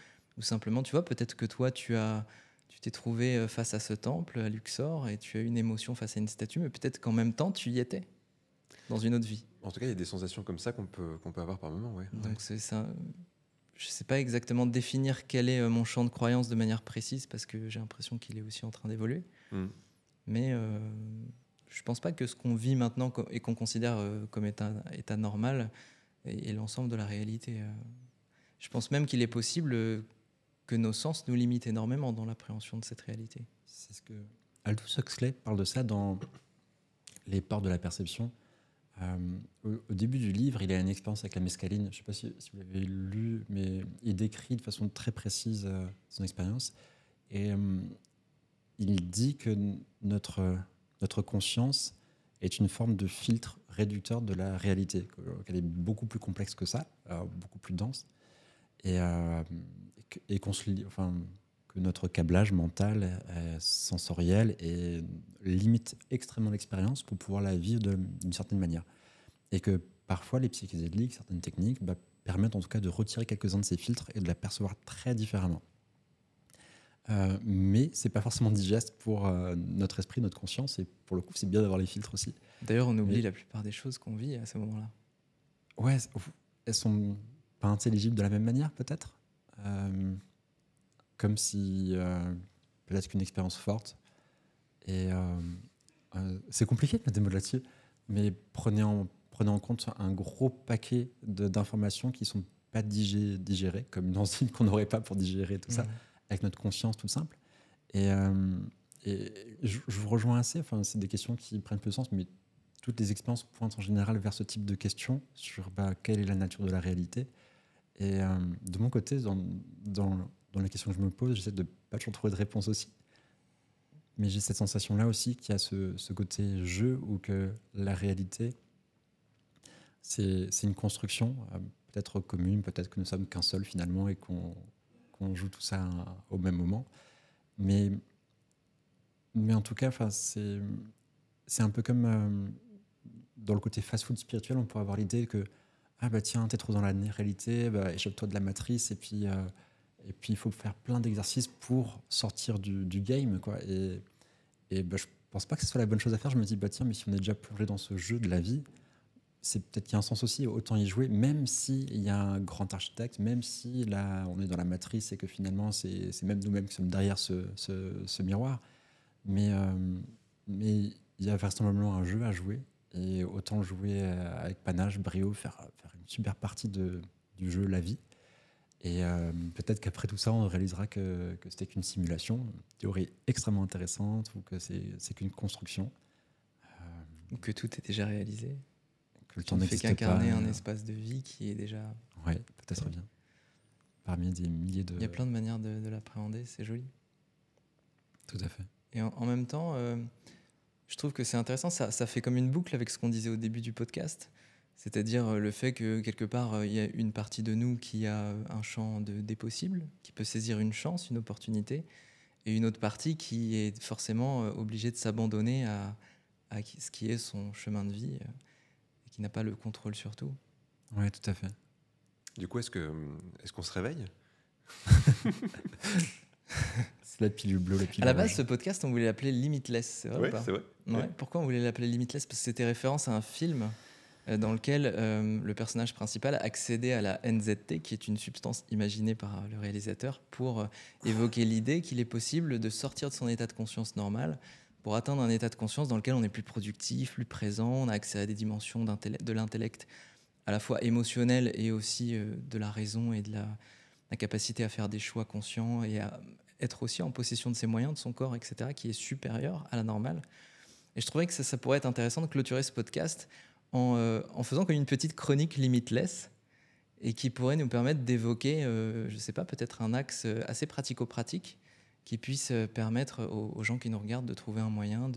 simplement, tu vois, peut-être que toi, tu t'es trouvé face à ce temple, à Luxor, et tu as eu une émotion face à une statue, mais peut-être qu'en même temps, tu y étais, dans une autre vie. En tout cas, il y a des sensations comme ça qu'on peut avoir par moment, ouais. Donc c'est ça. Je ne sais pas exactement définir quel est mon champ de croyance de manière précise, parce que j'ai l'impression qu'il est aussi en train d'évoluer. Mais je ne pense pas que ce qu'on vit maintenant et qu'on considère comme état normal est l'ensemble de la réalité. Je pense même qu'il est possible que nos sens nous limitent énormément dans l'appréhension de cette réalité. C'est ce que Aldous Huxley parle de ça dans Les portes de la perception. Au début du livre, il a une expérience avec la mescaline. Je ne sais pas si vous l'avez lu, mais il décrit de façon très précise son expérience. Et il dit que notre conscience est une forme de filtre réducteur de la réalité, qu'elle est beaucoup plus complexe que ça, beaucoup plus dense. Et que notre câblage mental, sensoriel, limite extrêmement l'expérience pour pouvoir la vivre d'une certaine manière. Et que parfois, les psychédéliques, certaines techniques, permettent en tout cas de retirer quelques-uns de ces filtres et de la percevoir très différemment. Mais c'est pas forcément digeste pour notre esprit, notre conscience, et pour le coup, c'est bien d'avoir les filtres aussi. D'ailleurs, on oublie Mais- la plupart des choses qu'on vit à ce moment-là. Ouais, elles sont pas intelligibles de la même manière, peut-être. Comme si peut-être qu'une expérience forte. Et c'est compliqué de mettre des mots là-dessus, mais prenez en compte un gros paquet d'informations qui sont pas digérées, comme une enzyme qu'on n'aurait pas pour digérer tout ça, avec notre conscience tout simple. Et je vous rejoins assez, enfin, c'est des questions qui prennent peu de sens, mais toutes les expériences pointent en général vers ce type de questions sur quelle est la nature de la réalité. Et de mon côté, dans les questions que je me pose, j'essaie de pas toujours trouver de réponse aussi. Mais j'ai cette sensation-là aussi qu'il y a ce côté jeu où que la réalité, c'est une construction, peut-être commune, peut-être que nous sommes qu'un seul finalement et qu'on joue tout ça au même moment. Mais en tout cas, c'est un peu comme dans le côté fast-food spirituel, on pourrait avoir l'idée que ah bah tiens, t'es trop dans la réalité, bah, échappe-toi de la matrice, et puis il faut faire plein d'exercices pour sortir du game, quoi. Et bah, je pense pas que ce soit la bonne chose à faire. Je me dis, bah tiens, mais si on est déjà plongé dans ce jeu de la vie, c'est peut-être qu'il y a un sens aussi, autant y jouer, même s'il y a un grand architecte, même si là, on est dans la matrice et que finalement, c'est même nous-mêmes qui sommes derrière ce miroir. Mais il y a vraisemblablement un jeu à jouer, et autant le jouer avec panache, brio, faire une super partie du jeu La Vie. Et peut-être qu'après tout ça, on réalisera que c'était qu'une simulation, une théorie extrêmement intéressante, ou que c'est qu'une construction. Ou que tout est déjà réalisé. Que le Tu temps ne fais n'existe qu'incarner pas. un espace de vie qui est déjà... Ouais, peut-être bien. Parmi des milliers de... Il y a plein de manières de l'appréhender, c'est joli. Tout à fait. Et en même temps, je trouve que c'est intéressant, ça fait comme une boucle avec ce qu'on disait au début du podcast, c'est-à-dire le fait que quelque part, il y a une partie de nous qui a un champ des possibles, qui peut saisir une chance, une opportunité, et une autre partie qui est forcément obligée de s'abandonner à ce qui est son chemin de vie, et qui n'a pas le contrôle sur tout. Ouais, tout à fait. Du coup, est-ce qu'on se réveille? C'est la pilule bleue, la pilule À la base, rouge. ce podcast, on voulait l'appeler Limitless, c'est vrai ou pas? c'est vrai. Ouais. Pourquoi on voulait l'appeler Limitless? Parce que c'était référence à un film dans lequel le personnage principal accédait à la NZT, qui est une substance imaginée par le réalisateur, pour évoquer l'idée qu'il est possible de sortir de son état de conscience normal pour atteindre un état de conscience dans lequel on est plus productif, plus présent, on a accès à des dimensions de l'intellect à la fois émotionnel et aussi de la raison et de la capacité à faire des choix conscients et à être aussi en possession de ses moyens, de son corps, etc., qui est supérieur à la normale. Et je trouvais que ça pourrait être intéressant de clôturer ce podcast en faisant comme une petite chronique limitless et qui pourrait nous permettre d'évoquer, je ne sais pas, peut-être un axe assez pratico-pratique qui puisse permettre aux gens qui nous regardent de trouver un moyen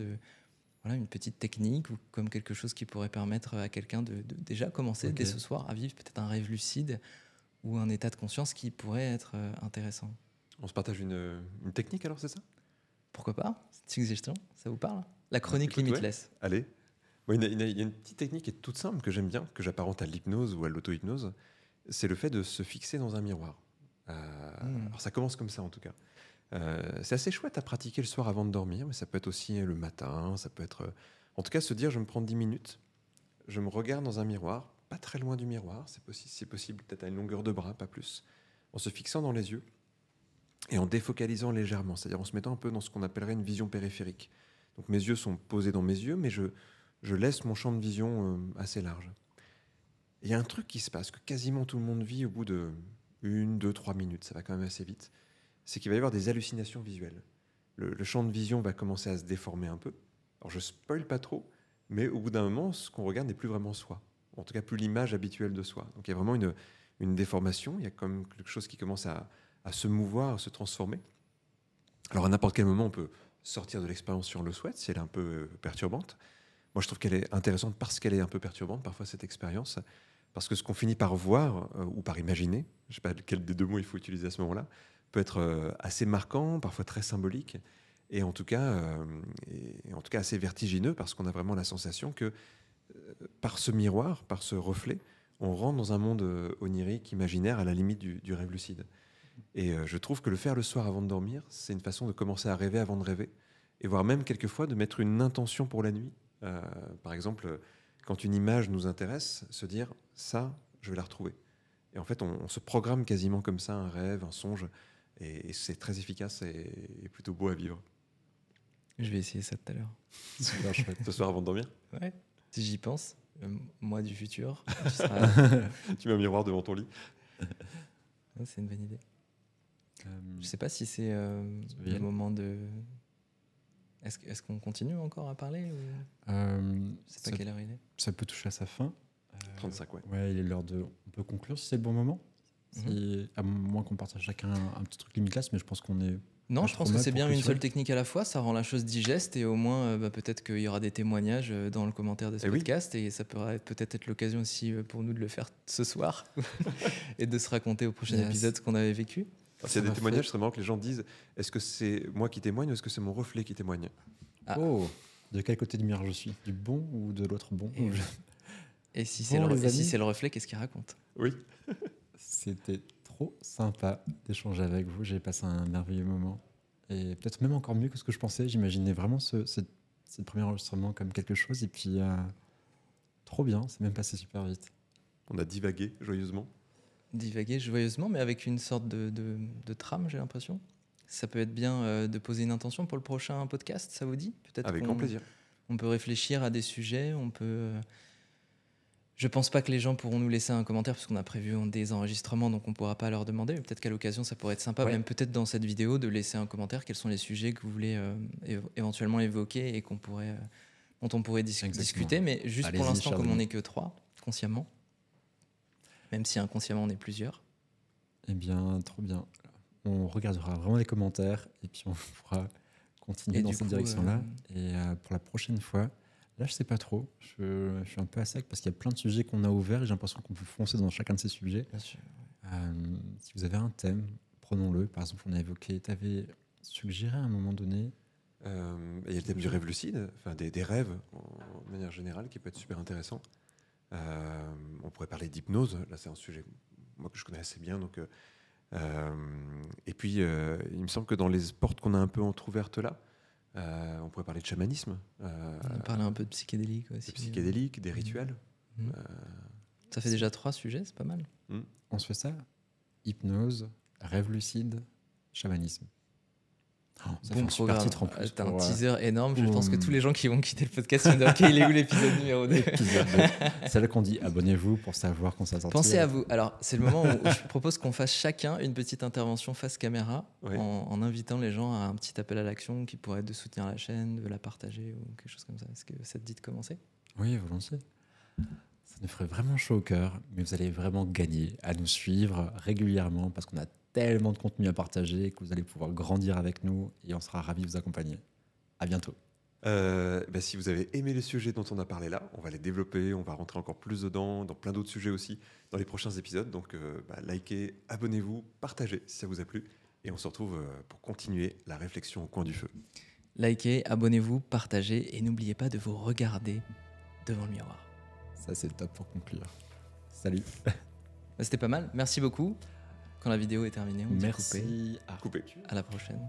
voilà, une petite technique ou comme quelque chose qui pourrait permettre à quelqu'un de déjà commencer dès ce soir à vivre peut-être un rêve lucide ou un état de conscience qui pourrait être intéressant. On se partage une technique alors, c'est ça? Pourquoi pas? Cette suggestion, ça vous parle? La chronique Écoute, limitless. Ouais. Allez. Ouais, il y a une petite technique qui est toute simple que j'aime bien, que j'apparente à l'hypnose ou à l'auto-hypnose. C'est le fait de se fixer dans un miroir. Alors ça commence comme ça en tout cas. C'est assez chouette à pratiquer le soir avant de dormir, mais ça peut être aussi le matin, ça peut être... En tout cas, se dire, je me prends 10 minutes, je me regarde dans un miroir, pas très loin du miroir, c'est possible peut-être à une longueur de bras, pas plus, en se fixant dans les yeux et en défocalisant légèrement, c'est-à-dire en se mettant un peu dans ce qu'on appellerait une vision périphérique. Donc mes yeux sont posés dans mes yeux, mais je laisse mon champ de vision assez large. Il y a un truc qui se passe, que quasiment tout le monde vit au bout de 1, 2, 3 minutes, ça va quand même assez vite, c'est qu'il va y avoir des hallucinations visuelles. Le champ de vision va commencer à se déformer un peu. Alors je spoil pas trop, mais au bout d'un moment, ce qu'on regarde n'est plus vraiment soi. En tout cas, plus l'image habituelle de soi. Donc il y a vraiment une déformation, il y a comme quelque chose qui commence à se mouvoir, à se transformer. Alors à n'importe quel moment, on peut sortir de l'expérience si on le souhaite, si elle est un peu perturbante. Moi, je trouve qu'elle est intéressante parce qu'elle est un peu perturbante, parfois, cette expérience. Parce que ce qu'on finit par voir ou par imaginer, je ne sais pas lequel des deux mots il faut utiliser à ce moment-là, peut être assez marquant, parfois très symbolique, et en tout cas assez vertigineux, parce qu'on a vraiment la sensation que par ce miroir, par ce reflet, on rentre dans un monde onirique, imaginaire, à la limite du rêve lucide. Et je trouve que le faire le soir avant de dormir, c'est une façon de commencer à rêver avant de rêver, et voire même quelquefois de mettre une intention pour la nuit. Par exemple, quand une image nous intéresse, se dire « ça, je vais la retrouver ». Et en fait, on se programme quasiment comme ça, un rêve, un songe, et c'est très efficace et plutôt beau à vivre. Je vais essayer ça tout à l'heure. Super chouette. Ce soir avant de dormir, Ouais. Si j'y pense, moi du futur, tu seras... tu mets un miroir devant ton lit. Ouais, c'est une bonne idée. Euh, Je sais pas si c'est le Bien. moment de... Est-ce qu'on continue encore à parler ou... Je sais ça, pas quelle heure il est. ça peut toucher à sa fin. 35, ouais. Ouais, il est l'heure de. On peut conclure si c'est le bon moment. À moins qu'on partage chacun un petit truc limite classe, mais je pense qu'on est. Non, Pas je trop pense que mal c'est pour bien une clôturer. seule technique à la fois, ça rend la chose digeste et au moins peut-être qu'il y aura des témoignages dans le commentaire de ce Eh oui. podcast et ça pourra peut-être être l'occasion aussi pour nous de le faire ce soir et de se raconter au prochain Yes. épisode ce qu'on avait vécu. S'il y a des m'a témoignages, fait- ce serait marrant que les gens disent est-ce que c'est moi qui témoigne ou est-ce que c'est mon reflet qui témoigne? Ah. Oh, de quel côté du miroir je suis? Du bon ou de l'autre bon? Et- Et si c'est Bon, le, les et si amis. c'est le reflet, qu'est-ce qu'il raconte? Oui. C'était trop sympa d'échanger avec vous. J'ai passé un merveilleux moment. Et peut-être même encore mieux que ce que je pensais. J'imaginais vraiment ce premier enregistrement comme quelque chose. Et puis, trop bien. C'est même passé super vite. On a divagué joyeusement. Divaguer joyeusement, mais avec une sorte de trame, j'ai l'impression. Ça peut être bien de poser une intention pour le prochain podcast, ça vous dit? Peut-être Avec qu'on- grand plaisir. On peut réfléchir à des sujets, on peut... Je pense pas que les gens pourront nous laisser un commentaire parce qu'on a prévu des enregistrements, donc on pourra pas leur demander. Mais peut-être qu'à l'occasion, ça pourrait être sympa, Ouais. même peut-être dans cette vidéo, de laisser un commentaire. Quels sont les sujets que vous voulez éventuellement évoquer et dont on pourrait Exactement. discuter. Mais juste pour Allez-y, l'instant, chers comme on amis. n'est que 3, consciemment, même si inconsciemment on est plusieurs. Eh bien, trop bien. On regardera vraiment les commentaires. Et puis, on pourra continuer Et dans du cette coup, direction-là. Et pour la prochaine fois, là, je sais pas trop. Je suis un peu à sec parce qu'il y a plein de sujets qu'on a ouverts. Et j'ai l'impression qu'on peut foncer dans chacun de ces sujets. Bien sûr. Si vous avez un thème, prenons-le. Par exemple, on a évoqué, tu avais suggéré à un moment donné. Il y a le thème du rêve lucide, enfin des rêves en manière générale qui peut être super intéressant. On pourrait parler d'hypnose, là c'est un sujet moi, que je connais assez bien. Donc, et puis il me semble que dans les portes qu'on a un peu entrouvertes là, on pourrait parler de chamanisme, On a parlé un peu de psychédélique aussi. des psychédéliques, des rituels. Mhm. Ça fait déjà 3 sujets, c'est pas mal. On se fait ça? Hypnose, rêve lucide, chamanisme. Oh, ça fait un super titre en plus. T'as un pour, teaser énorme. Je pense que boum. tous les gens qui vont quitter le podcast vont dire ok, il est où l'épisode numéro 2? épisode 2. C'est là qu'on dit abonnez-vous pour savoir quand ça sortira. Pensez à vous. Alors, c'est le moment où je propose qu'on fasse chacun une petite intervention face caméra Ouais. en invitant les gens à un petit appel à l'action qui pourrait être de soutenir la chaîne, de la partager ou quelque chose comme ça. Est-ce que ça te dit de commencer? Oui, volontiers. Ça nous ferait vraiment chaud au cœur, mais vous allez vraiment gagner à nous suivre régulièrement parce qu'on a tellement de contenu à partager que vous allez pouvoir grandir avec nous et on sera ravis de vous accompagner. À bientôt. Si vous avez aimé les sujets dont on a parlé là, on va les développer, on va rentrer encore plus dedans, dans plein d'autres sujets aussi dans les prochains épisodes. Donc likez, abonnez-vous, partagez si ça vous a plu. Et on se retrouve pour continuer la réflexion au coin du feu. Likez, abonnez-vous, partagez et n'oubliez pas de vous regarder devant le miroir. Ça, c'est top pour conclure. Salut. C'était pas mal. Merci beaucoup. Quand la vidéo est terminée, on dit couper. Merci. Coupé. À la prochaine.